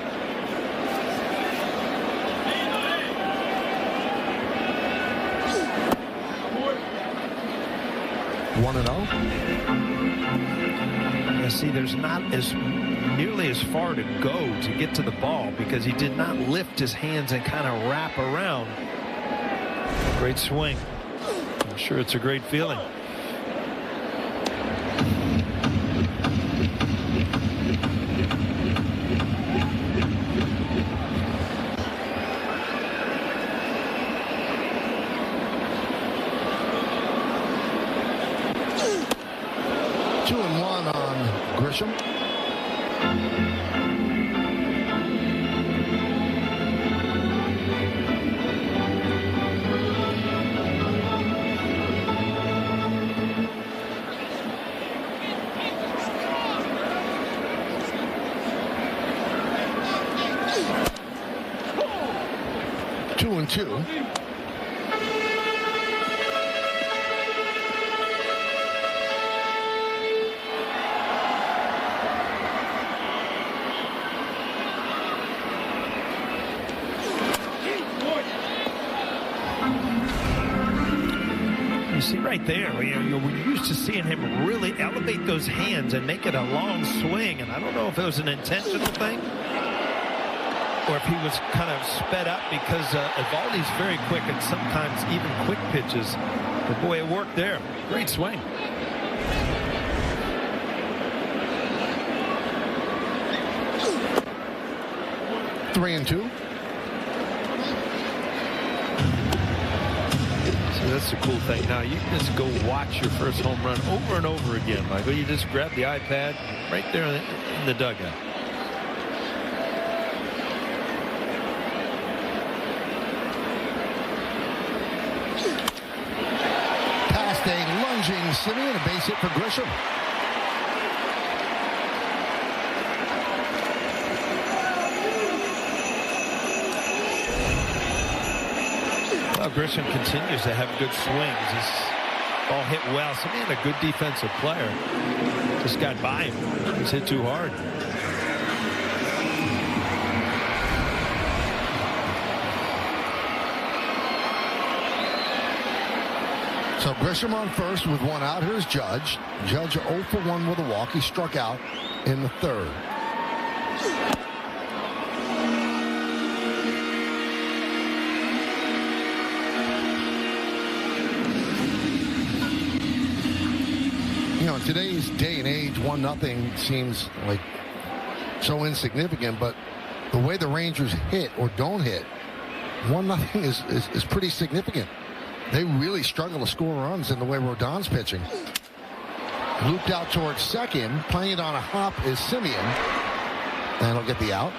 One and 0. Yeah, see, there's not nearly as far to go to get to the ball because he did not lift his hands and kind of wrap around. Great swing. I'm sure it's a great feeling. Two and one on Grisham. Two and two. You see right there, we're used to seeing him really elevate those hands and make it a long swing. And I don't know if it was an intentional thing or if he was kind of sped up because Evaldi's very quick and sometimes even quick pitches. But boy, it worked there. Great swing. Three and two. That's the cool thing. Now you can just go watch your first home run over and over again, Michael. You just grab the iPad right there in the dugout. Past a lunging Simeon, a base hit for Grisham. Well, Grisham continues to have good swings. His ball hit well. Simeon, a good defensive player. Just got by him. He's hit too hard. So Grisham on first with one out. Here's Judge. Judge 0 for 1 with a walk. He struck out in the third. You know, in today's day and age, 1-0 seems like so insignificant, but the way the Rangers hit or don't hit, 1-0 is pretty significant. They really struggle to score runs in the way Rodon's pitching. Looped out towards second, playing it on a hop is Simeon. And he'll get the out.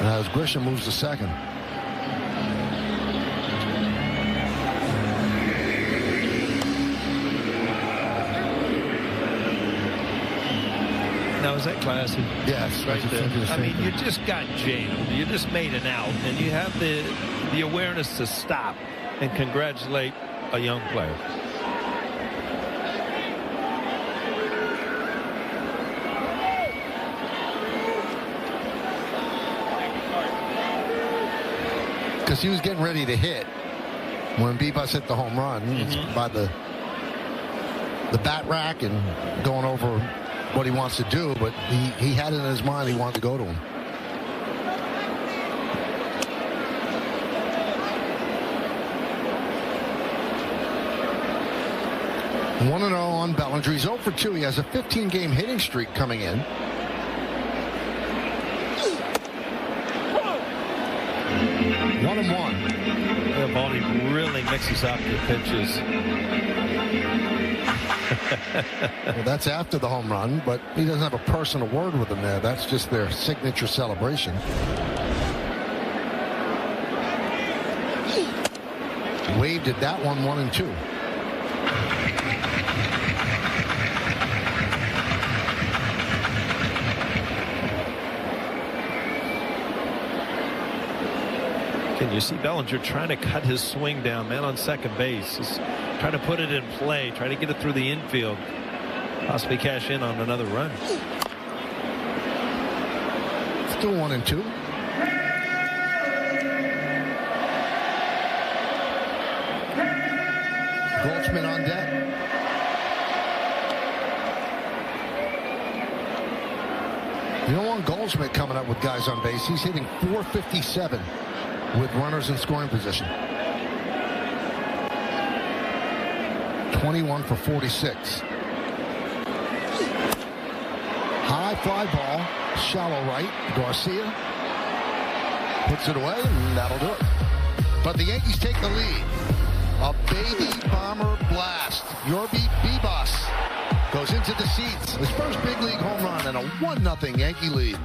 As Grisham moves to second. Now, is that classy? Yes, right there. I mean, you just got jammed. You just made an out, and you have the awareness to stop and congratulate a young player. Because he was getting ready to hit when Bebus hit the home run by the bat rack and going over what he wants to do, but he had it in his mind he wanted to go to him. One 1-0 on Bellinger. He's 0 for 2. He has a 15-game hitting streak coming in. One and one. Yeah, Baldy really mixes up the pitches. Well, that's after the home run, but he doesn't have a personal word with him there. That's just their signature celebration. Wade did that one 1-2. Can you see Bellinger trying to cut his swing down, man on second base? He's trying to put it in play, try to get it through the infield, possibly cash in on another run. Still 1-2. Goldschmidt on deck. You don't want Goldschmidt coming up with guys on base. He's hitting .457 with runners in scoring position. 21 for 46. High fly ball, shallow right. Garcia puts it away, and that'll do it. But the Yankees take the lead. A baby bomber blast. Yorby Bebus goes into the seats. His first big league home run and a 1-0 Yankee lead.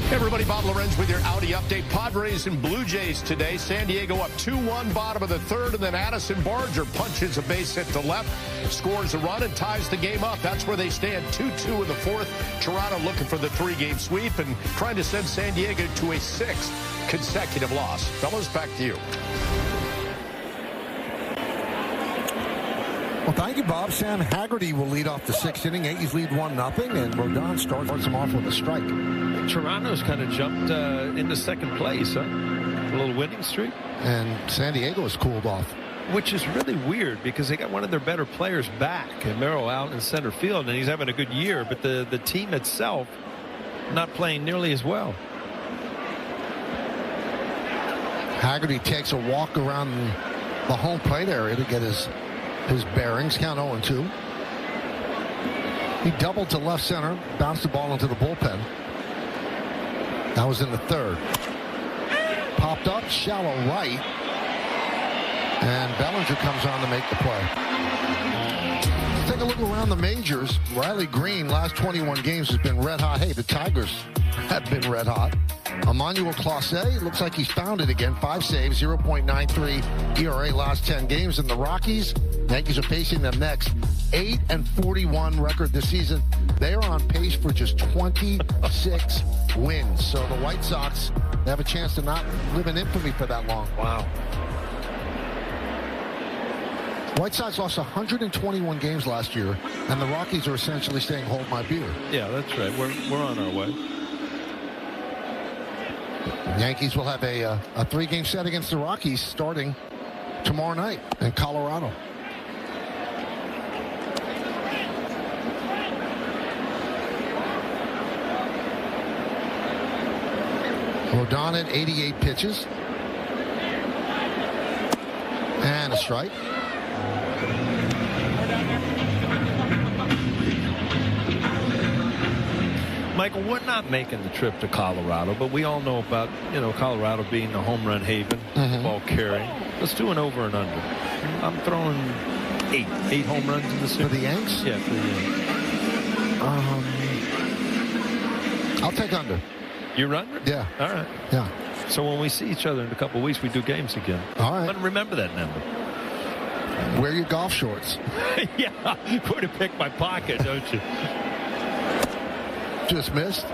Hey everybody, Bob Lorenz with your Audi update. Padres and Blue Jays today. San Diego up 2-1, bottom of the third, and then Addison Barger punches a base hit to left, scores a run, and ties the game up. That's where they stand, 2-2 in the fourth. Toronto looking for the 3-game sweep and trying to send San Diego to a 6th consecutive loss. Fellas, back to you. Well, thank you, Bob. Sam Haggerty will lead off the 6th inning. Yankees lead 1-0, and Rodon starts him off with a strike. Toronto's kind of jumped into second place, huh? A little winning streak. And San Diego has cooled off. Which is really weird because they got one of their better players back. Camaro out in center field, and he's having a good year, but the team itself not playing nearly as well. Haggerty takes a walk around the home plate area to get his bearings. Count 0-2. He doubled to left center, bounced the ball into the bullpen. That was in the third. Popped up, shallow right. And Bellinger comes on to make the play. Let's take a look around the majors. Riley Green, last 21 games, has been red hot. Hey, the Tigers have been red hot. Emmanuel Clase, looks like he's found it again. 5 saves, 0.93 ERA last 10 games. And the Rockies, Yankees are facing them next. 8-41 record this season. They are on pace for just 26 wins. So the White Sox have a chance to not live in infamy for that long. Wow. White Sox lost 121 games last year, and the Rockies are essentially saying, hold my beer. Yeah, that's right. We're on our way. The Yankees will have a 3-game set against the Rockies starting tomorrow night in Colorado. Rodon at 88 pitches. And a strike. Michael, we're not making the trip to Colorado, but we all know about, Colorado being the home run haven, ball carrying. Let's do an over and under. I'm throwing 8 home runs in the series. For the Yanks? Yeah, for the Yanks. I'll take under. You're under? Yeah. All right. Yeah. So when we see each other in a couple of weeks, we do games again. All right. I'm going to remember that number. Wear your golf shorts. Yeah. Put a pick my pocket, don't you? Just missed.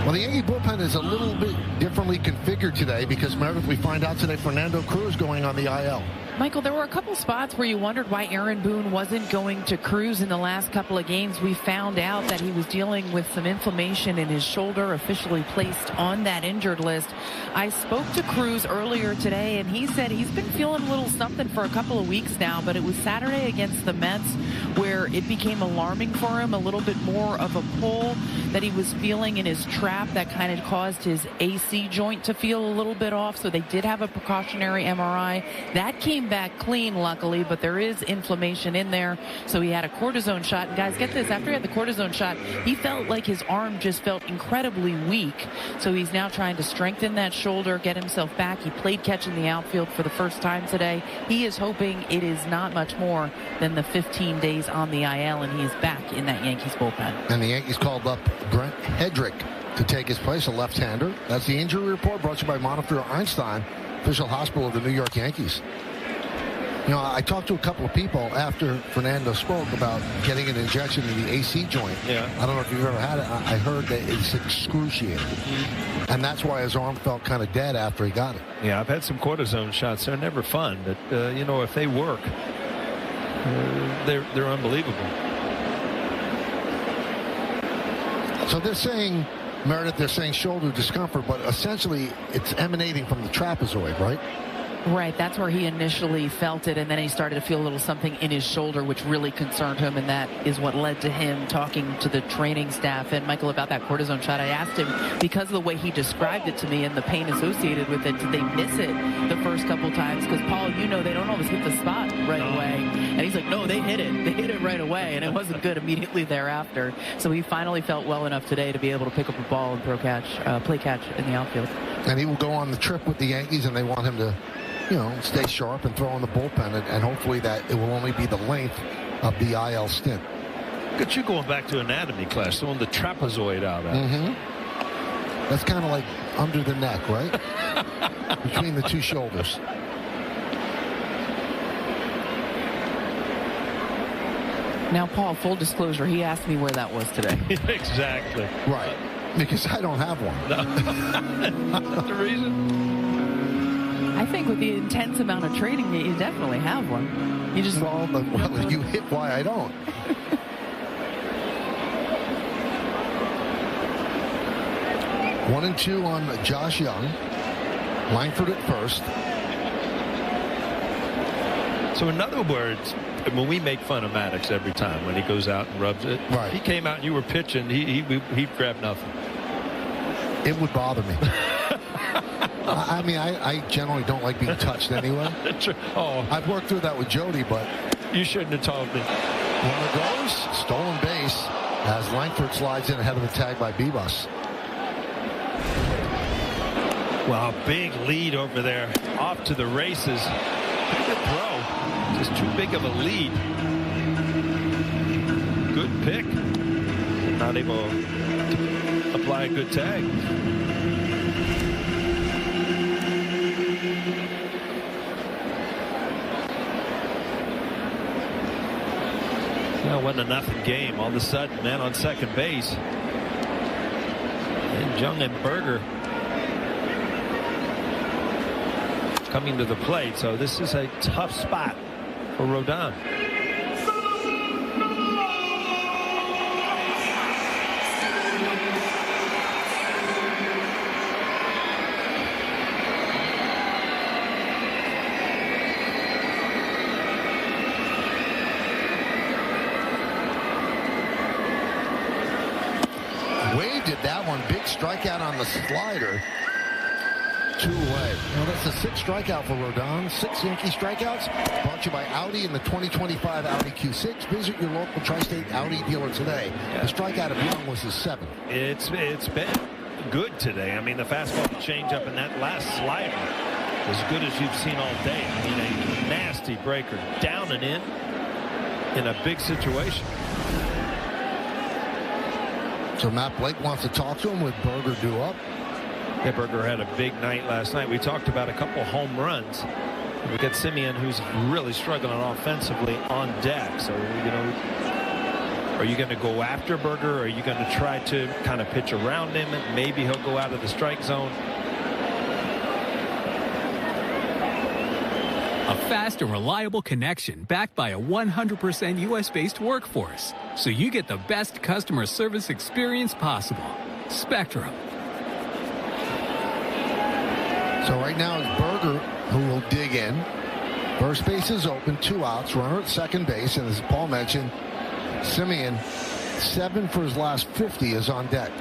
Well, the Yankee bullpen is a little bit differently configured today because, Meredith, we find out today Fernando Cruz going on the IL. Michael, there were a couple spots where you wondered why Aaron Boone wasn't going to Cruz in the last couple of games. We found out that he was dealing with some inflammation in his shoulder, officially placed on that injured list. I spoke to Cruz earlier today, and he said he's been feeling a little something for a couple of weeks now, but it was Saturday against the Mets where it became alarming for him, a little bit more of a pull that he was feeling in his trap that kind of caused his AC joint to feel a little bit off, so they did have a precautionary MRI. That came back clean, luckily, but there is inflammation in there, so he had a cortisone shot. And guys, get this, after he had the cortisone shot, he felt like his arm just felt incredibly weak, so he's now trying to strengthen that shoulder, get himself back. He played catch in the outfield for the first time today. He is hoping it is not much more than the 15 days on the IL, and he is back in that Yankees bullpen. And the Yankees called up Brent Hedrick to take his place, a left-hander. That's the injury report brought to you by Monitor Einstein, official hospital of the New York Yankees. You know, I talked to a couple of people after Fernando spoke about getting an injection in the AC joint. Yeah. I don't know if you've ever had it. I heard that it's excruciating. And that's why his arm felt kind of dead after he got it. Yeah, I've had some cortisone shots. They're never fun, but, you know, if they work, they're unbelievable. So they're saying, Meredith, they're saying shoulder discomfort, but essentially it's emanating from the trapezoid, right? Right, that's where he initially felt it, and then he started to feel a little something in his shoulder, which really concerned him, and that is what led to him talking to the training staff. And Michael, about that cortisone shot, I asked him, because of the way he described it to me and the pain associated with it, did they miss it the first couple times? Because, Paul, you know they don't always hit the spot right away. And he's like, no, they hit it. They hit it right away, and it wasn't good immediately thereafter. So he finally felt well enough today to be able to pick up a ball and play catch in the outfield. And he will go on the trip with the Yankees, and they want him to, you know, stay sharp and throw in the bullpen, and hopefully that it will only be the length of the IL stint. Look at you going back to anatomy class, throwing the trapezoid out. That's kind of like under the neck, right? Between the two shoulders. Now, Paul, full disclosure, he asked me where that was today. Exactly. Right. Because I don't have one. No. That's the reason. I think with the intense amount of training, you definitely have one. You just well, you hit why I don't. 1-2 on Josh Young. Langford at first. So in other words, when we make fun of Maddox every time when he goes out and rubs it, right. He came out and you were pitching, he grabbed nothing. It would bother me. I mean, I generally don't like being touched anyway. Oh, I've worked through that with Jody, but you shouldn't have told me. Runner goes, stolen base as Langford slides in ahead of a tag by Bebus. Wow, big lead over there, off to the races. Pretty good throw, just too big of a lead. Good pick, not able to apply a good tag. Now 1-0 game. All of a sudden, man on second base. And Jung and Berger coming to the plate. So this is a tough spot for Rodon. Did that one, big strikeout on the slider. 2 away. Well, that's the 6th strikeout for Rodon. 6 Yankee strikeouts brought to you by Audi and the 2025 Audi Q6. Visit your local Tri-State Audi dealer today. Yeah. The strikeout of Young was his 7th. It's been good today. I mean, the fastball changeup and that last slider as good as you've seen all day. I mean, a nasty breaker down and in a big situation. So Matt Blake wants to talk to him with Berger due up. Yeah, Berger had a big night last night. We talked about a couple home runs. We got Semien, who's really struggling offensively, on deck. So, you know, are you going to go after Berger, or are you going to try to kind of pitch around him, and maybe he'll go out of the strike zone? A fast and reliable connection backed by a 100% U.S.-based workforce. So you get the best customer service experience possible. Spectrum. So right now it's Berger who will dig in. First base is open, 2 outs, runner at second base, and as Paul mentioned, Semien, 7 for his last 50 is on deck.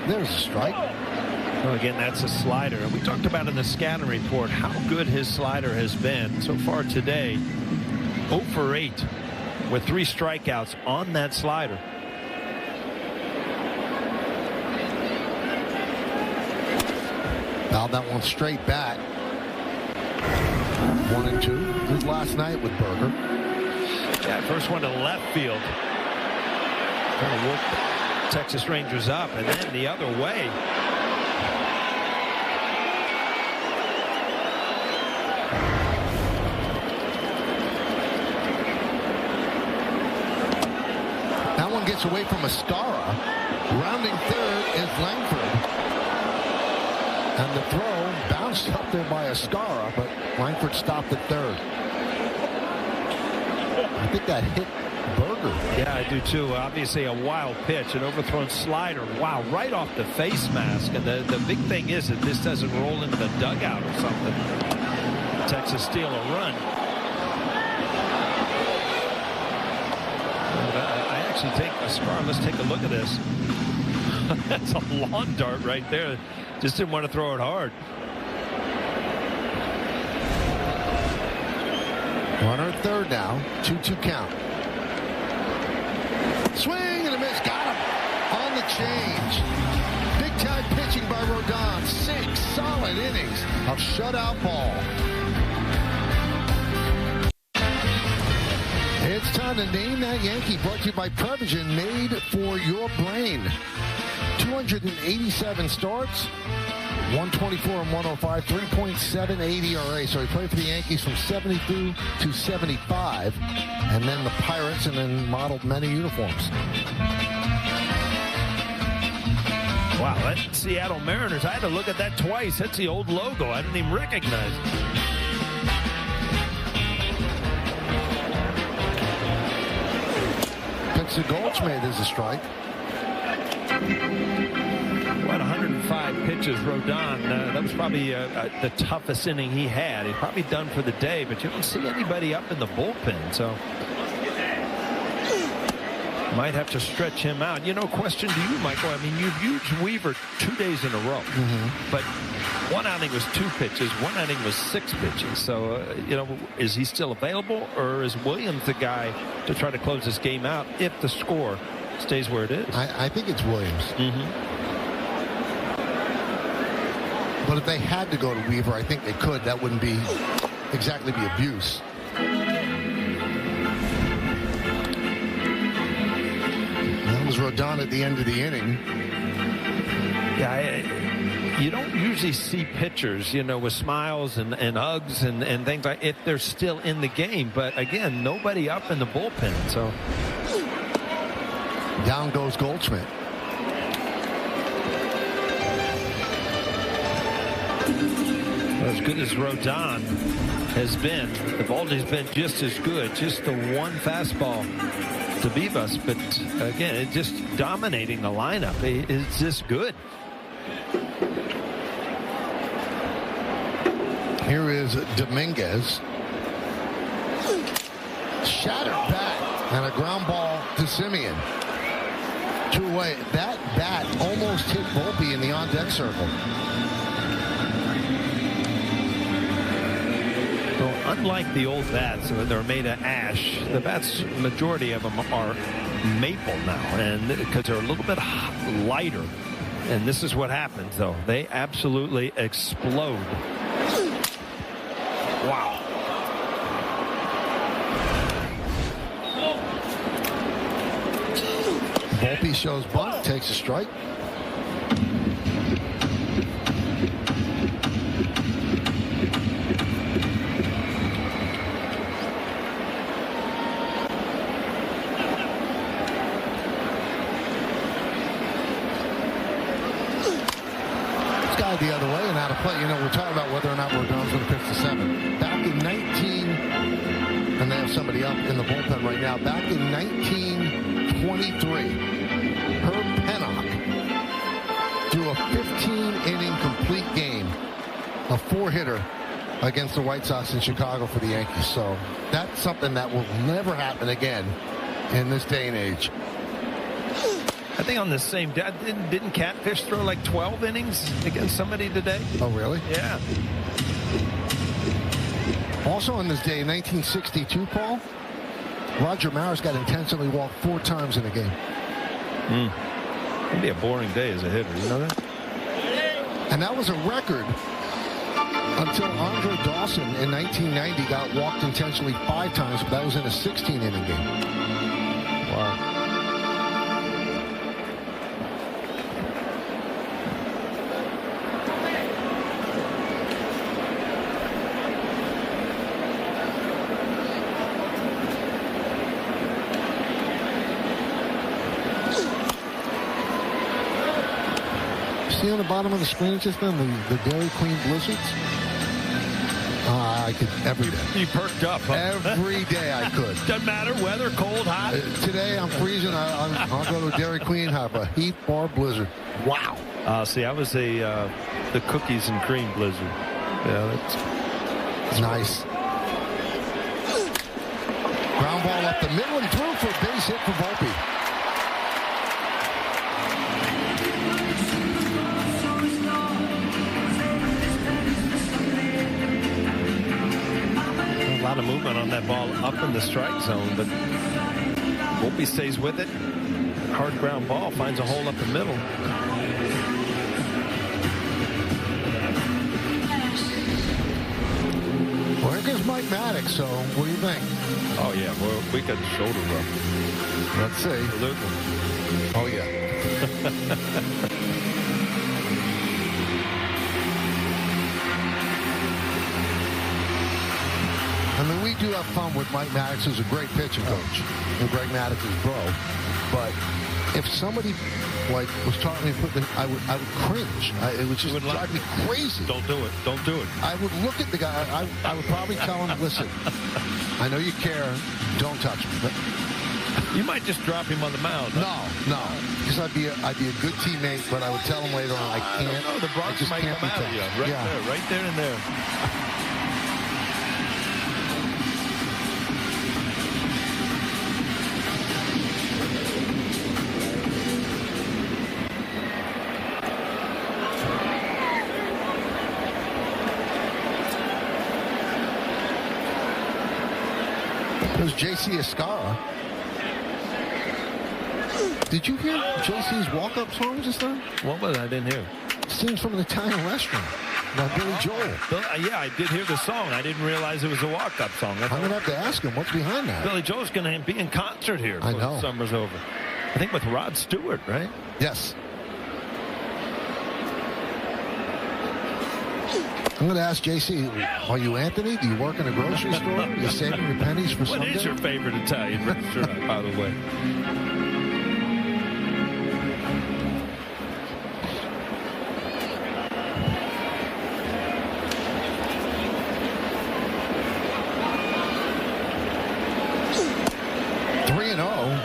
There's a strike. Well, again, that's a slider. And we talked about in the scouting report how good his slider has been so far today. 0 for 8 with 3 strikeouts on that slider. Now that one straight back. 1 and 2. Good last night with Berger. Yeah, first one to left field. Trying to work Texas Rangers up, and then the other way. That one gets away from Escara. Rounding third is Langford. And the throw bounced up there by Escara, but Langford stopped at third. I think that hit Berger. Yeah, I do too. Obviously a wild pitch, an overthrown slider. Wow, right off the face mask. And the big thing is that this doesn't roll into the dugout or something. Texas steal a run. I actually think Escara, let's take a look at this. That's a lawn dart right there. Just didn't want to throw it hard. Runner at third now. 2-2 count. Swing and a miss. Got him on the change. Big time pitching by Rodon. 6 solid innings of shutout ball. It's time to name that Yankee. Brought to you by Prevagen, made for your brain. 287 starts. 124 and 105, 3.78 ERA. So he played for the Yankees from 72 to 75, and then the Pirates, and then modeled many uniforms. Wow, that Seattle Mariners, I had to look at that twice. That's the old logo. I didn't even recognize it. Pitch to Goldschmidt is a strike. What, 105 pitches, Rodon. That was probably the toughest inning he had. He's probably done for the day, but you don't see anybody up in the bullpen, so might have to stretch him out. You know, question to you, Michael. I mean, you've used Weaver 2 days in a row, but one outing was 2 pitches, one outing was 6 pitches. So, you know, is he still available, or is Williams the guy to try to close this game out if the score stays where it is? I think it's Williams. But if they had to go to Weaver, I think they could. That wouldn't be exactly be abuse. That was Rodon at the end of the inning. Yeah, you don't usually see pitchers, you know, with smiles and hugs and things like if they're still in the game. But again, nobody up in the bullpen. So down goes Goldschmidt. As good as Rodon has been, Evaldi's been just as good. Just the one fastball to Vivas, but again, it's just dominating the lineup. It's just good. Here is Dominguez. Shattered bat and a ground ball to Semien. 2 away. That bat almost hit Volpe in the on-deck circle. So unlike the old bats that are made of ash, the bats, majority of them are maple now, and because they're a little bit lighter. And this is what happens, though. They absolutely explode. Wow. Volpe shows bunt, takes a strike. The other way and out of play. You know, we're talking about whether or not Rodon's going to pitch the 7. Back in 19, and they have somebody up in the bullpen right now. Back in 1923, Herb Pennock threw a 15-inning complete game, a 4-hitter against the White Sox in Chicago for the Yankees. So that's something that will never happen again in this day and age. I think on the same day, didn't Catfish throw like 12 innings against somebody today? Oh, really? Yeah. Also on this day, in 1962, Paul, Roger Maris got intentionally walked 4 times in a game. It'd be a boring day as a hitter, you know that? And that was a record until Andre Dawson in 1990 got walked intentionally 5 times, but that was in a 16-inning game. Wow. See on the bottom of the screen just then the Dairy Queen blizzards? I could every day. You perked up, huh? Every day I could. Doesn't matter, weather, cold, hot. Today I'm freezing. I'll go to Dairy Queen, have a Heath Bar Blizzard. Wow. See, I was the cookies and cream blizzard. Yeah, that's nice. Ground ball up the middle and through for a base hit for Volpe. a lot of movement on that ball up in the strike zone, but Volpe stays with it. Hard ground ball, finds a hole up the middle. Well, here goes Mike Maddox, so what do you think? Oh, yeah, well, we got the shoulder rub. Let's see. Absolutely. Oh, yeah. I mean, we do have fun with Mike Maddox, who's a great pitching coach, and Greg Maddox is bro. But if somebody was talking to me, I would cringe. It would just drive me crazy. Don't do it. Don't do it. I would look at the guy. I would probably tell him, listen, I know you care. Don't touch me. But you might just drop him on the mound. No, because I'd be a good teammate. But I would tell him later on, I can't. No, the Bronx might come out of you. Right there and there. There's J.C. Escara. Did you hear J.C.'s walk-up song just then? What was it? I didn't hear. Scenes from an Italian restaurant by Billy Joel. Yeah, I did hear the song. I didn't realize it was a walk-up song. I'm going to have to ask him what's behind that. Billy Joel's going to be in concert here before the summer's over. I think with Rod Stewart, right? Yes. I'm going to ask JC, are you Anthony? Do you work in a grocery store? Are you saving your pennies for Sunday? What is your favorite Italian restaurant, by the way?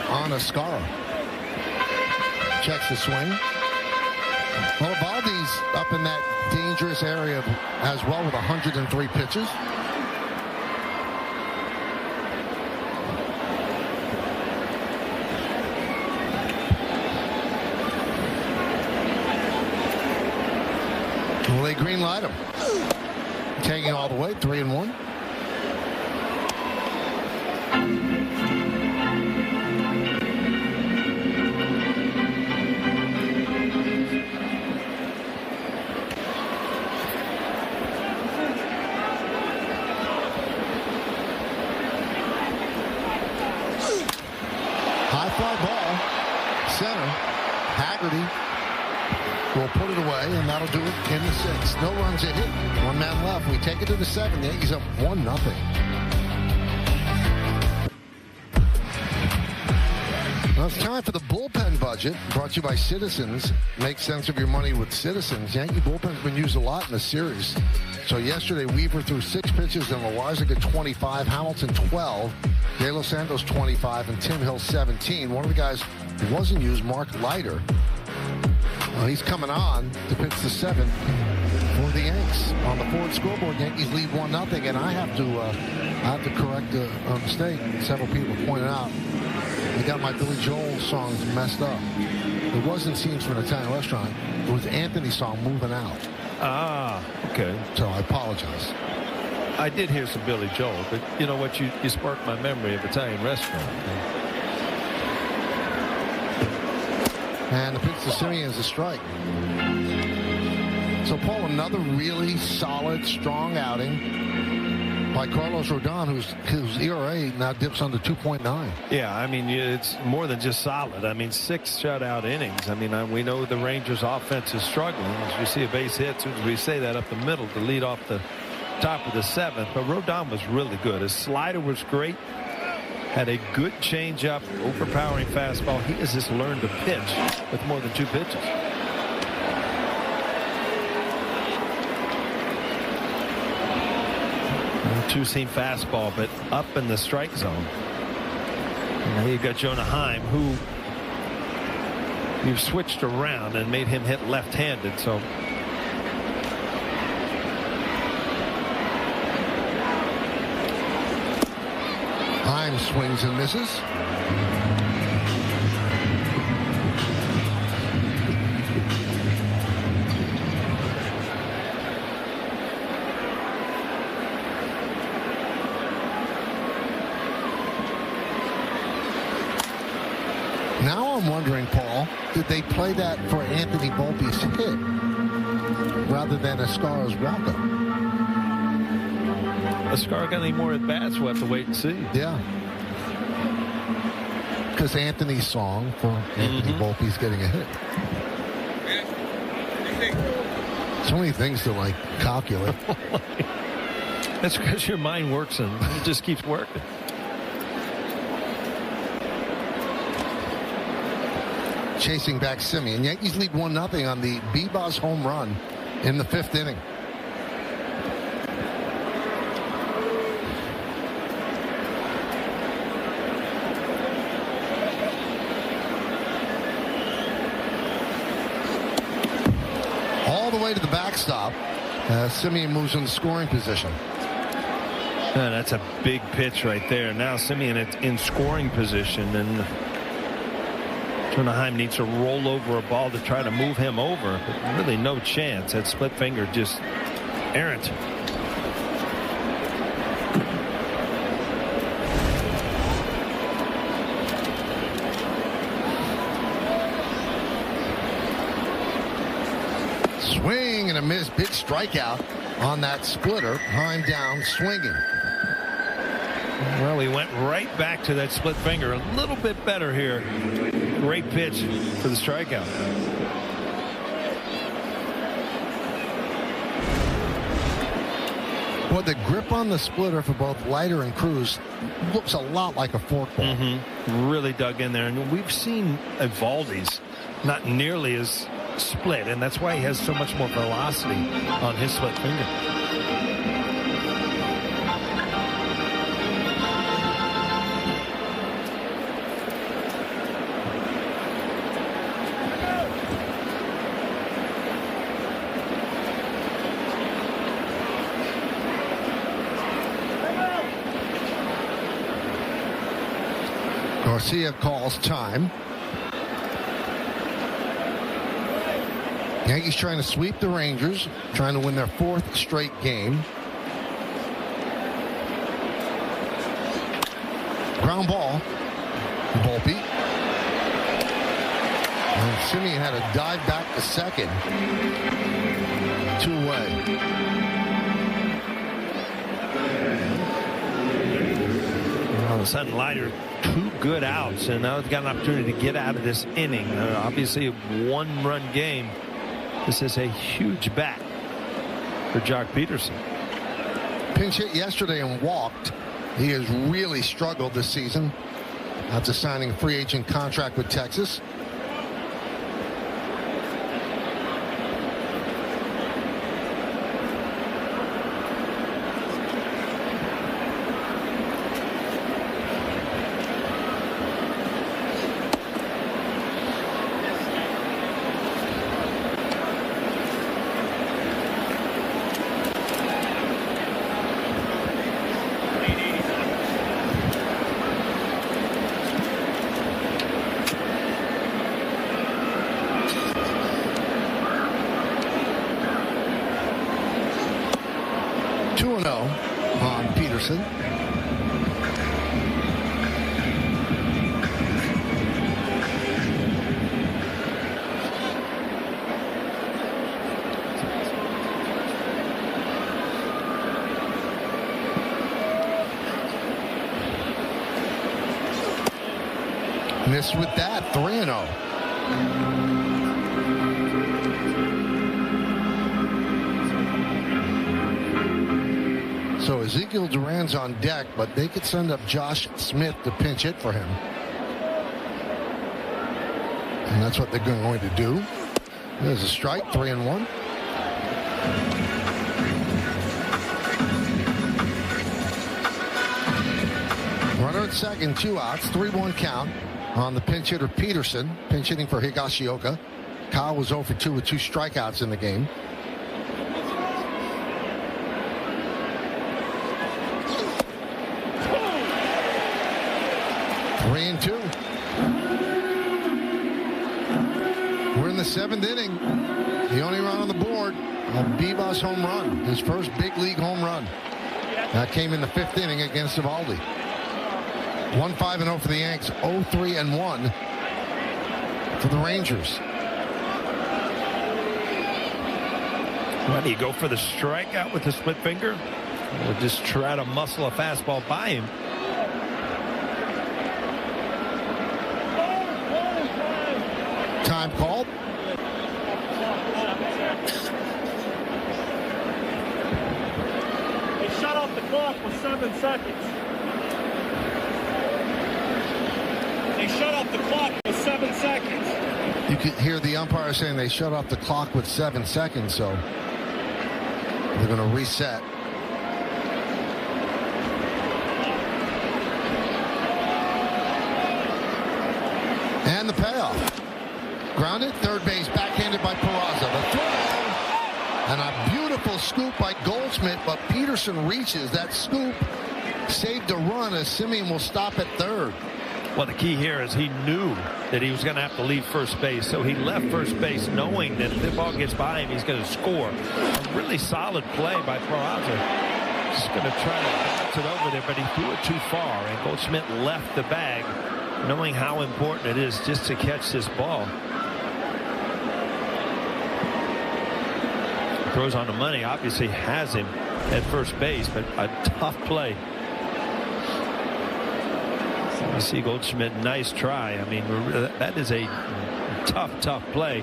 On Escara. Checks the swing. Well, Valdi's up in that dangerous area as well with 103 pitches. Well, they green light him. Taking all the way, 3-1. High fly ball, center. Haggerty will put it away, and that'll do it in the 6th. No runs a hit. One man left. We take it to the 7th. The Yankees up 1-0. Well, it's time for the bullpen budget, brought to you by Citizens. Make sense of your money with Citizens. Yankee bullpen's been used a lot in the series. So yesterday, Weaver threw 6 pitches, and Loaizaga 25, Hamilton 12, De Los Santos 25, and Tim Hill 17. One of the guys who wasn't used, Mark Leiter. Well, he's coming on to pitch the 7th for the Yanks. On the forward scoreboard, Yankees lead 1-0, and I have to correct a mistake. Several people pointed out I got my Billy Joel songs messed up. It wasn't Scenes from an Italian Restaurant. It was Anthony's song, Moving Out. Ah, okay. So I apologize. I did hear some Billy Joel, but you know what? You sparked my memory of Italian Restaurant. And the pitch to Simeon is a strike. So, Paul, another really solid, strong outing by Carlos Rodon, whose ERA now dips under 2.9. Yeah, I mean, it's more than just solid. I mean, 6 shutout innings. I mean, we know the Rangers' offense is struggling. As you see a base hit, soon as we say that up the middle to lead off the top of the 7th. But Rodon was really good. His slider was great. Had a good changeup, overpowering fastball. He has just learned to pitch with more than 2 pitches. Two-seam fastball, but up in the strike zone. And now you've got Jonah Heim, who you've switched around and made him hit left-handed. So Heim swings and misses. Now I'm wondering, Paul, did they play that for Anthony Volpe's hit rather than Escar's walk-up? Escar got any more at bats? We'll have to wait and see. Yeah. Because Anthony's song for Anthony Volpe's getting a hit. So many things to like calculate. That's because your mind works and it just keeps working. Chasing back Simeon. Yankees lead 1-0 on the Bebas home run in the 5th inning. All the way to the backstop. Simeon moves in the scoring position. That's a big pitch right there. Now Simeon in scoring position, and Jonah Heim needs to roll over a ball to try to move him over, but really no chance. That split finger just errant. Swing and a miss. Big strikeout on that splitter. Heim down swinging. Well, he went right back to that split finger. A little bit better here. Great pitch for the strikeout. Well, the grip on the splitter for both Leiter and Cruz looks a lot like a forkball. Really dug in there. And we've seen Evaldi's not nearly as split, and that's why he has so much more velocity on his split finger. Garcia calls time. Yankees trying to sweep the Rangers, trying to win their 4th straight game. Ground ball. Volpe. And Simeon had a dive back to second. 2-away. All of a sudden, Leiter, 2 good outs, and now he's got an opportunity to get out of this inning. Obviously, a 1-run game. This is a huge bat for Jock Peterson. Pinch hit yesterday and walked. He has really struggled this season after signing a free agent contract with Texas. On Peterson. Missed with that, 3-0. So Ezekiel Duran's on deck, but they could send up Josh Smith to pinch hit for him. And that's what they're going to do. There's a strike, 3-1. Runner at second, 2 outs, 3-1 count on the pinch hitter Peterson, pinch hitting for Higashioka. Kyle was 0 for 2 with 2 strikeouts in the game. We're in the 7th inning. The only run on the board, a Bebas home run, his first big league home run. That came in the 5th inning against Eovaldi. 1-5-0 for the Yanks, 0-3-1 for the Rangers. Well, do you go for the strikeout with the split finger, or just try to muscle a fastball by him? Time called. They shut off the clock with 7 seconds. They shut off the clock with 7 seconds. You could hear the umpire saying they shut off the clock with 7 seconds, so they're going to reset. And the payoff. Grounded, third base, backhanded by Peraza. The throw, and a beautiful scoop by Goldschmidt, but Peterson reaches. That scoop saved a run as Simeon will stop at third. Well, the key here is he knew that he was going to have to leave first base, so he left first base knowing that if the ball gets by him, he's going to score. A really solid play by Peraza. Just going to try to bounce it over there, but he threw it too far, and Goldschmidt left the bag knowing how important it is just to catch this ball. Throws on the money, obviously has him at first base, but a tough play. You see Goldschmidt, nice try. I mean, that is a tough play.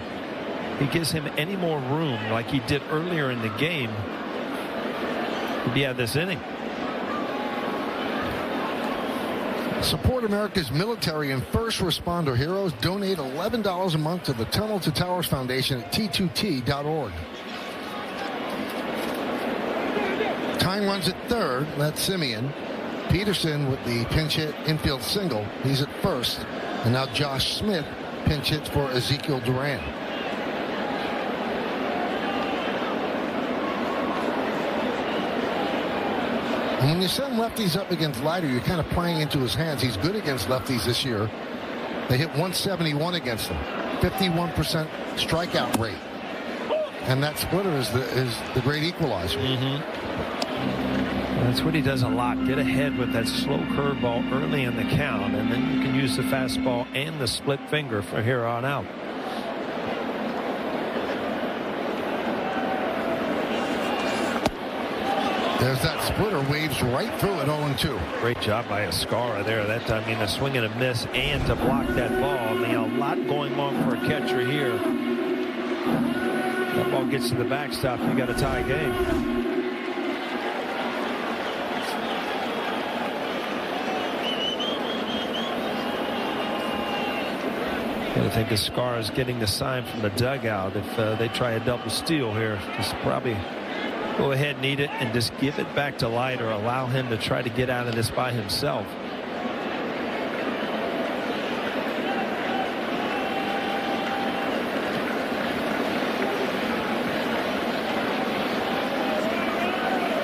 He gives him any more room like he did earlier in the game to be at this inning. Support America's military and first responder heroes. Donate $11 a month to the Tunnel to Towers Foundation at T2T.org. Time runs at third. That's Simeon. Peterson with the pinch hit infield single. He's at first. And now Josh Smith pinch hits for Ezekiel Duran. And when you send lefties up against Leiter, you're kind of playing into his hands. He's good against lefties this year. They hit 171 against him. 51% strikeout rate. And that splitter is the great equalizer. That's what he does a lot. Get ahead with that slow curveball early in the count, and then you can use the fastball and the split finger from here on out. There's that splitter, waves right through it, 0-2. Great job by Escara there. That time, a swing and a miss and to block that ball. I mean, a lot going on for a catcher here. That ball gets to the backstop. You got a tie game. I think Escara is getting the sign from the dugout. If they try a double steal here, just probably go ahead and eat it and just give it back to Light, or allow him to try to get out of this by himself.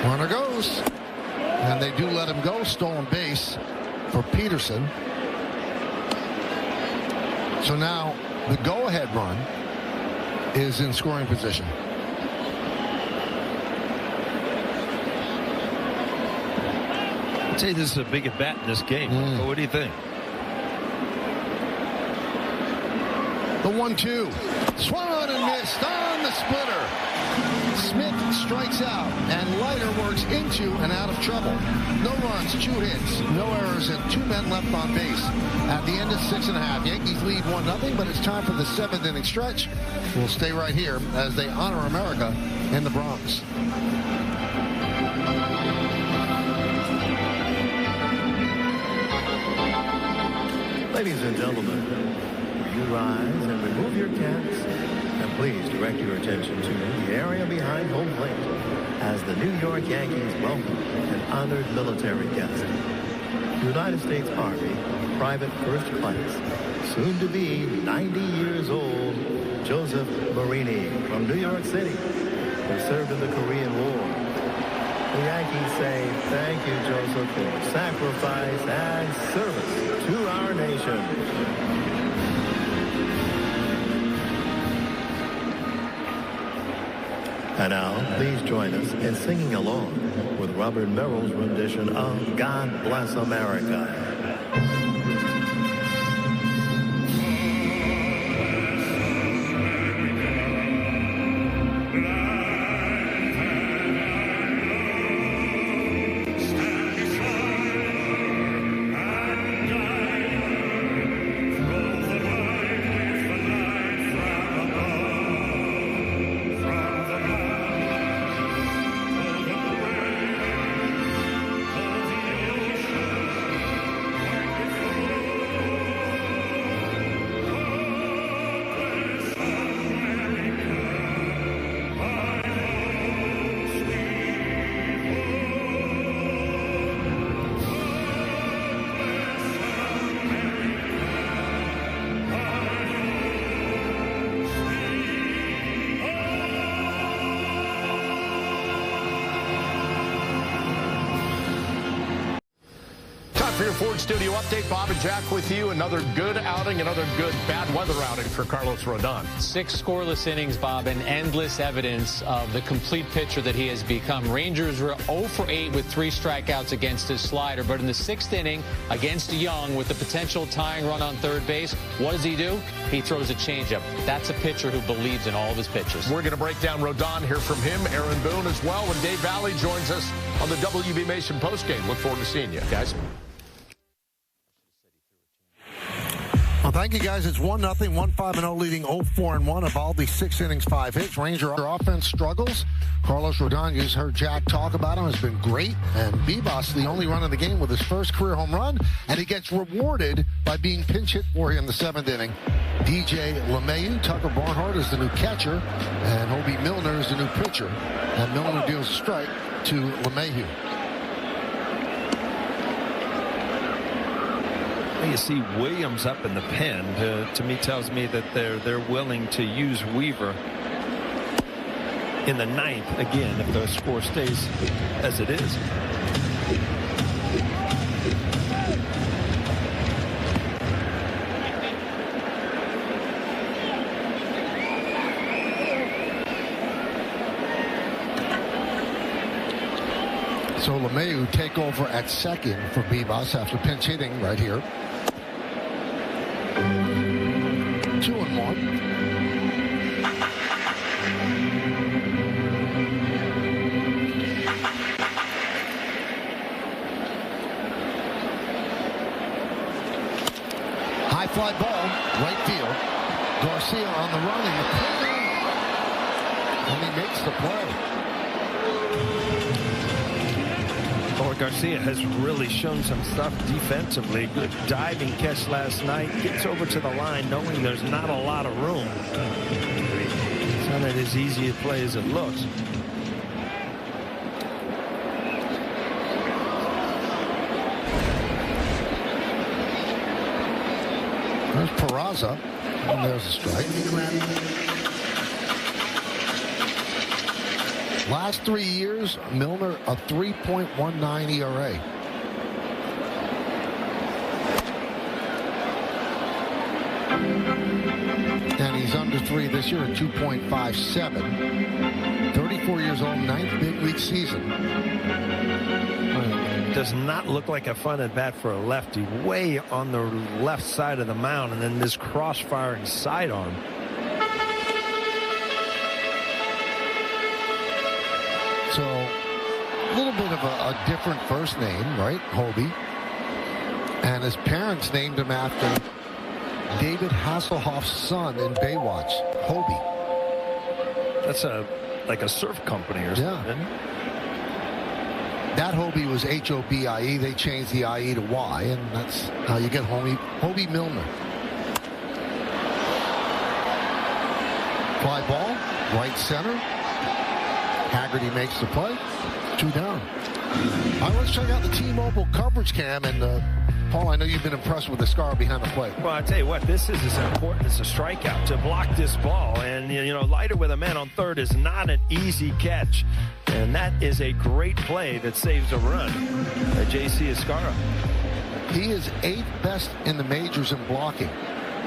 Runner goes, and they do let him go. Stolen base for Peterson. So now the go-ahead run is in scoring position. I'd say this is a big at bat in this game. But what do you think? The 1-2. Swung on and missed on the splitter. Smith strikes out, and Leiter works into and out of trouble. No runs, 2 hits, no errors, and 2 men left on base. At the end of 6.5, Yankees lead 1-0, but it's time for the 7th inning stretch. We'll stay right here as they honor America in the Bronx. Ladies and gentlemen, will you rise and remove your caps? And please direct your attention to the area behind home plate as the New York Yankees welcome an honored military guest. United States Army, Private First Class, soon to be 90 years old, Joseph Marini from New York City, who served in the Korean War. The Yankees say thank you, Joseph, for sacrifice and service to our nation. And now, please join us in singing along with Robert Merrill's rendition of God Bless America. For your Ford Studio update, Bob and Jack with you. Another good outing, another good bad weather outing for Carlos Rodon. 6 scoreless innings, Bob, and endless evidence of the complete pitcher that he has become. Rangers were 0 for 8 with 3 strikeouts against his slider, but in the 6th inning against Young with the potential tying run on third base, what does he do? He throws a changeup. That's a pitcher who believes in all of his pitches. We're going to break down Rodon, hear from him, Aaron Boone as well, when Dave Valley joins us on the WB Mason postgame. Look forward to seeing you guys. Well, thank you, guys. It's 1-0, 1-5-0 leading 0-4-1. Evaldi 6 innings, 5 hits. Ranger offense struggles. Carlos Rodon, you just heard Jack talk about him, has been great. And Bebas, the only run of the game with his first career home run. And he gets rewarded by being pinch hit for him in the 7th inning. DJ LeMahieu, Tucker Barnhart is the new catcher. And Hobie Milner is the new pitcher. And Milner deals a strike to LeMahieu. You see Williams up in the pen. To me, tells me that they're willing to use Weaver in the 9th again if the score stays as it is. So LeMahieu take over at second for Bebas after pinch hitting right here. 2-1. High fly ball, right field. Garcia on the run and he makes the play. Or Garcia has really shown some stuff defensively. Good diving catch last night. Gets over to the line knowing there's not a lot of room. It's not as easy a play as it looks. There's Peraza, and there's a strike. Last 3 years, Milner a 3.19 ERA. And he's under 3 this year at 2.57. 34 years old, 9th big league season. Does not look like a fun at bat for a lefty. Way on the left side of the mound, and then this cross-firing sidearm. So, a little bit of a different first name, right? Hobie. And his parents named him after David Hasselhoff's son in Baywatch, Hobie. That's like a surf company or something. Yeah. That Hobie was H-O-B-I-E. They changed the I-E to Y, and that's how you get Hobie Milner. Fly ball, right center. Haggerty makes the play. 2 down. All right, let's check out the T-Mobile coverage cam. And, Paul, I know you've been impressed with the scar behind the plate. Well, I tell you what, this is as important as a strikeout to block this ball. And, you know, Leiter with a man on third is not an easy catch. And that is a great play that saves a run by J.C. Escarra. He is 8th best in the majors in blocking.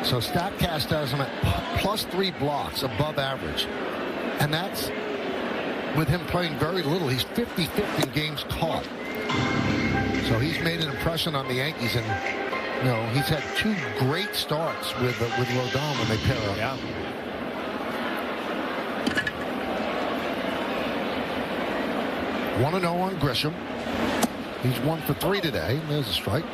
So StatCast has him at +3 blocks, above average. And that's with him playing very little. He's 55th in games caught. So he's made an impression on the Yankees, and you know he's had 2 great starts with Rodon when they pair up. Yeah. One 1-0 on Grisham. He's 1 for 3 today. There's a strike.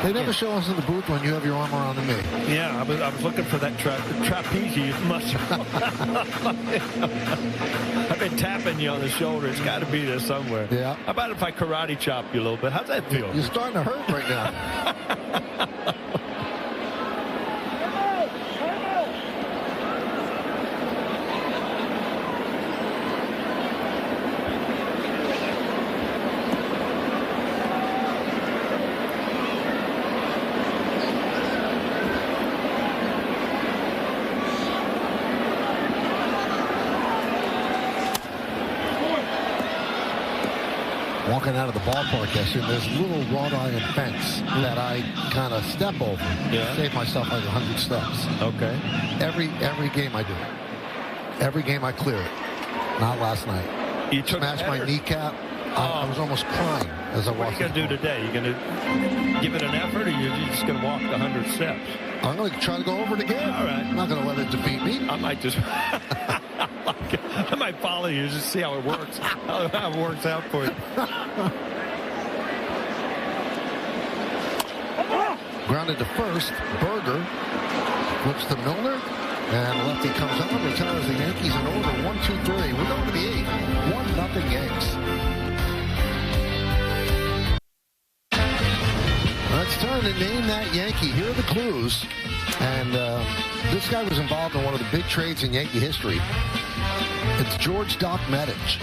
They never show us in the booth when you have your arm around me. Yeah, I was looking for that trapezius muscle. I've been tapping you on the shoulder. It's got to be there somewhere. Yeah. How about if I karate chop you a little bit? How's that feel? You're starting to hurt right now. Walking out of the ballpark yesterday, there's a little wrought iron fence that I kind of step over. Yeah. Save myself like 100 steps. Okay. Every game I do it. Every game I clear it. Not last night. You took smashed my kneecap. I was almost crying as I walked. What are you going to do today? You going to give it an effort, or you're just going to walk the 100 steps? I'm going to try to go over it again. All right. I'm not going to let it defeat me. I might just... I might follow you just see how it works. How it works out for you. Grounded to first. Berger flips to Milner. And lefty comes out and retires the Yankees in order. 1-2-3. We're going to the 8th. 1-0 Yanks. It's time to name that Yankee. Here are the clues. And this guy was involved in one of the big trades in Yankee history. It's George Doc Medich.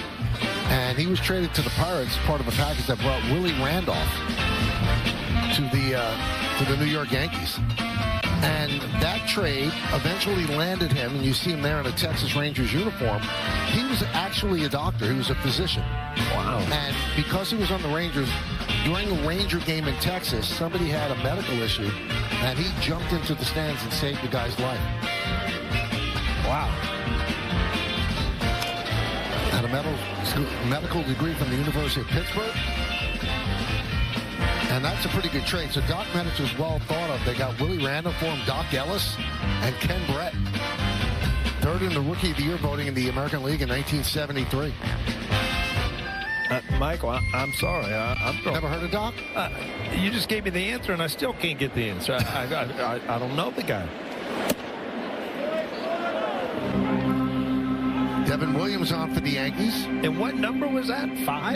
And he was traded to the Pirates, part of a package that brought Willie Randolph to the New York Yankees. And that trade eventually landed him, and you see him there in a Texas Rangers uniform. He was actually a doctor. He was a physician. Wow. And because he was on the Rangers, during a Ranger game in Texas, somebody had a medical issue, and he jumped into the stands and saved the guy's life. Wow. And a medical degree from the University of Pittsburgh. And that's a pretty good trade. So Doc Medich was well thought of. They got Willie Randolph for him, Doc Ellis, and Ken Brett. Third in the Rookie of the Year voting in the American League in 1973. Michael, I'm sorry. I'm Never heard of Doc? You just gave me the answer, and I still can't get the answer. I don't know the guy. Devin Williams on for the Yankees. And what number was that? 5?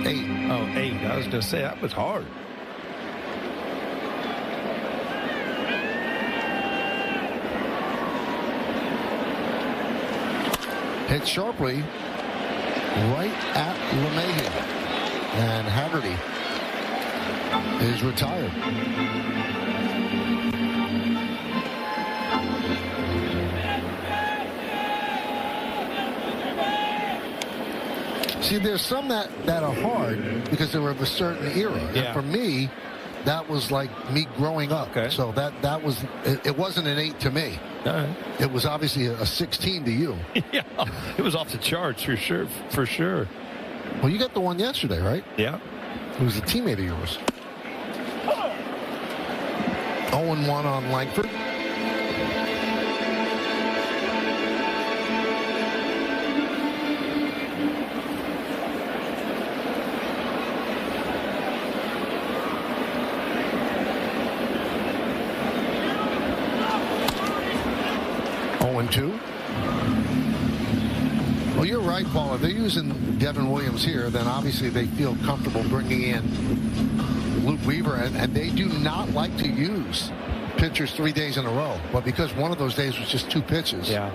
8. Oh, 8. I was going to say, that was hard. Hit sharply right at LeMahieu. And Haggerty is retired. See, there's some that are hard because they were of a certain era. Yeah. And for me, that was like me growing up. Okay. So that was, it wasn't an 8 to me. It was obviously a 16 to you. Yeah, it was off the charts for sure. For sure. Well, you got the one yesterday, right? Yeah. It was a teammate of yours. 0-1 on Langford. Well, you're right, Paul. If they're using Devin Williams here, then obviously they feel comfortable bringing in Luke Weaver, and they do not like to use pitchers 3 days in a row. But because one of those days was just 2 pitches. Yeah.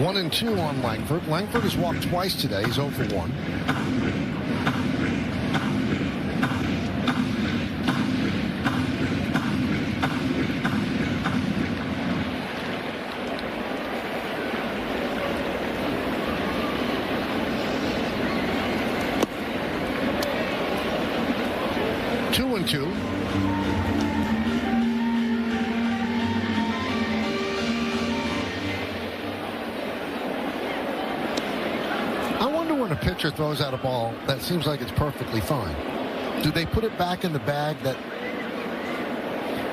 One and 2 on Langford. Langford has walked twice today. He's 0 for 1. Pitcher throws out a ball that seems like it's perfectly fine. Do they put it back in the bag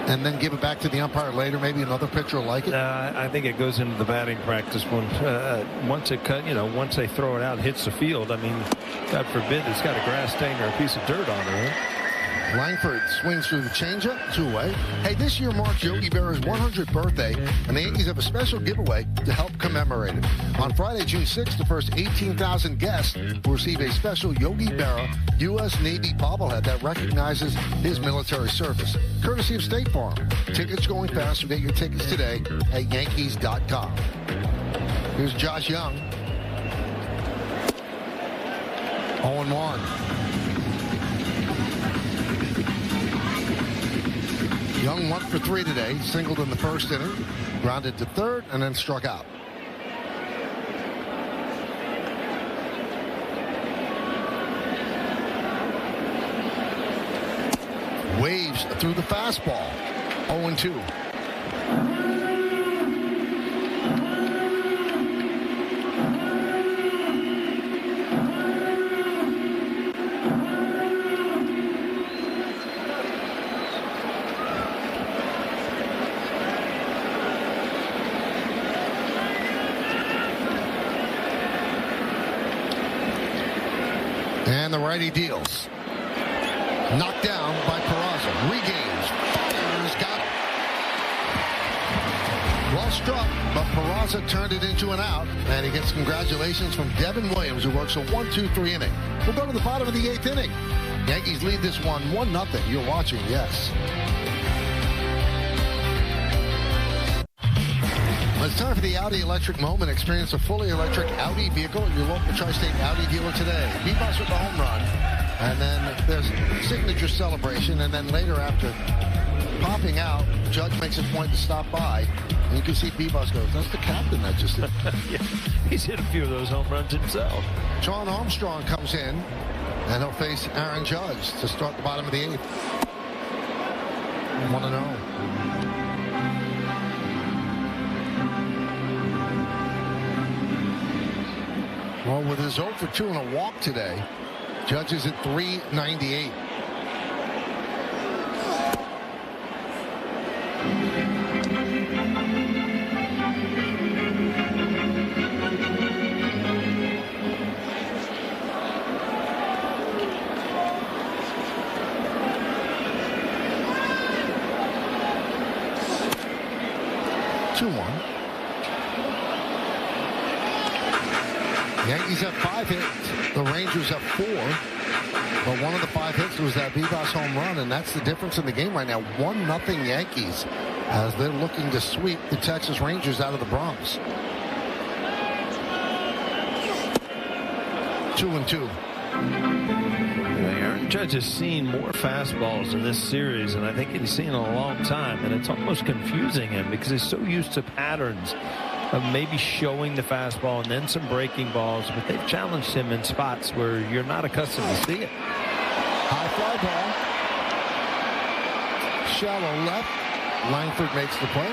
and then give it back to the umpire later? Maybe another pitcher will like it. I think it goes into the batting practice when once they throw it out, and hits the field. I mean, God forbid it's got a grass stain or a piece of dirt on it. Right? Langford swings through the changeup, 2-away. Hey, this year marks Yogi Berra's 100th birthday, and the Yankees have a special giveaway to help commemorate it. On Friday, June 6th, the first 18,000 guests will receive a special Yogi Berra U.S. Navy bobblehead that recognizes his military service, courtesy of State Farm. Tickets going fast, so get your tickets today at Yankees.com. Here's Josh Young. 0-1. Young 1 for 3 today. Singled in the first inning, grounded to third, and then struck out. Waves through the fastball. 0-2. And the righty deals. Knocked down by Peraza. Regains. Fires. Got it. Well struck, but Peraza turned it into an out. And he gets congratulations from Devin Williams, who works a 1-2-3 inning. We'll go to the bottom of the 8th inning. Yankees lead this one 1-0. You're watching Yes. It's time for the Audi Electric Moment. Experience a fully electric Audi vehicle at your local Tri-State Audi dealer today. Bebos with the home run. And then there's signature celebration. And then later, after popping out, Judge makes a point to stop by. And you can see Bebos goes, that's the captain that just did. Yeah, he's hit a few of those home runs himself. John Armstrong comes in, and he'll face Aaron Judge to start the bottom of the 8th. 1-0. Well, with his 0 for 2 and a walk today, Judge is at .398. Yankees have 5 hits. The Rangers have 4. But one of the 5 hits was that Bebos home run, and that's the difference in the game right now. 1-0 Yankees as they're looking to sweep the Texas Rangers out of the Bronx. 2-2. Aaron Judge has seen more fastballs in this series than I think he's seen in a long time, and it's almost confusing him because he's so used to patterns of maybe showing the fastball and then some breaking balls, but they've challenged him in spots where you're not accustomed to see it. High fly ball. Shallow left. Langford makes the play.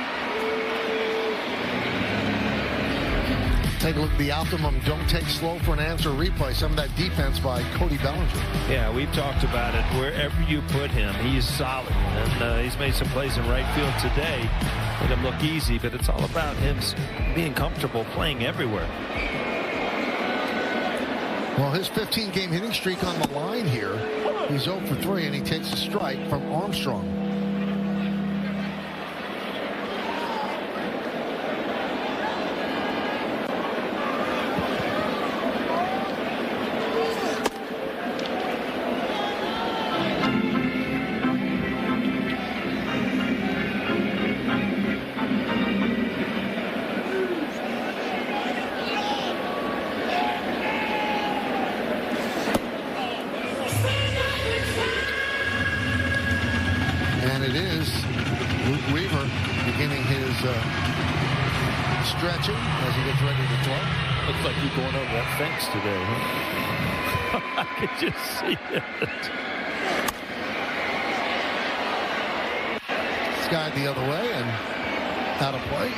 Take a look at the optimum don't take slow for an answer replay. Some of that defense by Cody Bellinger. Yeah, we've talked about it. Wherever you put him, he's solid. And he's made some plays in right field today. Made him look easy, but it's all about him being comfortable playing everywhere. Well, his 15-game hitting streak on the line here. He's 0 for 3, and he takes a strike from Armstrong. Stretching as he gets ready to throw. Looks like you're going over that fence today, huh? I could just see it. Skied the other way and out of play.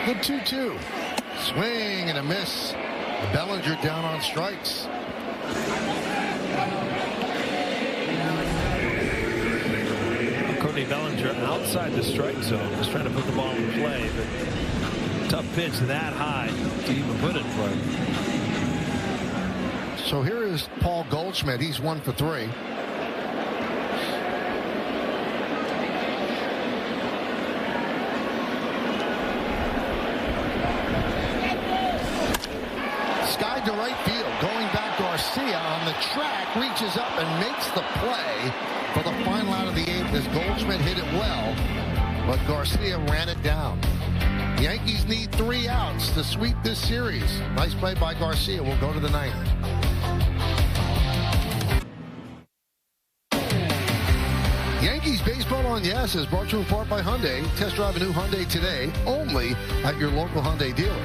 The 2-2. Swing and a miss. Bellinger down on strikes. Cody Bellinger outside the strike zone, just trying to put the ball in play, but tough pitch that high to even put it in play. So here is Paul Goldschmidt. He's 1 for 3. To right field, going back. Garcia on the track, reaches up and makes the play for the final out of the 8th as Goldschmidt hit it well, but Garcia ran it down. The Yankees need 3 outs to sweep this series. Nice play by Garcia. We'll go to the 9th. Yankees Baseball on Yes is brought to you in part by Hyundai. Test drive a new Hyundai today, only at your local Hyundai dealer.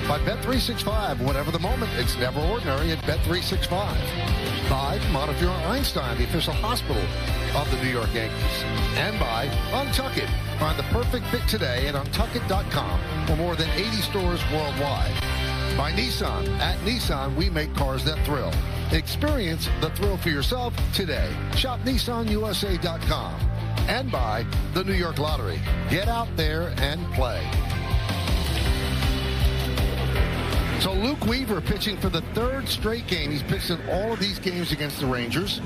By Bet365, whatever the moment, it's never ordinary at Bet365. By Montefiore Einstein, the official hospital of the New York Yankees. And by Untuckit. Find the perfect fit today at untuckit.com for more than 80 stores worldwide. By Nissan. At Nissan, we make cars that thrill. Experience the thrill for yourself today. Shop NissanUSA.com. And by the New York Lottery. Get out there and play. So Luke Weaver pitching for the third straight game. He's pitched in all of these games against the Rangers.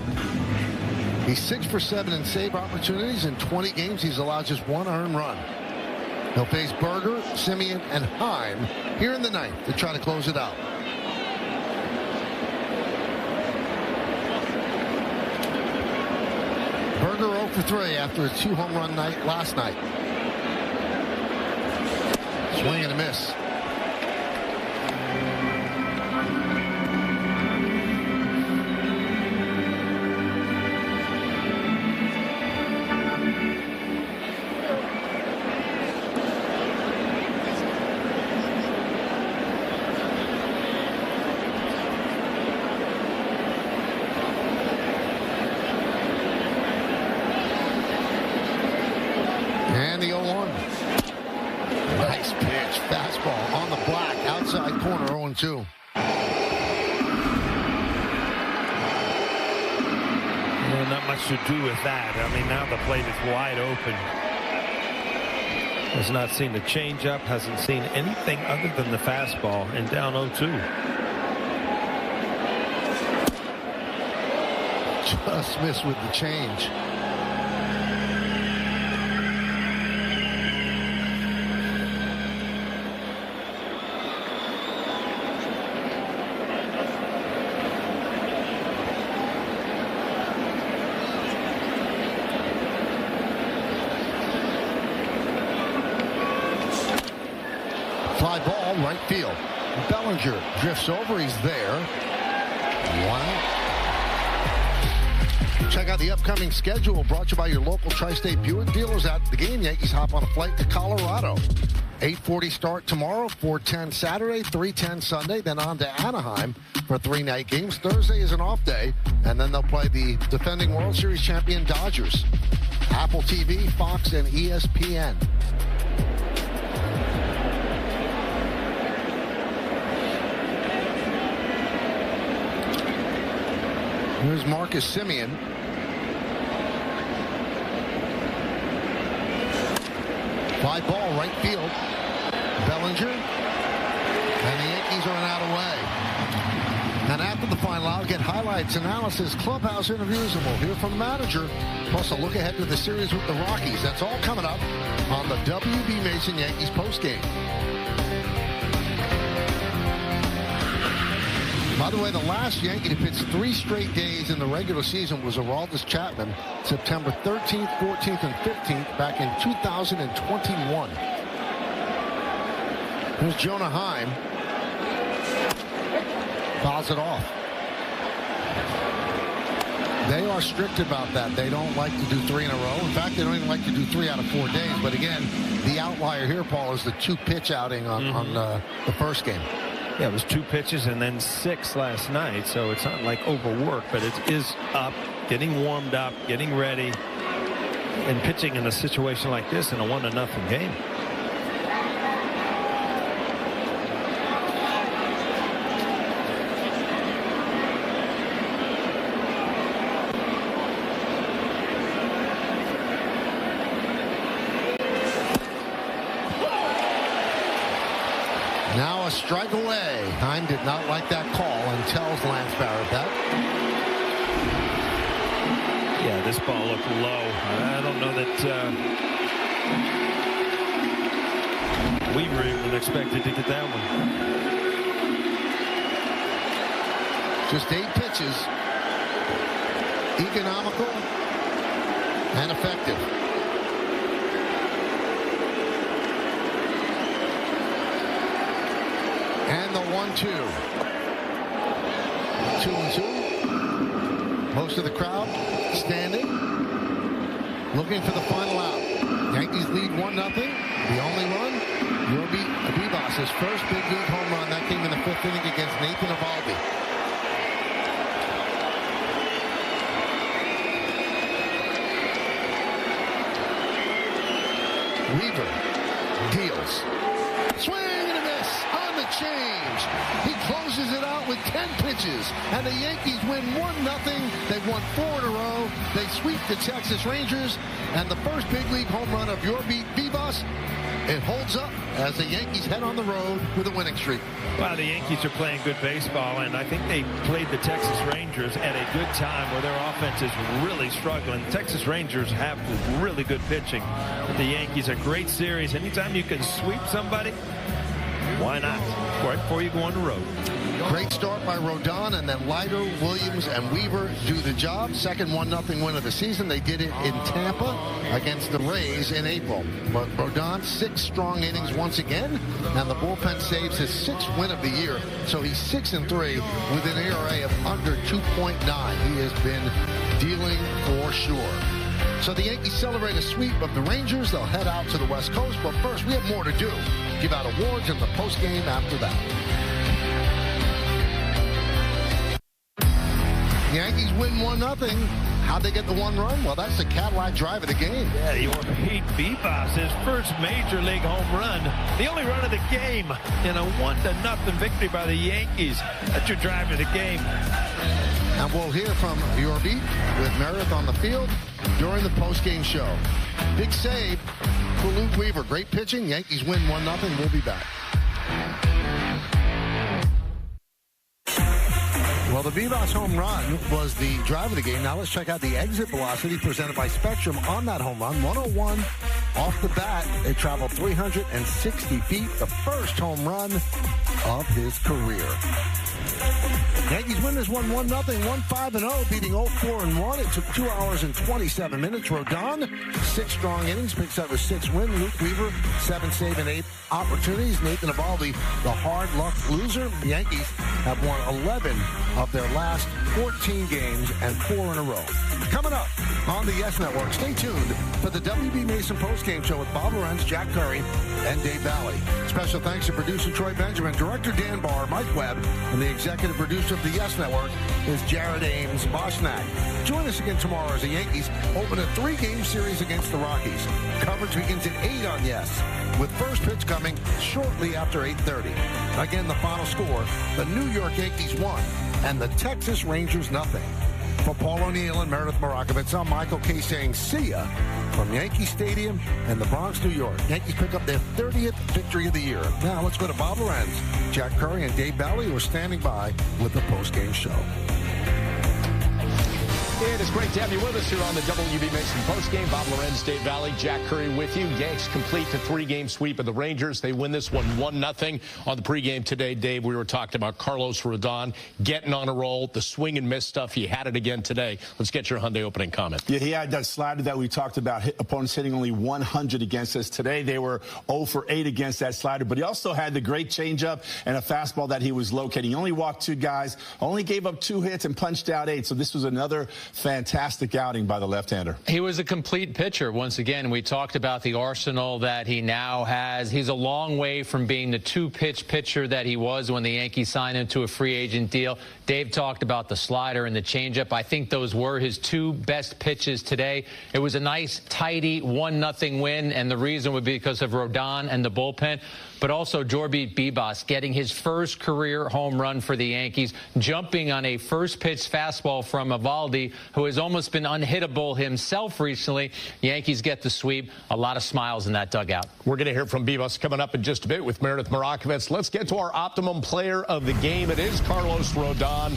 He's 6 for 7 in save opportunities. In 20 games, he's allowed just 1 earned run. He'll face Berger, Simeon, and Heim here in the ninth to try to close it out. Berger 0 for 3 after a 2-home run night last night. Swing and a miss. And the 0-1. Nice pitch. Fastball on the black. Outside corner 0-2. Yeah, not much to do with that. I mean, now the plate is wide open. Has not seen the changeup. Hasn't seen anything other than the fastball. And down 0-2. Just missed with the change. Fly ball, right field. Bellinger drifts over. He's there. 1 out. Check out the upcoming schedule brought to you by your local Tri-State Buick dealers. At the game, Yankees hop on a flight to Colorado. 8:40 start tomorrow, 4:10 Saturday, 3:10 Sunday, then on to Anaheim for 3 night games. Thursday is an off day, and then they'll play the defending World Series champion Dodgers. Apple TV, Fox, and ESPN. Here's Marcus Simeon. Fly ball, right field. Bellinger. And the Yankees are an out away. And after the final out, get highlights, analysis, clubhouse interviews, and we'll hear from the manager. Plus a look ahead to the series with the Rockies. That's all coming up on the W.B. Mason Yankees postgame. By the way, the last Yankee to pitch 3 straight days in the regular season was Aroldis Chapman, September 13th, 14th, and 15th back in 2021. Here's Jonah Heim. Fouls it off. They are strict about that. They don't like to do 3 in a row. In fact, they don't even like to do 3 out of 4 days. But again, the outlier here, Paul, is the 2 pitch outing on the first game. Yeah, it was 2 pitches and then 6 last night, so it's not like overwork, but it is up, getting warmed up, getting ready, and pitching in a situation like this in a 1-0 game. Now a strike away. Heim did not like that call and tells Lance Barrett that. Yeah, this ball looked low. I don't know that Weaver even expected to get that one. Just 8 pitches. Economical and effective. And the 1-2. 2-2. Most of the crowd standing, looking for the final out. Yankees lead 1-0. The only run, Yorbi Vivas' first big league home run. That came in the 5th inning against Nathan Eovaldi. Weaver deals. Swing and a miss on the change. He closes it out with 10 pitches, and the Yankees win 1-0. They've won 4 in a row. They sweep the Texas Rangers, and the first big league home run of Yorbi Vivas, it holds up as the Yankees head on the road with a winning streak. Well, the Yankees are playing good baseball, and I think they played the Texas Rangers at a good time where their offense is really struggling. The Texas Rangers have really good pitching. But the Yankees, a great series. Anytime you can sweep somebody, why not? Right before you go on the road. Great start by Rodon, and then Leiter, Williams, and Weaver do the job. Second 1-0 win of the season. They did it in Tampa against the Rays in April. But Rodon, 6 strong innings once again, and the bullpen saves his 6th win of the year. So he's 6-3 with an ERA of under 2.9. He has been dealing for sure. So the Yankees celebrate a sweep of the Rangers. They'll head out to the West Coast. But first, we have more to do. Give out awards in the postgame after that. The Yankees win 1-0. How'd they get the 1 run? Well, that's the Cadillac drive of the game. Yeah, your Pete Bebas, his first major league home run. The only run of the game in a 1-0 victory by the Yankees. That's your drive of the game. And we'll hear from your beat with Meredith on the field during the postgame show. Big save for Luke Weaver. Great pitching. Yankees win 1-0. We'll be back. Well, the Bebas home run was the drive of the game. Now let's check out the exit velocity presented by Spectrum on that home run. 101 off the bat. It traveled 360 feet, the first home run of his career. Yankees win this one 1-0, 1-5-0, beating 0-4-1. It took 2 hours and 27 minutes. Rodon, 6 strong innings, picks up his 6th win. Luke Weaver, 7 save and 8 opportunities. Nathan Eovaldi, the hard luck loser. The Yankees have won 11 of their last 14 games and 4 in a row. Coming up on the Yes Network, stay tuned for the WB Mason postgame show with Bob Lorenz, Jack Curry, and Dave Valley. Special thanks to producer Troy Benjamin, director Dan Barr, Mike Webb, and the executive producer of the Yes Network is Jared Ames Boschnack. Join us again tomorrow as the Yankees open a 3-game series against the Rockies. Coverage begins at 8 on Yes, with first pitch coming shortly after 8:30. Again, the final score, the New York Yankees 1 and the Texas Rangers 0. For Paul O'Neill and Meredith Morakovitz, I'm Michael Kay saying see ya from Yankee Stadium in the Bronx, New York. Yankees pick up their 30th victory of the year. Now let's go to Bob Lorenz, Jack Curry, and Dave Valley, who are standing by with the postgame show. It is great to have you with us here on the WB Mason postgame. Bob Lorenz, Dave Valley, Jack Curry with you. Yanks complete the 3-game sweep of the Rangers. They win this one 1-0. On the pregame today, Dave, we were talking about Carlos Rodon getting on a roll, the swing and miss stuff. He had it again today. Let's get your Hyundai opening comment. Yeah, he had that slider that we talked about, opponents hitting only 100 against us. Today, they were 0 for 8 against that slider, but he also had the great changeup and a fastball that he was locating. He only walked 2 guys, only gave up 2 hits and punched out 8. So this was another fantastic outing by the left-hander. He was a complete pitcher. Once again, we talked about the arsenal that he now has. He's a long way from being the 2-pitch pitcher that he was when the Yankees signed him to a free agent deal. Dave talked about the slider and the changeup. I think those were his 2 best pitches today. It was a nice, tidy 1-0 win, and the reason would be because of Rodon and the bullpen, but also Jorby Bebas getting his first career home run for the Yankees, jumping on a first-pitch fastball from Eovaldi, who has almost been unhittable himself recently. Yankees get the sweep. A lot of smiles in that dugout. We're going to hear from Bebas coming up in just a bit with Meredith Morakovitz. Let's get to our optimum player of the game. It is Carlos Rodon.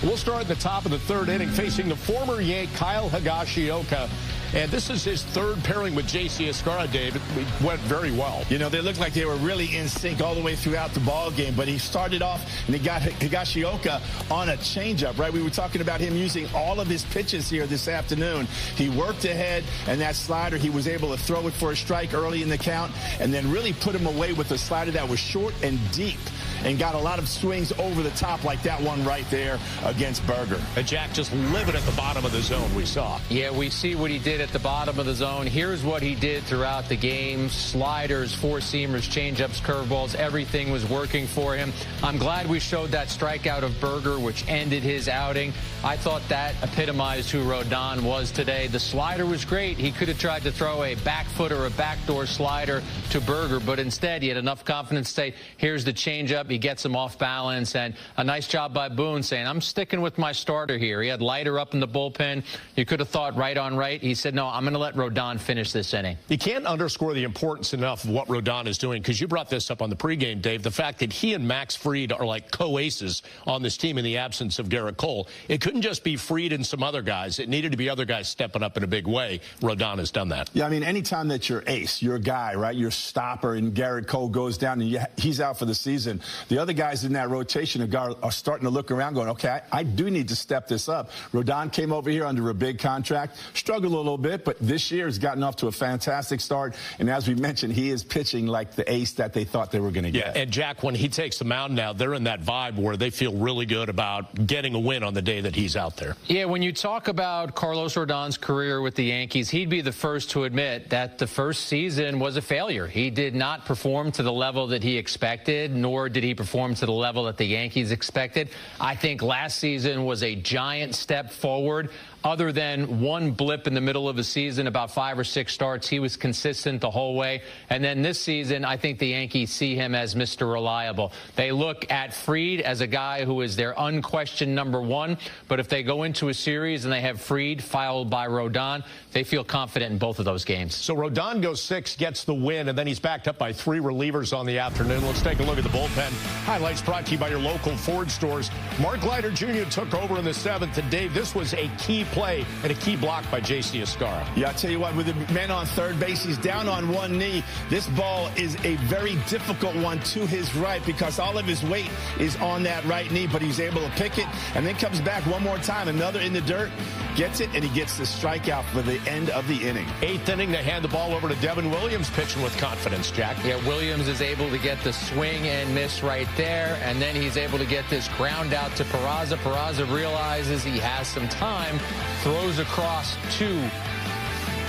We'll start at the top of the 3rd inning facing the former Yank Kyle Higashioka. And this is his 3rd pairing with J.C. Escarra, Dave. It went very well. You know, they looked like they were really in sync all the way throughout the ball game, but he started off and he got Higashioka on a changeup, right? We were talking about him using all of his pitches here this afternoon. He worked ahead, and that slider, he was able to throw it for a strike early in the count and then really put him away with a slider that was short and deep and got a lot of swings over the top like that one right there against Berger. And Jack just living at the bottom of the zone, we saw. Yeah, we see what he did at the bottom of the zone. Here's what he did throughout the game. Sliders, 4-seamers, changeups, curveballs, everything was working for him. I'm glad we showed that strikeout of Berger, which ended his outing. I thought that epitomized who Rodon was today. The slider was great. He could have tried to throw a back foot or a backdoor slider to Berger, but instead he had enough confidence to say, here's the changeup. He gets him off balance, and a nice job by Boone saying, I'm sticking with my starter here. He had Leiter up in the bullpen. You could have thought right on right. He said, no, I'm going to let Rodon finish this inning. You can't underscore the importance enough of what Rodon is doing, because you brought this up on the pregame, Dave, the fact that he and Max Fried are like co-aces on this team in the absence of Garrett Cole. It couldn't just be Fried and some other guys. It needed to be other guys stepping up in a big way. Rodon has done that. Yeah, I mean, anytime that you're ace, your guy, right, your stopper, and Garrett Cole goes down and he's out for the season, the other guys in that rotation are starting to look around going, okay, I do need to step this up. Rodon came over here under a big contract, struggled a little bit, but this year has gotten off to a fantastic start. And as we mentioned, he is pitching like the ace that they thought they were going to get. Yeah, and Jack, when he takes the mound now, they're in that vibe where they feel really good about getting a win on the day that he's out there. Yeah, when you talk about Carlos Rodon's career with the Yankees, he'd be the first to admit that the first season was a failure. He did not perform to the level that he expected, nor did he perform to the level that the Yankees expected. I think last season was a giant step forward. Other than one blip in the middle of the season, about 5 or 6 starts, he was consistent the whole way. And then this season, I think the Yankees see him as Mr. Reliable. They look at Fried as a guy who is their unquestioned #1. But if they go into a series and they have Fried followed by Rodon, they feel confident in both of those games. So Rodon goes 6, gets the win, and then he's backed up by 3 relievers on the afternoon. Let's take a look at the bullpen. Highlights brought to you by your local Ford stores. Mark Leiter Jr. took over in the 7th. And Dave, this was a key play and a key block by J.C. Escara. Yeah, I tell you what, with the man on third base, he's down on one knee. This ball is a very difficult one to his right because all of his weight is on that right knee, but he's able to pick it and then comes back one more time, another in the dirt, gets it, and he gets the strikeout for the end of the inning. 8th inning, they hand the ball over to Devin Williams, pitching with confidence, Jack. Yeah, Williams is able to get the swing and miss right there, and then he's able to get this ground out to Peraza. Peraza realizes he has some time, throws across to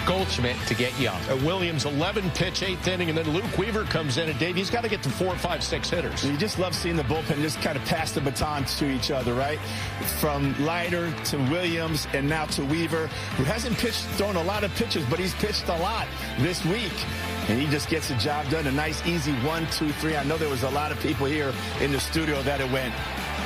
Goldschmidt to get Young. Williams, 11-pitch, 8th inning, and then Luke Weaver comes in, and Dave, he's got to get to 4, 5, 6 hitters. You just love seeing the bullpen just kind of pass the baton to each other, right? From Leiter to Williams and now to Weaver, who hasn't thrown a lot of pitches, but he's pitched a lot this week. And he just gets the job done. A nice, easy 1, 2, 3. I know there was a lot of people here in the studio that it went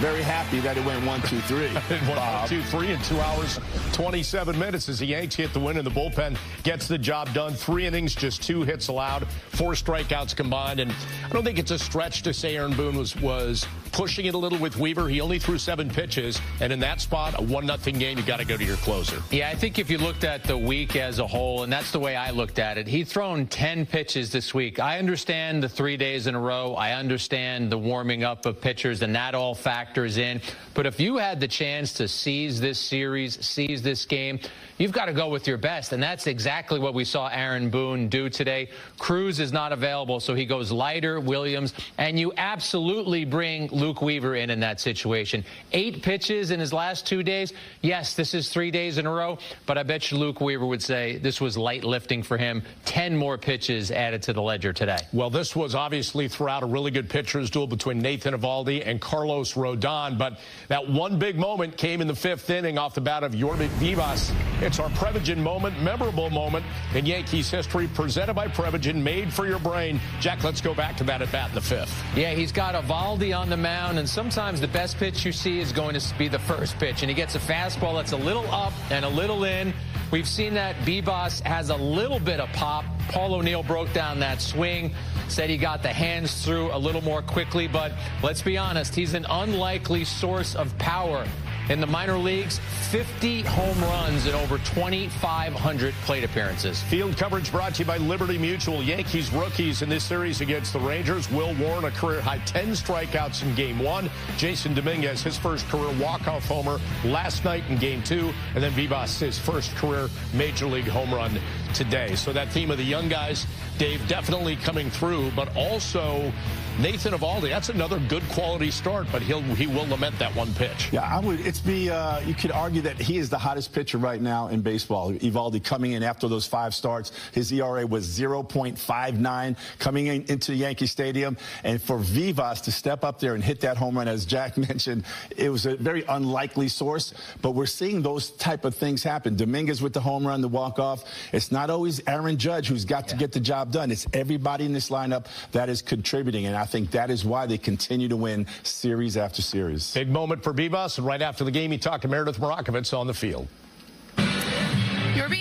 very happy that it went 1, 2, 3. 1, 2, 3 in 2 hours, 27 minutes as the Yanks get the win, and the bullpen gets the job done. 3 innings, just 2 hits allowed, 4 strikeouts combined. And I don't think it's a stretch to say Aaron Boone was pushing it a little with Weaver. He only threw 7 pitches, and in that spot, a 1-0 game, you got to go to your closer. Yeah, I think if you looked at the week as a whole, and that's the way I looked at it, he'd thrown 10 pitches this week. I understand the 3 days in a row. I understand the warming up of pitchers, and that all factors in. But if you had the chance to seize this series, seize this game, you've got to go with your best, and that's exactly what we saw Aaron Boone do today. Cruz is not available, so he goes Leiter, Williams, and you absolutely bring Luke Weaver in that situation. 8 pitches in his last 2 days. Yes, this is 3 days in a row, but I bet you Luke Weaver would say this was light lifting for him. 10 more pitches added to the ledger today. Well, this was obviously throughout a really good pitcher's duel between Nathan Eovaldi and Carlos Rodon, but that one big moment came in the 5th inning off the bat of Yorvik Vivas. It's our Prevagen moment, memorable moment in Yankees history, presented by Prevagen, made for your brain. Jack, let's go back to that at bat in the 5th. Yeah, he's got Eovaldi on the mound, and sometimes the best pitch you see is going to be the first pitch, and he gets a fastball that's a little up and a little in. We've seen that Vivas has a little bit of pop. Paul O'Neill broke down that swing, said he got the hands through a little more quickly, but let's be honest, he's an unlikely source of power. In the minor leagues, 50 home runs and over 2,500 plate appearances. Field coverage brought to you by Liberty Mutual. Yankees rookies in this series against the Rangers. Will Warren, a career-high 10 strikeouts in Game 1. Jason Dominguez, his first career walk-off homer last night in Game 2. And then Vivas, his first career Major League home run today. So that theme of the young guys, Dave, definitely coming through, but also Nathan Eovaldi, that's another good quality start, but he will lament that one pitch. Yeah, you could argue that he is the hottest pitcher right now in baseball. Eovaldi coming in after those 5 starts, his ERA was 0.59 coming into Yankee Stadium, and for Vivas to step up there and hit that home run, as Jack mentioned, it was a very unlikely source, but we're seeing those type of things happen. Dominguez with the home run, the walk-off. It's not always Aaron Judge who's got to get the job done. It's everybody in this lineup that is contributing, and I I think that is why they continue to win series after series. Big moment for Bibas, and right after the game, he talked to Meredith Marakovits on the field.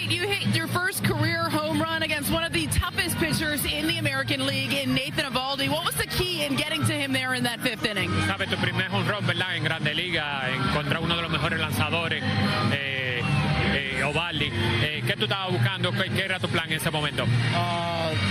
You hit your first career home run against one of the toughest pitchers in the American League, in Nathan Eovaldi. What was the key in getting to him there in that fifth inning? Sabe, tu primer home run, ¿verdad? En Grande Liga, contra uno de los mejores lanzadores, Eovaldi. ¿Qué tú estabas buscando? ¿Qué era tu plan en ese momento?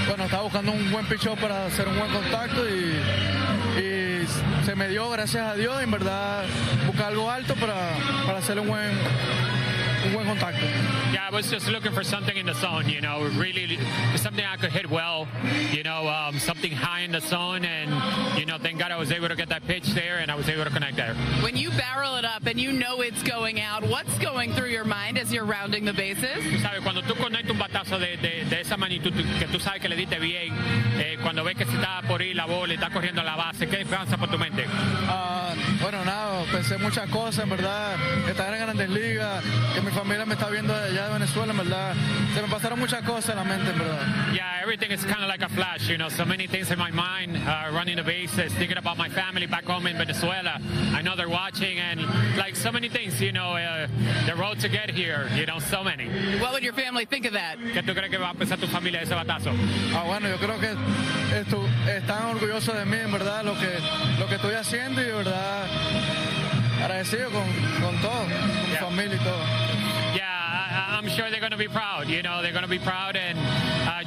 Bueno, estaba buscando un buen picheo para hacer un buen contacto y se me dio, gracias a Dios, en verdad, buscar algo alto para hacer un buen contacto. Yeah, I was just looking for something in the zone, you know, really something I could hit well, you know, something high in the zone, and, you know, thank God I was able to get that pitch there and I was able to connect there. When you barrel it up and you know it's going out, what's going through your mind as you're rounding the bases? Tú sabes, cuando tú conectas un batazo de esa magnitud que tú sabes que le diste bien, cuando ves que se está por ir la bola y está corriendo a la base, ¿qué pasa por tu mente? Bueno, nada, pensé muchas cosas, en verdad, estar en Grandes Ligas, que mi familia me está viendo de allá de Venezuela, en verdad, se me pasaron muchas cosas en la mente, en verdad. Yeah, everything is kind of like a flash, you know, so many things in my mind, running the bases, thinking about my family back home in Venezuela. I know they're watching, and like so many things, you know, the road to get here, you know, so many. What would your family think of that? ¿Qué tú crees que va a pensar tu familia de ese batazo? Bueno, yo creo que están orgullosos de mí, en verdad, lo que estoy haciendo, y de verdad agradecido con todo, con mi familia y todo. Yeah, I'm sure they're going to be proud. You know, they're going to be proud, and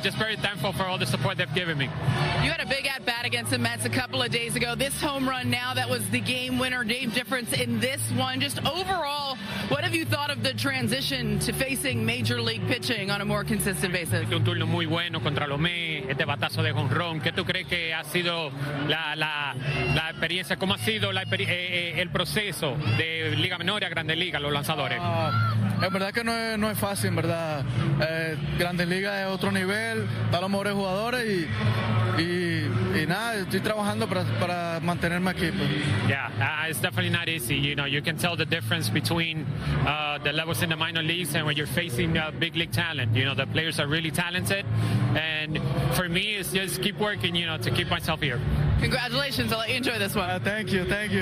just very thankful for all the support they've given me. You had a big at-bat against the Mets a couple of days ago. This home run now, that was the game winner, game difference in this one. Just overall, what have you thought of the transition to facing major league pitching on a more consistent basis? Un turno muy bueno contra los Mets, este batazo de jonrón. ¿Qué tú crees que ha sido la experiencia? ¿Cómo ha sido el proceso de Liga Menor a Grandes Ligas, los lanzadores? En verdad que no es fácil, en verdad. Grandes Ligas es otro nivel, están los mejores jugadores y nada, estoy trabajando para mantenerme aquí. Yeah, it's definitely not easy. You know, you can tell the difference between the levels in the minor leagues and when you're facing big league talent. You know, the players are really talented, and for me, it's just keep working, you know, to keep myself here. Congratulations. I'll let you enjoy this one. Thank you. Thanks,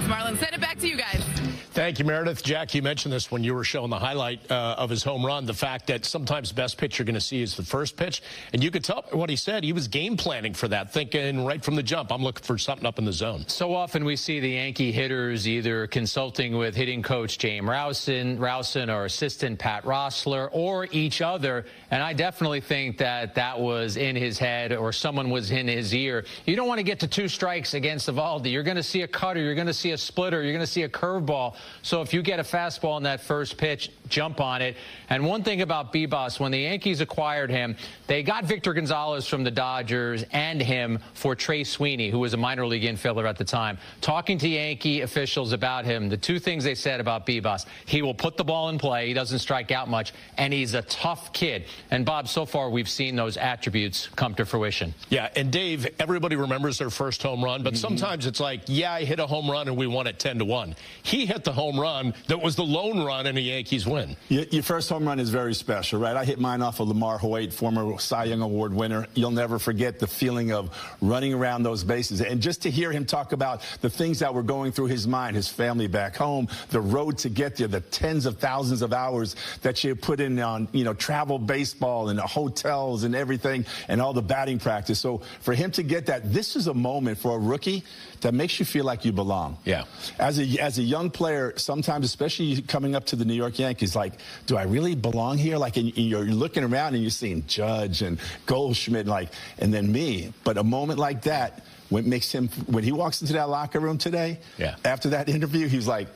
Marlon. Send it back to you guys. Thank you, Meredith. Jack, you mentioned this when you were showing the highlight of his home run, the fact that sometimes the best pitch you're going to see is the first pitch. And you could tell what he said. He was game planning for that, thinking right from the jump, I'm looking for something up in the zone. So often we see the Yankee hitters either consulting with hitting coach James Rowson or assistant Pat Rossler, or each other. And I definitely think that was in his head, or someone was in his ear. You don't want to get to 2 strikes against Eovaldi. You're going to see a cutter. You're going to see a splitter. You're going to see a curveball. So if you get a fastball in that first pitch, jump on it. And one thing about Bibas, when the Yankees acquired him, they got Victor Gonzalez from the Dodgers and him for Trey Sweeney, who was a minor league infielder at the time. Talking to Yankee officials about him, the 2 things they said about Bibas: he will put the ball in play, he doesn't strike out much, and he's a tough kid. And Bob, so far we've seen those attributes come to fruition. Yeah, and Dave, everybody remembers their first home run, but sometimes it's like, yeah, I hit a home run and we won it 10-1. He hit the home run that was the lone run in a Yankees win. Your first home run is very special, right? I hit mine off of Lamar Hoyt, former Cy Young Award winner. You'll never forget the feeling of running around those bases. And just to hear him talk about the things that were going through his mind, his family back home, the road to get there, the tens of thousands of hours that you put in on, you know, travel baseball and the hotels and everything and all the batting practice. So for him to get that, this is a moment for a rookie that makes you feel like you belong. Yeah. As a young player, sometimes, especially coming up to the New York Yankees, like, do I really belong here? Like, and you're looking around and you're seeing Judge and Goldschmidt, like, and then me. But a moment like that, when he walks into that locker room today, after that interview, he's like,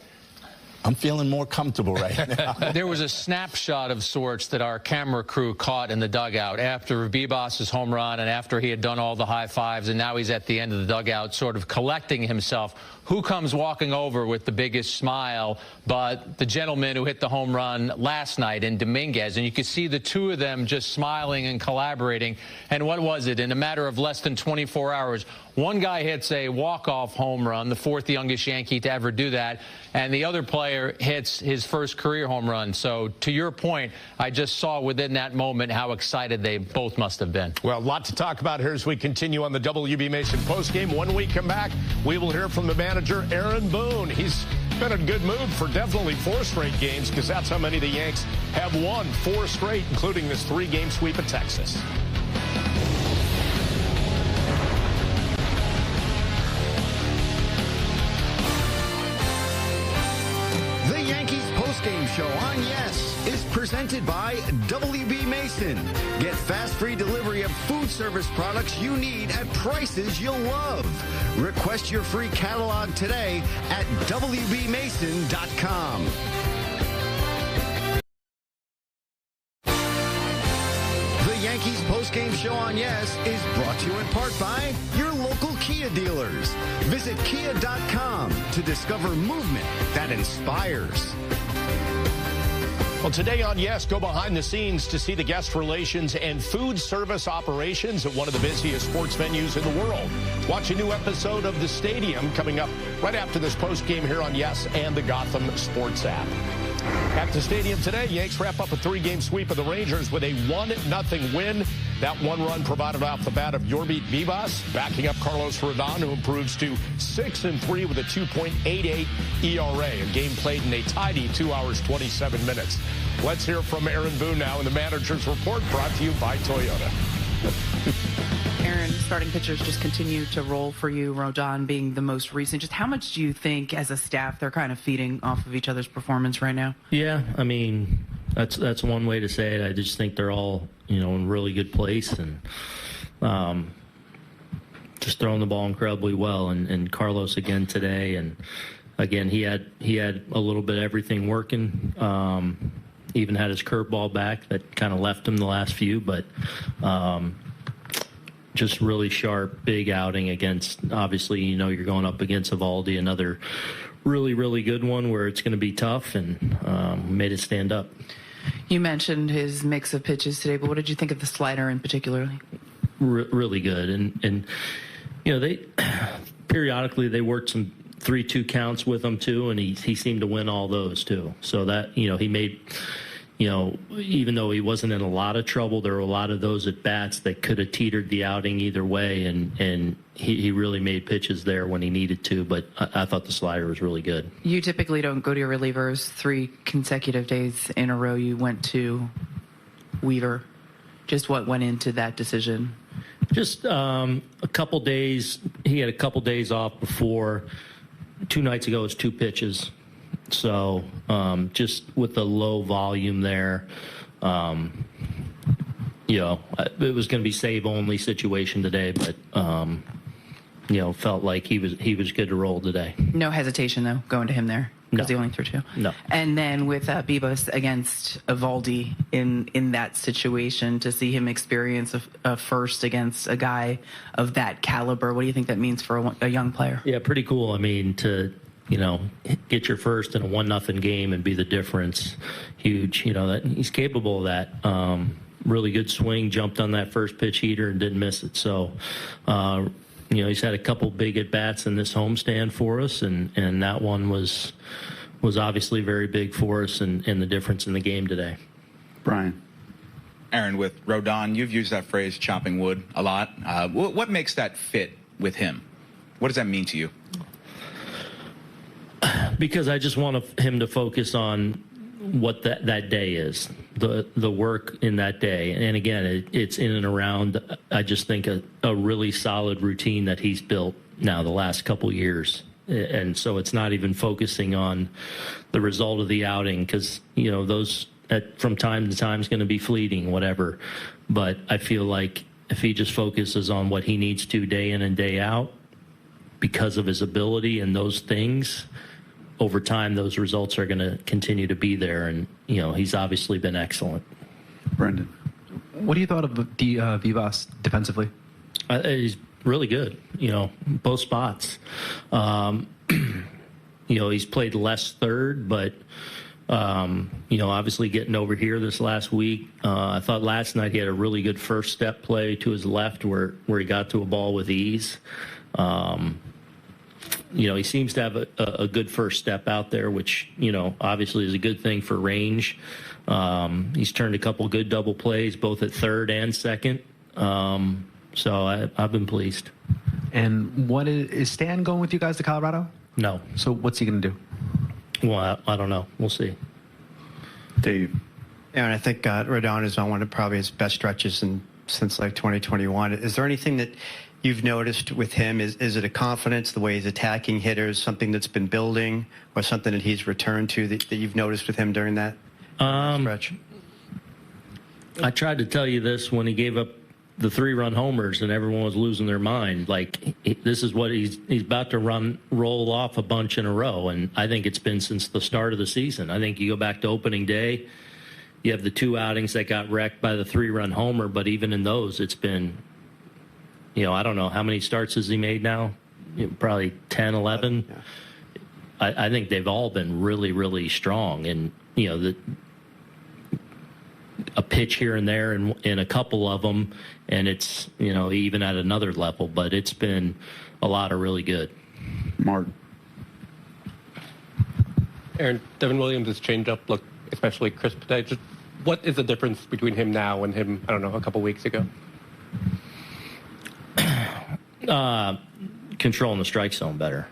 I'm feeling more comfortable right now. There was a snapshot of sorts that our camera crew caught in the dugout after Bibas's home run and after he had done all the high fives, and now he's at the end of the dugout sort of collecting himself. Who comes walking over with the biggest smile but the gentleman who hit the home run last night in Dominguez? And you could see the 2 of them just smiling and collaborating. And what was it? In a matter of less than 24 hours, One guy hits a walk-off home run, the fourth youngest Yankee to ever do that, and the other player hits his first career home run. So to your point, I just saw within that moment how excited they both must have been. Well, a lot to talk about here as we continue on the WB Mason postgame. When we come back, we will hear from the manager, Aaron Boone. He's been in a good mood for definitely 4 straight games, because that's how many the Yanks have won, 4 straight, including this 3-game sweep at Texas. The Yankees postgame show on Yes is presented by WB Mason. Get fast free delivery of food service products you need at prices you'll love. Request your free catalog today at WBMason.com. The Yankees postgame show on Yes is brought to you in part by your local Kia dealers. Visit Kia.com to discover movement that inspires. Well, today on Yes, go behind the scenes to see the guest relations and food service operations at one of the busiest sports venues in the world. Watch a new episode of The Stadium coming up right after this postgame here on Yes and the Gotham Sports app. At the stadium today, Yanks wrap up a 3-game sweep of the Rangers with a 1-0 win. That 1 run provided off the bat of Yorbi Vivas, backing up Carlos Rodon, who improves to 6-3 with a 2.88 ERA. A game played in a tidy 2 hours, 27 minutes. Let's hear from Aaron Boone now in the manager's report, brought to you by Toyota. Aaron, starting pitchers just continue to roll for you, Rodon being the most recent. Just how much do you think, as a staff, they're kind of feeding off of each other's performance right now? Yeah, I mean, that's one way to say it. I just think they're all, in really good place and just throwing the ball incredibly well. And Carlos again today, and again he had a little bit of everything working. Even had his curveball back that kind of left him the last few, but just really sharp, big outing against, obviously, you're going up against Eovaldi, another really, really good one where it's going to be tough, and made it stand up. You mentioned his mix of pitches today, but what did you think of the slider in particular? Really good. And they periodically they worked some 3-2 counts with him too, and he seemed to win all those too. So that, he made, even though he wasn't in a lot of trouble, there were a lot of those at bats that could have teetered the outing either way, and he really made pitches there when he needed to, but I thought the slider was really good. You typically don't go to your relievers 3 consecutive days in a row. You went to Weaver. Just what went into that decision? Just a couple days. He had a couple days off before. 2 nights ago, it was 2 pitches. So just with the low volume there, it was going to be save-only situation today, but, felt like he was good to roll today. No hesitation, though, going to him there? Because he only threw 2. No. And then with Vivas against Eovaldi in that situation, to see him experience a first against a guy of that caliber, what do you think that means for a young player? Yeah, pretty cool. I mean, to get your first in a 1-0 game and be the difference, huge. That he's capable of that. Really good swing, jumped on that first pitch heater and didn't miss it. So, he's had a couple big at bats in this homestand for us, and that one was obviously very big for us and the difference in the game today. Brian. Aaron, with Rodon, you've used that phrase chopping wood a lot. What makes that fit with him? What does that mean to you? Because I just want him to focus on what that day is, the work in that day. And again, it's in and around, I just think, a really solid routine that he's built now the last couple years. And so it's not even focusing on the result of the outing, because, those from time to time is going to be fleeting, whatever. But I feel like if he just focuses on what he needs to day in and day out, because of his ability and those things, over time, those results are going to continue to be there. And, he's obviously been excellent. Brendan, what do you thought of Vivas defensively? He's really good, both spots. He's played less third, but, obviously getting over here this last week. I thought last night he had a really good first step play to his left where he got to a ball with ease. He seems to have a good first step out there, which, obviously is a good thing for range. He's turned a couple good double plays, both at third and second. So I've been pleased. And is Stan going with you guys to Colorado? No. So what's he going to do? Well, I don't know. We'll see. Dave. Yeah, and I think Rodon is on one of probably his best stretches since like 2021. Is there anything that you've noticed with him? Is it a confidence, the way he's attacking hitters, something that's been building, or something that he's returned to that you've noticed with him during that stretch? I tried to tell you this when he gave up the 3-run homers and everyone was losing their mind. Like, this is what he's about to roll off a bunch in a row. And I think it's been since the start of the season. I think you go back to opening day, you have the 2 outings that got wrecked by the 3-run homer. But even in those, it's been, I don't know, how many starts has he made now? Probably 10, 11. Yeah. I think they've all been really, really strong. And, a pitch here and there in a couple of them, and it's, even at another level, but it's been a lot of really good. Mark. Aaron, Devin Williams' changeup looked especially crisp today. Just what is the difference between him now and him, I don't know, a couple weeks ago? Controlling the strike zone better.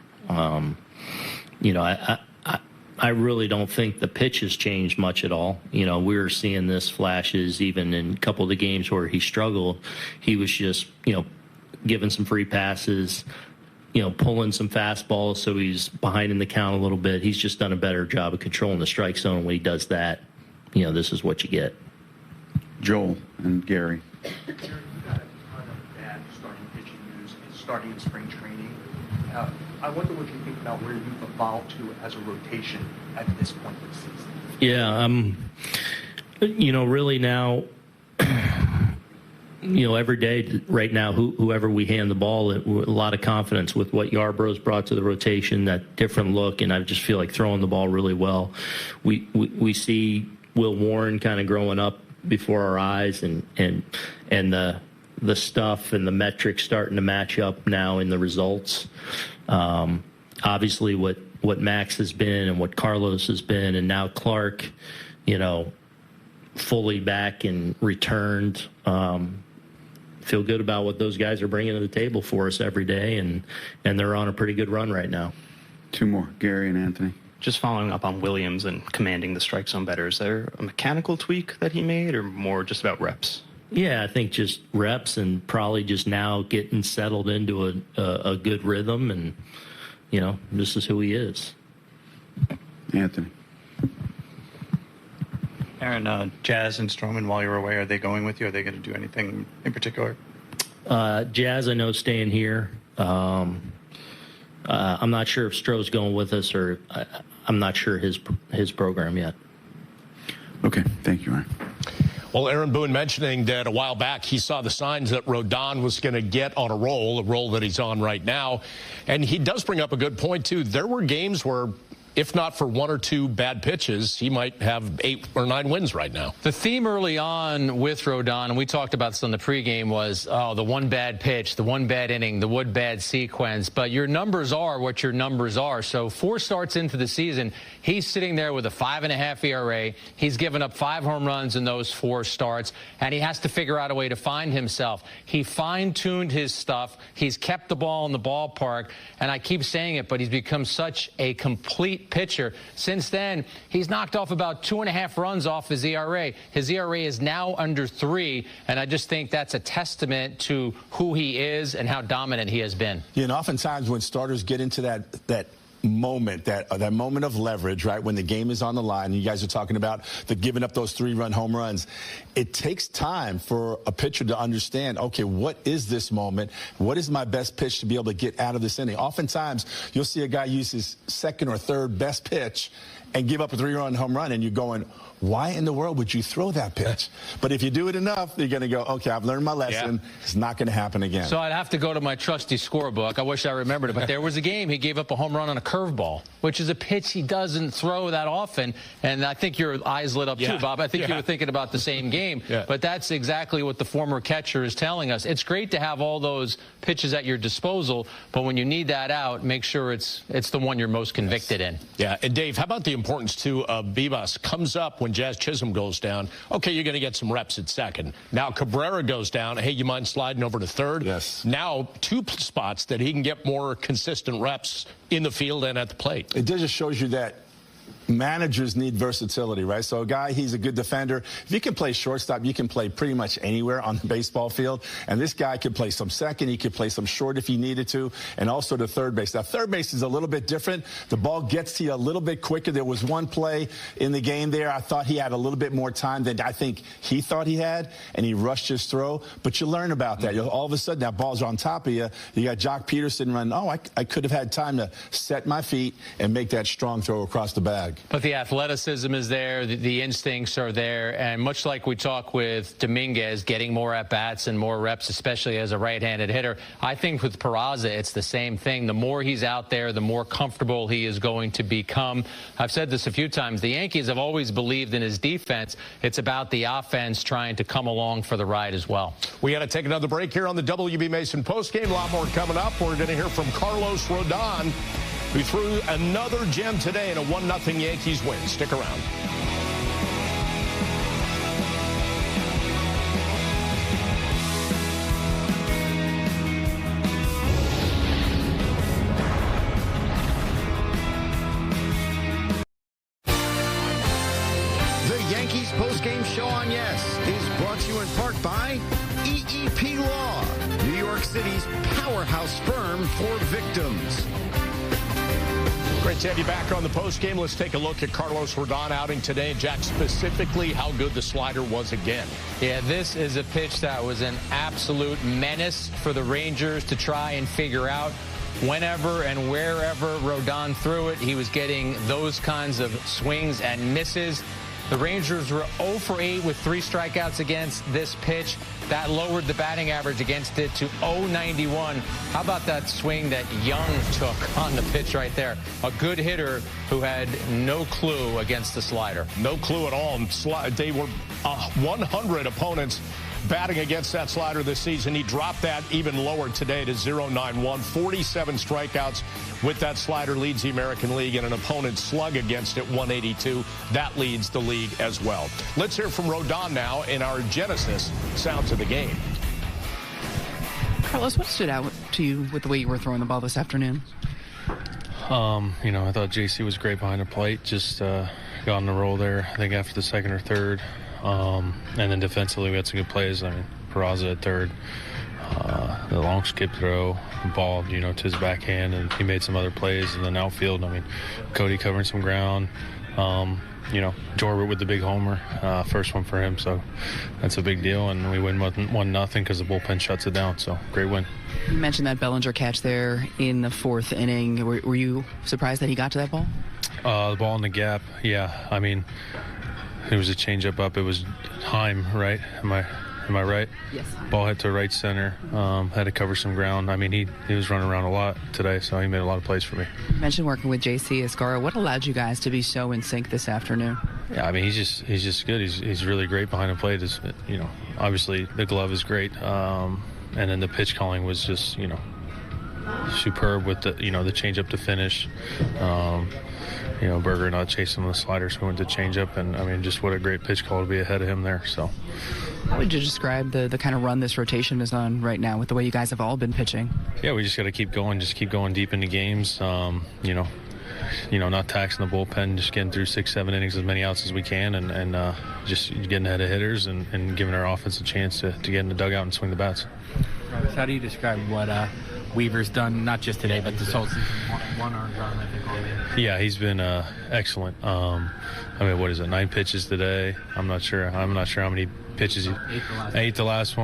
I really don't think the pitch has changed much at all. We were seeing this flashes even in a couple of the games where he struggled. He was just, giving some free passes, pulling some fastballs, so he's behind in the count a little bit. He's just done a better job of controlling the strike zone. When he does that, this is what you get. Joel and Gary. Aaron, you got a ton of bad starting pitching news starting in spring training. I wonder what you think about where you've evolved to as a rotation at this point of the season. Yeah, really now, every day right now, whoever we hand the ball, a lot of confidence with what Yarbrough's brought to the rotation, that different look, and I just feel like throwing the ball really well. We see Will Warren kind of growing up before our eyes, and the stuff and the metrics starting to match up now in the results. Obviously what Max has been and what Carlos has been, and now Clark, fully back and returned. Feel good about what those guys are bringing to the table for us every day, and they're on a pretty good run right now. 2 more, Gary and Anthony. Just following up on Williams and commanding the strike zone better, is there a mechanical tweak that he made, or more just about reps? Yeah, I think just reps and probably just now getting settled into a good rhythm, and, this is who he is. Anthony. Aaron, Jazz and Stroman, while you're away, are they going with you? Are they going to do anything in particular? Jazz, I know, is staying here. I'm not sure if Stroh's going with us, or I'm not sure his program yet. Okay, thank you, Aaron. Well, Aaron Boone mentioning that a while back he saw the signs that Rodon was going to get on a role that he's on right now. And he does bring up a good point, too. There were games where, if not for 1 or 2 bad pitches, he might have 8 or 9 wins right now. The theme early on with Rodon, and we talked about this on the pregame, was the 1 bad pitch, the 1 bad inning, the 1 bad sequence. But your numbers are what your numbers are. So 4 starts into the season, he's sitting there with a 5.5 ERA. He's given up 5 home runs in those 4 starts, and he has to figure out a way to find himself. He fine-tuned his stuff. He's kept the ball in the ballpark, and I keep saying it, but he's become such a complete pitcher. Since then, he's knocked off about 2.5 runs off his ERA. His ERA is now under 3, and I just think that's a testament to who he is and how dominant he has been. Yeah, and oftentimes when starters get into that moment, that moment of leverage, right, when the game is on the line, and you guys are talking about giving up those 3-run home runs, it takes time for a pitcher to understand, okay, what is this moment? What is my best pitch to be able to get out of this inning? Oftentimes, you'll see a guy use his 2nd or 3rd best pitch, and give up a 3-run home run, and you're going, why in the world would you throw that pitch? But if you do it enough, you're going to go, okay, I've learned my lesson. Yeah. It's not going to happen again. So I'd have to go to my trusty scorebook. I wish I remembered it, but there was a game he gave up a home run on a curveball, which is a pitch he doesn't throw that often. And I think your eyes lit up too, Bob. I think you were thinking about the same game. But that's exactly what the former catcher is telling us. It's great to have all those pitches at your disposal, but when you need that out, make sure it's the one you're most convicted in. Yeah, and Dave, how about the importance, too, of Bibas? Comes up when Jazz Chisholm goes down. Okay, you're going to get some reps at second. Now Cabrera goes down. Hey, you mind sliding over to third? Yes. Now 2 spots that he can get more consistent reps in the field and at the plate. It just shows you that managers need versatility, right? So a guy, he's a good defender. If you can play shortstop, you can play pretty much anywhere on the baseball field. And this guy could play some second. He could play some short if he needed to, and also to third base. Now, third base is a little bit different. The ball gets to you a little bit quicker. There was one play in the game there. I thought he had a little bit more time than I think he thought he had, and he rushed his throw. But you learn about that. All of a sudden, that ball's on top of you. You got Jock Peterson running, I could have had time to set my feet and make that strong throw across the bag. But the athleticism is there, the instincts are there, and much like we talk with Dominguez, getting more at-bats and more reps, especially as a right-handed hitter, I think with Peraza, it's the same thing. The more he's out there, the more comfortable he is going to become. I've said this a few times. The Yankees have always believed in his defense. It's about the offense trying to come along for the ride as well. We got to take another break here on the WB Mason postgame. A lot more coming up. We're going to hear from Carlos Rodon, who threw another gem today in a 1-0 Yankees win. Stick around. The Yankees postgame show on Yes is brought to you in part by EEP Law, New York City's powerhouse firm for victims. Great to have you back on the postgame. Let's take a look at Carlos Rodon outing today. Jack, specifically how good the slider was again. Yeah, this is a pitch that was an absolute menace for the Rangers to try and figure out. Whenever and wherever Rodon threw it, he was getting those kinds of swings and misses. The Rangers were 0 for 8 with 3 strikeouts against this pitch. That lowered the batting average against it to .091. How about that swing that Young took on the pitch right there? A good hitter who had no clue against the slider. No clue at all. They were 100 opponents batting against that slider this season. He dropped that even lower today to .091. 47 strikeouts with that slider leads the American League, and an opponent's slug against it, 182. That leads the league as well. Let's hear from Rodon now in our Genesis Sounds of the Game. Carlos, what stood out to you with the way you were throwing the ball this afternoon? I thought JC was great behind the plate. Just got on the roll there, I think, after the second or third. And then defensively, we had some good plays. I mean, Peraza at third. The long skip throw, ball, to his backhand, and he made some other plays. And then outfield, Cody covering some ground. Jorbert with the big homer, first one for him. So that's a big deal. And we win 1-0 because the bullpen shuts it down. So great win. You mentioned that Bellinger catch there in the 4th inning. Were you surprised that he got to that ball? The ball in the gap, yeah. I mean, it was a changeup up. It was Heim, right? Am I right? Yes. Ball hit to right center. Had to cover some ground. I mean, he was running around a lot today, so he made a lot of plays for me. You mentioned working with JC Escarra. What allowed you guys to be so in sync this afternoon? Yeah, I mean, he's just good. He's really great behind the plate. Obviously the glove is great, and then the pitch calling was just superb with the the changeup to finish. Berger not chasing the slider, so we went to changeup, and I mean, just what a great pitch call to be ahead of him there. So, how would you describe the kind of run this rotation is on right now with the way you guys have all been pitching? Yeah, we just got to keep going deep into games. Not taxing the bullpen, just getting through 6-7 innings, as many outs as we can, and just getting ahead of hitters and giving our offense a chance to get in the dugout and swing the bats. How do you describe what Weaver's done, not just today, but this whole season? One arm run, I think, all year. Yeah, he's been excellent. What is it? 9 pitches today. I'm not sure how many pitches. Ate the last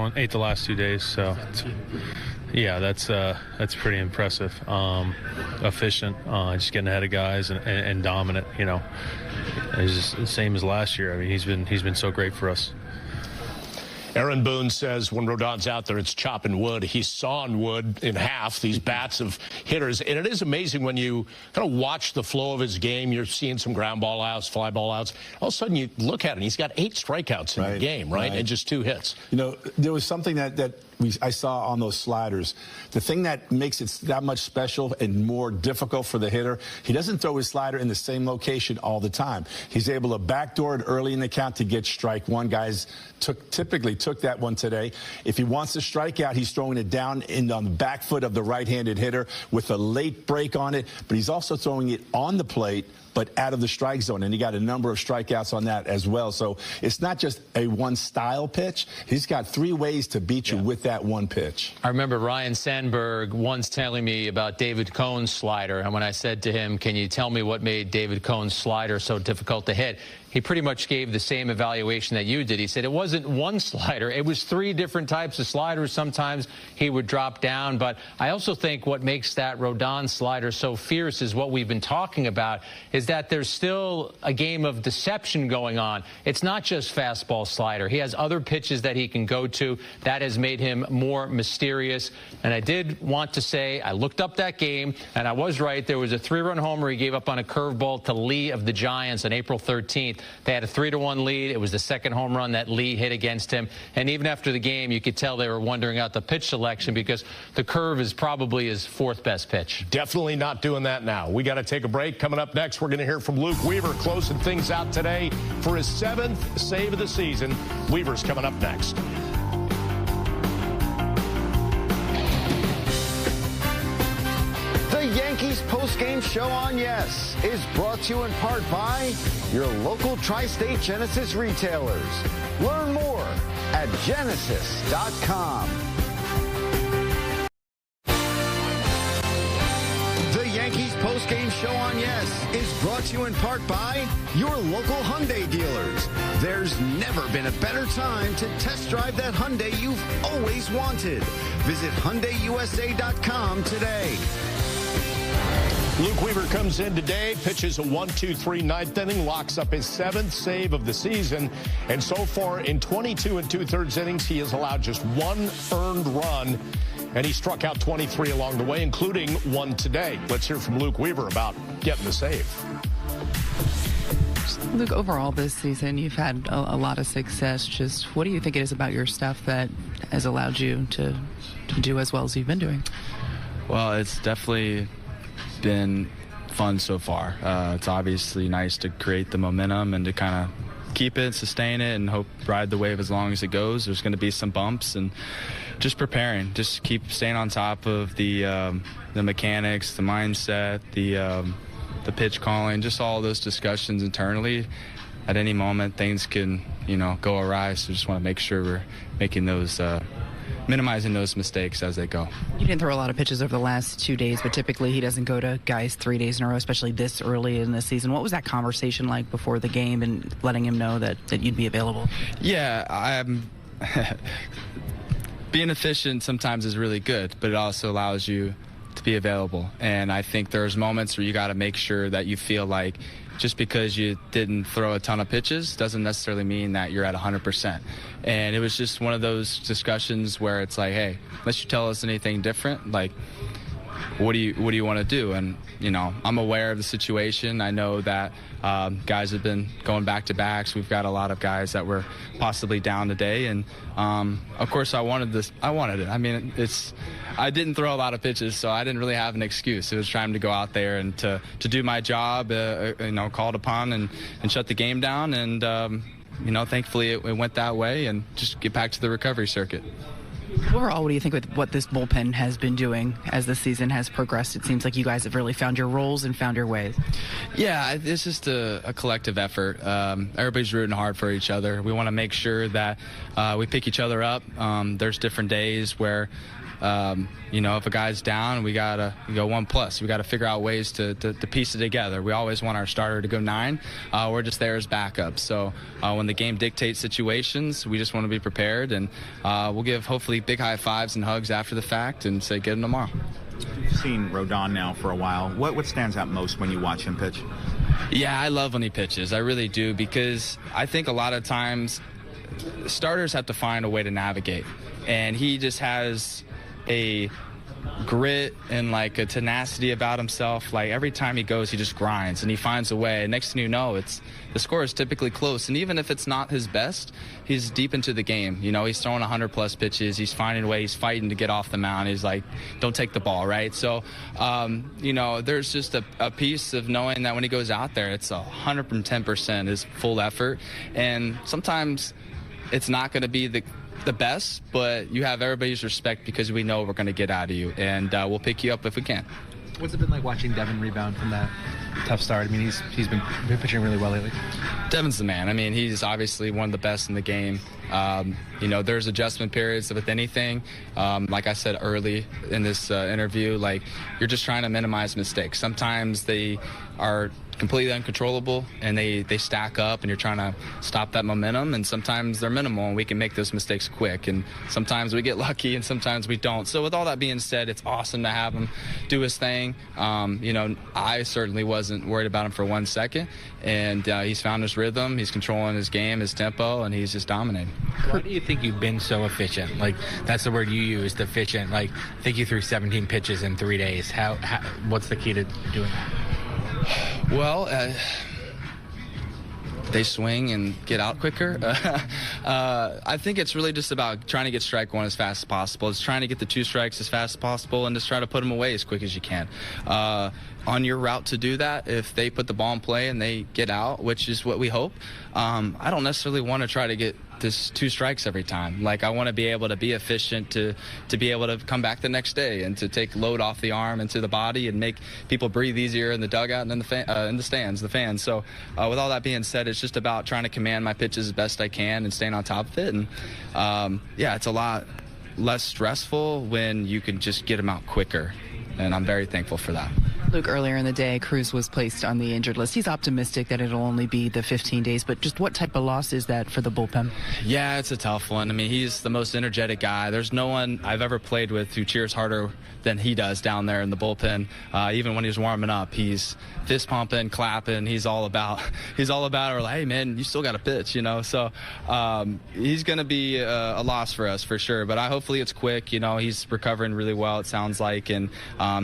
2 days. So, Yeah, that's pretty impressive. Efficient, just getting ahead of guys and dominant. You know, it's just the same as last year. I mean, he's been so great for us. Aaron Boone says when Rodon's out there, it's chopping wood. He's sawing wood in half, these bats of hitters. And it is amazing when you kind of watch the flow of his game. You're seeing some ground ball outs, fly ball outs. All of a sudden, you look at it, and he's got 8 strikeouts in the game, right? And just 2 hits. You know, there was something that I saw on those sliders. The thing that makes it that much special and more difficult for the hitter, he doesn't throw his slider in the same location all the time. He's able to backdoor it early in the count to get strike one. Guys typically took that one today. If he wants to strike out, he's throwing it down on the back foot of the right-handed hitter with a late break on it, but he's also throwing it on the plate but out of the strike zone, and he got a number of strikeouts on that as well. So it's not just a one-style pitch. He's got 3 ways to beat you with that one pitch. I remember Ryan Sandberg once telling me about David Cohn's slider, and when I said to him, can you tell me what made David Cohn's slider so difficult to hit, he pretty much gave the same evaluation that you did. He said it wasn't one slider. It was 3 different types of sliders. Sometimes he would drop down. But I also think what makes that Rodon slider so fierce is what we've been talking about, is that there's still a game of deception going on. It's not just fastball slider. He has other pitches that he can go to. That has made him more mysterious. And I did want to say, I looked up that game, and I was right. There was a 3-run homer he gave up on a curveball to Lee of the Giants on April 13th. They had a 3-1 lead. It was the second home run that Lee hit against him. And even after the game, you could tell they were wondering out the pitch selection because the curve is probably his 4th best pitch. Definitely not doing that now. We got to take a break. Coming up next, we're going to hear from Luke Weaver closing things out today for his 7th save of the season. Weaver's coming up next. The Yankees post-game show on Yes is brought to you in part by your local Tri-State Genesis retailers. Learn more at genesis.com. The Yankees post-game show on Yes is brought to you in part by your local Hyundai dealers. There's never been a better time to test drive that Hyundai you've always wanted. Visit HyundaiUSA.com today. Luke Weaver comes in today, pitches a 1-2-3 ninth inning, locks up his 7th save of the season. And so far in 22 2/3 innings, he has allowed just 1 earned run. And he struck out 23 along the way, including 1 today. Let's hear from Luke Weaver about getting the save. Luke, overall this season, you've had a lot of success. Just what do you think it is about your stuff that has allowed you to do as well as you've been doing? Well, it's definitely been fun so far. It's obviously nice to create the momentum and to kind of keep it, sustain it, and hope ride the wave as long as it goes. There's going to be some bumps, and just preparing, just keep staying on top of the mechanics, the mindset, the pitch calling, just all those discussions internally. At any moment, things can go awry. So just want to make sure we're making those. Minimizing those mistakes as they go. You didn't throw a lot of pitches over the last 2 days, but typically he doesn't go to guys 3 days in a row, especially this early in the season. What was that conversation like before the game and letting him know that you'd be available? Yeah, I'm being efficient sometimes is really good, but it also allows you to be available. And I think there's moments where you got to make sure that you feel like just because you didn't throw a ton of pitches doesn't necessarily mean that you're at 100%. And it was just one of those discussions where it's like, hey, unless you tell us anything different, like, what do you want to do? And, I'm aware of the situation. I know that guys have been going back-to-backs. We've got a lot of guys that were possibly down today. And, of course, I wanted this. I wanted it. I mean, I didn't throw a lot of pitches, so I didn't really have an excuse. It was trying to go out there and to do my job, called upon and shut the game down. And, thankfully it went that way and just get back to the recovery circuit. Overall, what do you think with what this bullpen has been doing as the season has progressed? It seems like you guys have really found your roles and found your ways. Yeah, it's just a collective effort. Everybody's rooting hard for each other. We want to make sure that we pick each other up. There's different days where You know, if a guy's down, we got to go 1+. We got to figure out ways to piece it together. We always want our starter to go 9. We're just there as backup. So when the game dictates situations, we just want to be prepared, and we'll give hopefully big high fives and hugs after the fact and say get him tomorrow. You've seen Rodon now for a while. What stands out most when you watch him pitch? Yeah, I love when he pitches. I really do, because I think a lot of times starters have to find a way to navigate, and he just has a grit and like a tenacity about himself. Like every time he goes, he just grinds and he finds a way. And next thing you know, the score is typically close. And even if it's not his best, he's deep into the game. You know, he's throwing 100+ pitches. He's finding a way. He's fighting to get off the mound. He's like, don't take the ball, right? So, you know, there's just a piece of knowing that when he goes out there, it's 110% his full effort. And sometimes it's not going to be the best, but you have everybody's respect because we know we're going to get out of you, and we'll pick you up if we can. What's it been like watching Devin rebound from that tough start? I mean, he's been pitching really well lately. Devin's the man. I mean, he's obviously one of the best in the game. You know, there's adjustment periods with anything. Like I said early in this interview, like you're just trying to minimize mistakes. Sometimes they are completely uncontrollable and they stack up and you're trying to stop that momentum, and sometimes they're minimal and we can make those mistakes quick, and sometimes we get lucky and sometimes we don't. So with all that being said, it's awesome to have him do his thing. You know, I certainly wasn't worried about him for 1 second, and he's found his rhythm, he's controlling his game, his tempo, and he's just dominating. Why do you think you've been so efficient? Like, that's the word you used, efficient. Like, I think you threw 17 pitches in 3 days. How what's the key to doing that? Well, they swing and get out quicker. I think it's really just about trying to get strike one as fast as possible. It's trying to get the 2 strikes as fast as possible and just try to put them away as quick as you can. On your route to do that, if they put the ball in play and they get out, which is what we hope, I don't necessarily want to try to get this 2 strikes every time. Like, I want to be able to be efficient to be able to come back the next day and to take load off the arm into the body and make people breathe easier in the dugout and in the stands, the fans. So with all that being said, it's just about trying to command my pitches as best I can and staying on top of it. And yeah, it's a lot less stressful when you can just get them out quicker, and I'm very thankful for that. Luke, earlier in the day, Cruz was placed on the injured list. He's optimistic that it'll only be the 15 days, but just what type of loss is that for the bullpen? Yeah, it's a tough one. I mean, he's the most energetic guy. There's no one I've ever played with who cheers harder than he does down there in the bullpen. Even when he's warming up, he's fist pumping, clapping. He's all about or like, hey man, you still got to pitch, you know. So he's going to be a loss for us for sure. But hopefully it's quick. You know, he's recovering really well, it sounds like, and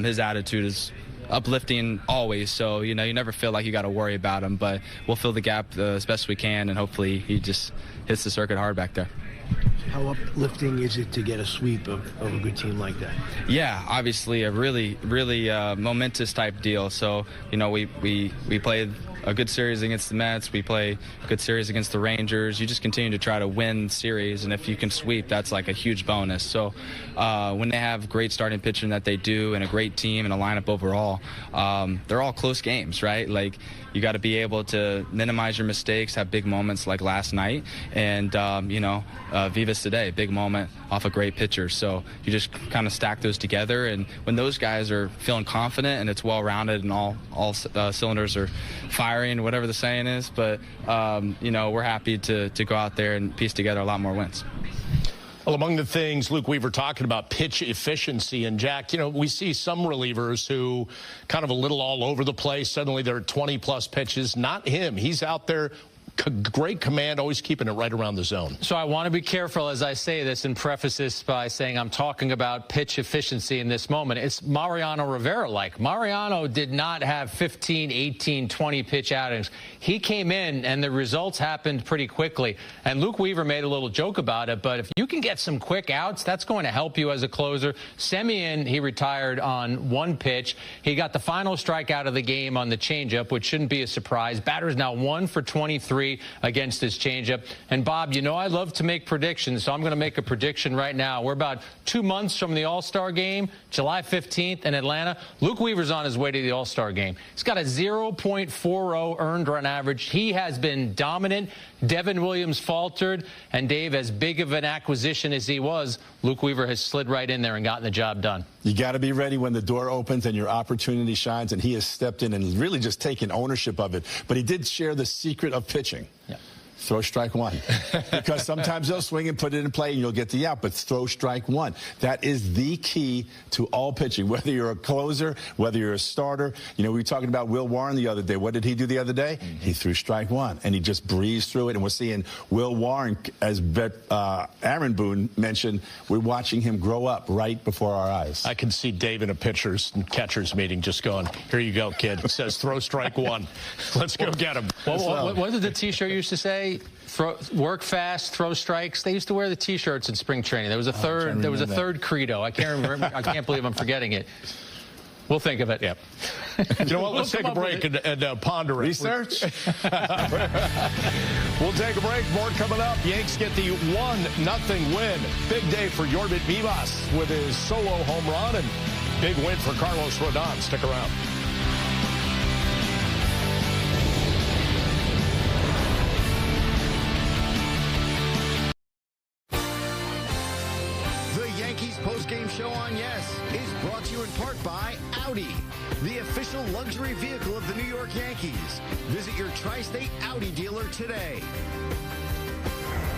his attitude is uplifting always, so you know, you never feel like you got to worry about him, but we'll fill the gap as best we can, and hopefully he just hits the circuit hard back there. How uplifting is it to get a sweep of a good team like that? Yeah, obviously a really momentous type deal. So you know, we played a good series against the Mets, we play a good series against the Rangers. You just continue to try to win series, and if you can sweep, that's like a huge bonus. So when they have great starting pitching that they do, and a great team and a lineup overall, they're all close games, right? Like, you got to be able to minimize your mistakes, have big moments like last night, and you know, Vivas today, big moment off a great pitcher. So you just kind of stack those together, and when those guys are feeling confident and it's well-rounded and all cylinders are firing, whatever the saying is, but you know, we're happy to go out there and piece together a lot more wins. Well, among the things Luke Weaver talking about, pitch efficiency. And Jack, you know, we see some relievers who kind of a little all over the place. Suddenly they're 20+ pitches. Not him. He's out there. Great command, always keeping it right around the zone. So I want to be careful as I say this and preface this by saying I'm talking about pitch efficiency in this moment. It's Mariano Rivera-like. Mariano did not have 15, 18, 20 pitch outings. He came in and the results happened pretty quickly. And Luke Weaver made a little joke about it, but if you can get some quick outs, that's going to help you as a closer. Semien, he retired on 1 pitch. He got the final strikeout of the game on the changeup, which shouldn't be a surprise. Batter's now 1 for 23. 3 against his changeup. And, Bob, you know I love to make predictions, so I'm going to make a prediction right now. We're about 2 months from the All-Star game, July 15th in Atlanta. Luke Weaver's on his way to the All-Star game. He's got a 0.40 earned run average. He has been dominant. Devin Williams faltered. And, Dave, as big of an acquisition as he was, Luke Weaver has slid right in there and gotten the job done. You got to be ready when the door opens and your opportunity shines, and he has stepped in and really just taken ownership of it. But he did share the secret of pitching. Yeah. Throw strike one. Because sometimes they'll swing and put it in play and you'll get the out, but throw strike one. That is the key to all pitching, whether you're a closer, whether you're a starter. You know, we were talking about Will Warren the other day. What did he do the other day? He threw strike one, and he just breezed through it. And we're seeing Will Warren, as Aaron Boone mentioned, we're watching him grow up right before our eyes. I can see Dave in a pitchers and catchers meeting just going, here you go, kid. It says throw strike one. Let's go get him. What did the T-shirt used to say? Work fast, throw strikes. They used to wear the T-shirts in spring training. There was a third. There was a third credo. I can't remember. I can't believe I'm forgetting it. We'll think of it. Yeah. You know what? Let's take a break and ponder it. Research. We'll take a break. More coming up. Yanks get the 1-0 win. Big day for Yorbit Vivas with his solo home run, and big win for Carlos Rodon. Stick around. Post-game show on Yes is brought to you in part by Audi, the official luxury vehicle of the New York Yankees. Visit your Tri-State Audi dealer today.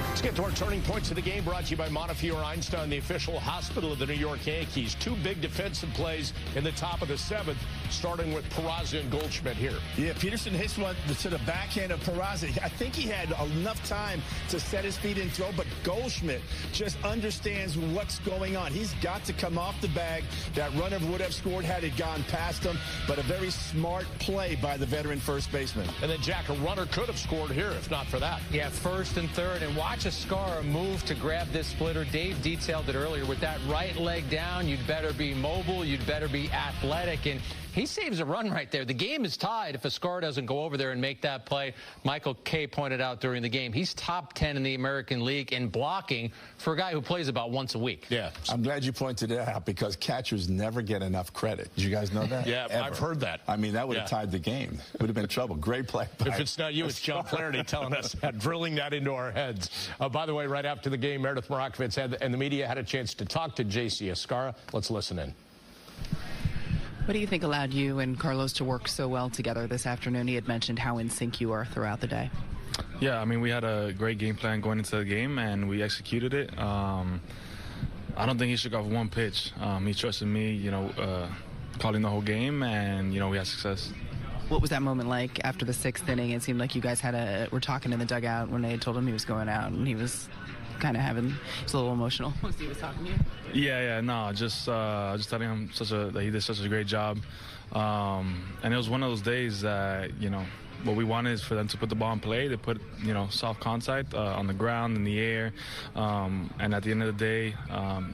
Let's get to our turning points of the game, brought to you by Montefiore Einstein, the official hospital of the New York Yankees. 2 big defensive plays in the top of the 7th, starting with Peraza and Goldschmidt here. Yeah, Peterson hits one to the backhand of Peraza. I think he had enough time to set his feet and throw, but Goldschmidt just understands what's going on. He's got to come off the bag. That runner would have scored had it gone past him, but a very smart play by the veteran first baseman. And then, Jack, a runner could have scored here if not for that. Yeah, first and third, and watch Ascara move to grab this splitter. Dave detailed it earlier. With that right leg down, you'd better be mobile, you'd better be athletic, and he saves a run right there. The game is tied if Ascara doesn't go over there and make that play. Michael Kay pointed out during the game, he's top 10 in the American League in blocking for a guy who plays about once a week. Yeah. I'm glad you pointed it out, because catchers never get enough credit. Did you guys know that? Yeah, Ever. I've heard that. I mean, that would have tied the game. It would have been trouble. Great play. If it's not you, it's John Flaherty telling us that, drilling that into our heads. By the way, right after the game, Meredith Morakovitz and the media had a chance to talk to J.C. Ascara. Let's listen in. What do you think allowed you and Carlos to work so well together this afternoon? He had mentioned how in sync you are throughout the day. Yeah, I mean, we had a great game plan going into the game, and we executed it. I don't think he shook off one pitch. He trusted me, you know, calling the whole game, and, you know, we had success. What was that moment like after the 6th inning? It seemed like you guys were talking in the dugout when they had told him he was going out, and he was kind of he's a little emotional. Was he talking to you? Yeah, no, just telling him that he did such a great job, and it was one of those days that, you know, what we wanted is for them to put the ball in play. They put, you know, soft contact on the ground, in the air, and at the end of the day,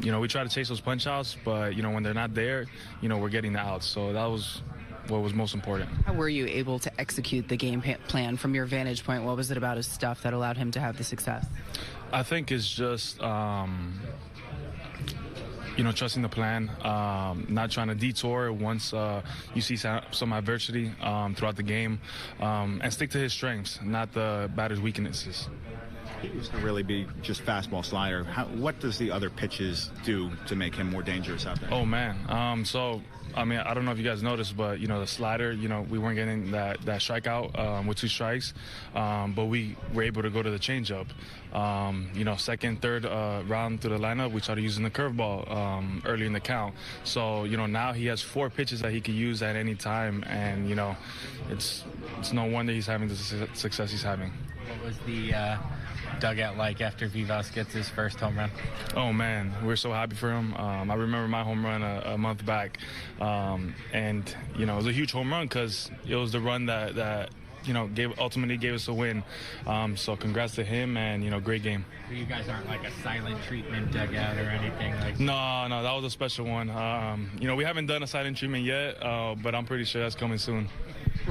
you know, we try to chase those punch outs, but, you know, when they're not there, you know, we're getting the outs. So that was what was most important. How were you able to execute the game plan from your vantage point? What was it about his stuff that allowed him to have the success? I think it's just, you know, trusting the plan, not trying to detour once you see some adversity throughout the game, and stick to his strengths, not the batter's weaknesses. It used to really be just fastball, slider. What does the other pitches do to make him more dangerous out there? Oh, man. So, I mean, I don't know if you guys noticed, but, you know, the slider, you know, we weren't getting that strikeout with 2 strikes, but we were able to go to the changeup. You know, second, third round through the lineup, we started using the curveball early in the count. So, you know, now he has 4 pitches that he could use at any time, and, you know, it's no wonder he's having the success he's having. What was the dugout like after Vivas gets his first home run? Oh, man, we're so happy for him. I remember my home run a month back, and, you know, it was a huge home run because it was the run that you know, ultimately gave us a win. So congrats to him, and, you know, great game. So you guys aren't like a silent treatment dugout or anything like that? No, that was a special one. You know, we haven't done a silent treatment yet, but I'm pretty sure that's coming soon.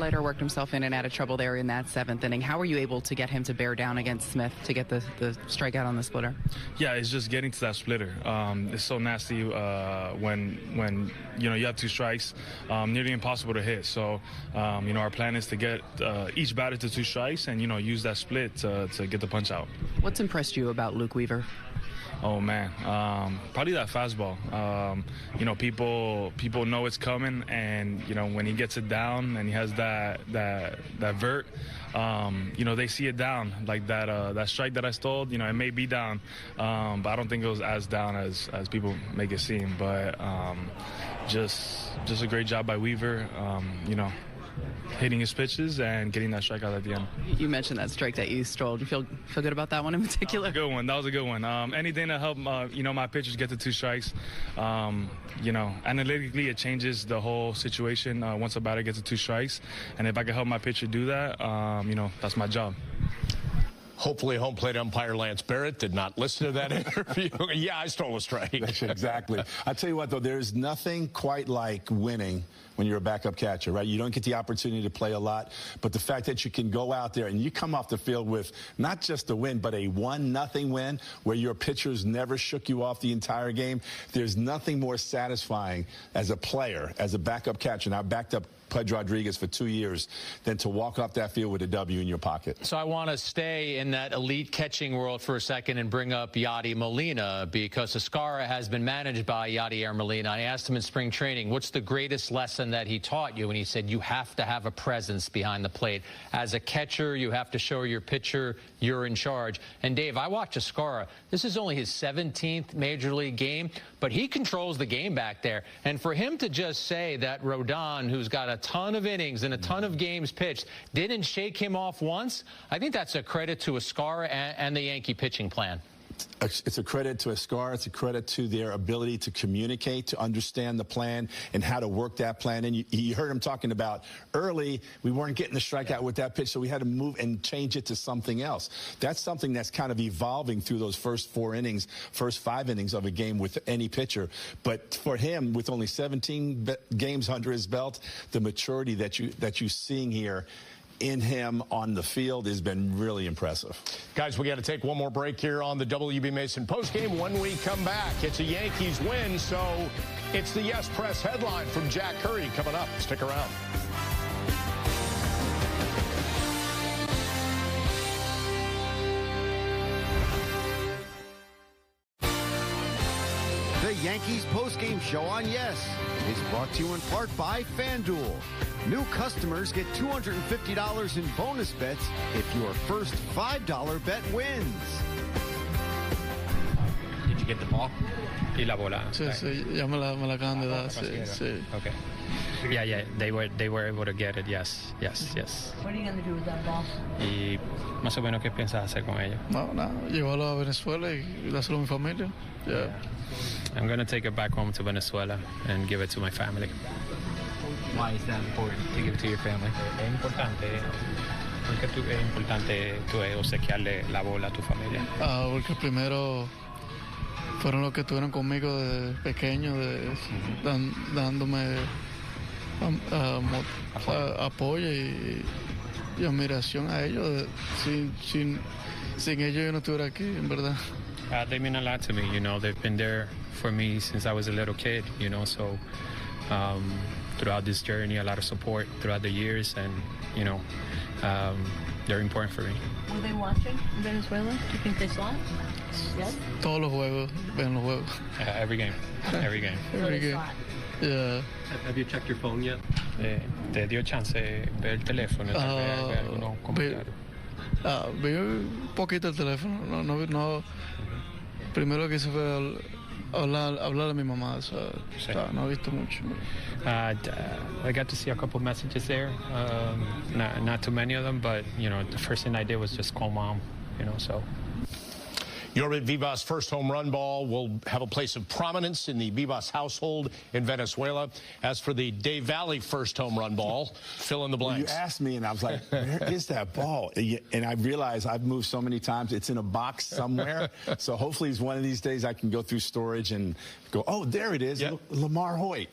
Leiter worked himself in and out of trouble there in that 7th inning. How were you able to get him to bear down against Smith to get the strikeout on the splitter? Yeah, it's just getting to that splitter. It's so nasty when you have 2 strikes, nearly impossible to hit. So our plan is to get each batter to 2 strikes and use that split to get the punch out. What's impressed you about Luke Weaver? Oh man, probably that fastball. People know it's coming, and when he gets it down and he has that vert, they see it down like that. That strike that I stole, it may be down, but I don't think it was as down as people make it seem. But just a great job by Weaver. Hitting his pitches and getting that strikeout at the end. You mentioned that strike that you stole. Do you feel good about that one in particular? That was a good one. Anything to help, my pitchers get to 2 strikes. Analytically, it changes the whole situation once a batter gets to 2 strikes. And if I can help my pitcher do that, that's my job. Hopefully home plate umpire Lance Barrett did not listen to that interview. Yeah, I stole a strike. Exactly. I tell you what, though, there's nothing quite like winning when you're a backup catcher, right? You don't get the opportunity to play a lot, but the fact that you can go out there and you come off the field with not just a win, but a 1-0 win where your pitchers never shook you off the entire game, there's nothing more satisfying as a player, as a backup catcher. And I backed up Pudge Rodriguez for 2 years than to walk off that field with a W in your pocket. So I want to stay in that elite catching world for a second and bring up Yadi Molina, because Escara has been managed by Yadier Molina. I asked him in spring training, what's the greatest lesson that he taught you? And he said, you have to have a presence behind the plate. As a catcher, you have to show your pitcher you're in charge. And Dave, I watch Escara. This is only his 17th major league game, but he controls the game back there. And for him to just say that Rodon, who's got a ton of innings and a ton of games pitched, didn't shake him off once, I think that's a credit to Escara and the Yankee pitching plan. It's a credit to Escara. It's a credit to their ability to communicate, to understand the plan and how to work that plan. And you heard him talking about early, we weren't getting the strikeout with that pitch, so we had to move and change it to something else. That's something that's kind of evolving through those first 4 innings, first 5 innings of a game with any pitcher. But for him, with only 17 games under his belt, the maturity that you're seeing here in him on the field has been really impressive. Guys, we got to take one more break here on the WB Mason postgame. When we come back, it's a Yankees win, so it's the Yes Press headline from Jack Curry coming up. Stick around. The Yankees postgame show on Yes is brought to you in part by FanDuel. New customers get $250 in bonus bets if your first $5 bet wins. Did you get the ball? Y la bola. Sí, ya me la acaban de dar, sí. Okay. Yeah, they were able to get it, yes. What are you going to do with that ball? Y más o menos, ¿qué piensas hacer con ella? No, nada, llevarlo a Venezuela y dárselo a mi familia. Yeah. I'm going to take it back home to Venezuela and give it to my family. Why is that important to give it to your family? Es importante, porque es importante obsequiarle la bola a tu familia. Porque primero fueron los que estuvieron conmigo desde pequeño, dándome apoyo y admiración a ellos. Sin ellos yo no estuviera aquí, en verdad. They mean a lot to me, They've been there for me since I was a little kid, so throughout this journey, a lot of support throughout the years, and, they're important for me. Were they watching in Venezuela? Do you think they saw it? Yes? Todos los juegos, ven los juegos. Every game. Every game. Yeah. Have you checked your phone yet? ¿Te dio chance ver el teléfono? Algunos comentarios. Vi un poquito el teléfono. No. Primero que hice fue hablar a mi mamá. No he visto mucho. I got to see a couple messages there. Not too many of them, but the first thing I did was just call mom. So. Yorvit Vivas' first home run ball will have a place of prominence in the Vivas household in Venezuela. As for the Dave Valley first home run ball, fill in the blanks. You asked me, and I was like, where is that ball? And I realized I've moved so many times, it's in a box somewhere. So hopefully one of these days I can go through storage and go, oh, there it is, yep. Lamar Hoyt.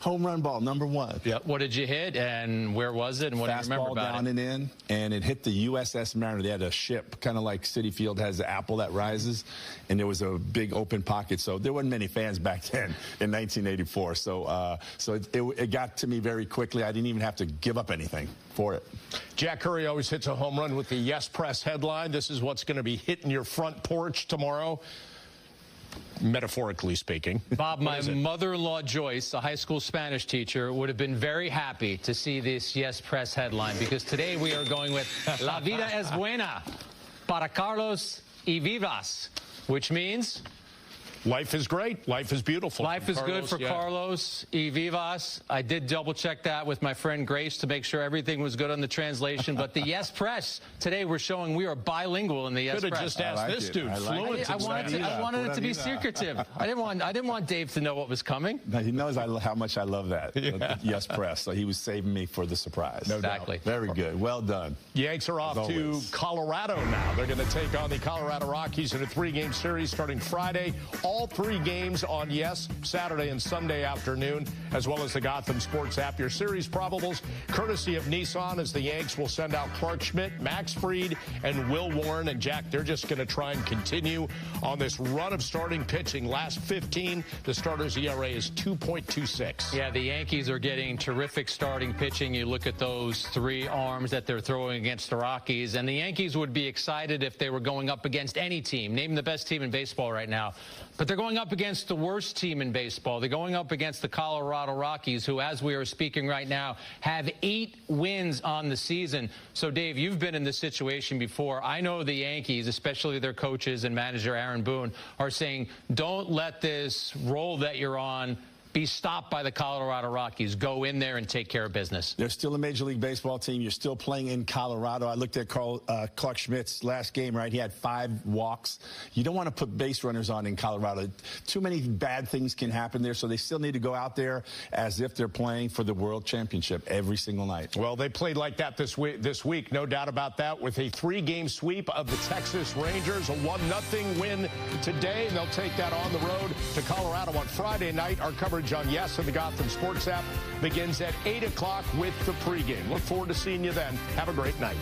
home run ball, number 1. Yep. What did you hit, and where was it, and what do you remember about down it? and in, and it hit the USS Mariner. They had a ship, kind of like Citi Field has the apple that rises, and there was a big open pocket. So there wasn't many fans back then in 1984. So it got to me very quickly. I didn't even have to give up anything for it. Jack Curry always hits a home run with the Yes Press headline. This is what's going to be hitting your front porch tomorrow, metaphorically speaking. Bob, my mother-in-law Joyce, a high school Spanish teacher, would have been very happy to see this Yes Press headline, because today we are going with La vida es buena para Carlos y Vivas, which means life is great. Life is beautiful. Life is good for Carlos y Vivas. I did double-check that with my friend Grace to make sure everything was good on the translation. But the Yes Press, today we're showing we are bilingual in the Yes Press. Could have just asked this dude. Fluent. I wanted it to be secretive. I didn't want Dave to know what was coming. No, he knows how much I love that. The Yes Press. So he was saving me for the surprise. Exactly. Very good. Well done. Yanks are off to Colorado now. They're going to take on the Colorado Rockies in a 3-game series starting Friday. All 3 games on Yes, Saturday and Sunday afternoon, as well as the Gotham Sports app. Your series probables, courtesy of Nissan, as the Yanks will send out Clark Schmidt, Max Fried, and Will Warren. And Jack, they're just going to try and continue on this run of starting pitching. Last 15, the starter's ERA is 2.26. Yeah, the Yankees are getting terrific starting pitching. You look at those 3 arms that they're throwing against the Rockies, and the Yankees would be excited if they were going up against any team. Name the best team in baseball right now. But they're going up against the worst team in baseball. They're going up against the Colorado Rockies, who, as we are speaking right now, have 8 wins on the season. So, Dave, you've been in this situation before. I know the Yankees, especially their coaches and manager Aaron Boone, are saying, don't let this roll that you're on be stopped by the Colorado Rockies. Go in there and take care of business. They're still a Major League Baseball team. You're still playing in Colorado. I looked at Clark Schmidt's last game, right? He had 5 walks. You don't want to put base runners on in Colorado. Too many bad things can happen there, so they still need to go out there as if they're playing for the World Championship every single night. Well, they played like that this week, no doubt about that, with a 3-game sweep of the Texas Rangers, a 1-0 win today, and they'll take that on the road to Colorado on Friday night. Our coverage on Yes and the Gotham Sports app begins at 8 o'clock with the pregame. Look forward to seeing you then. Have a great night.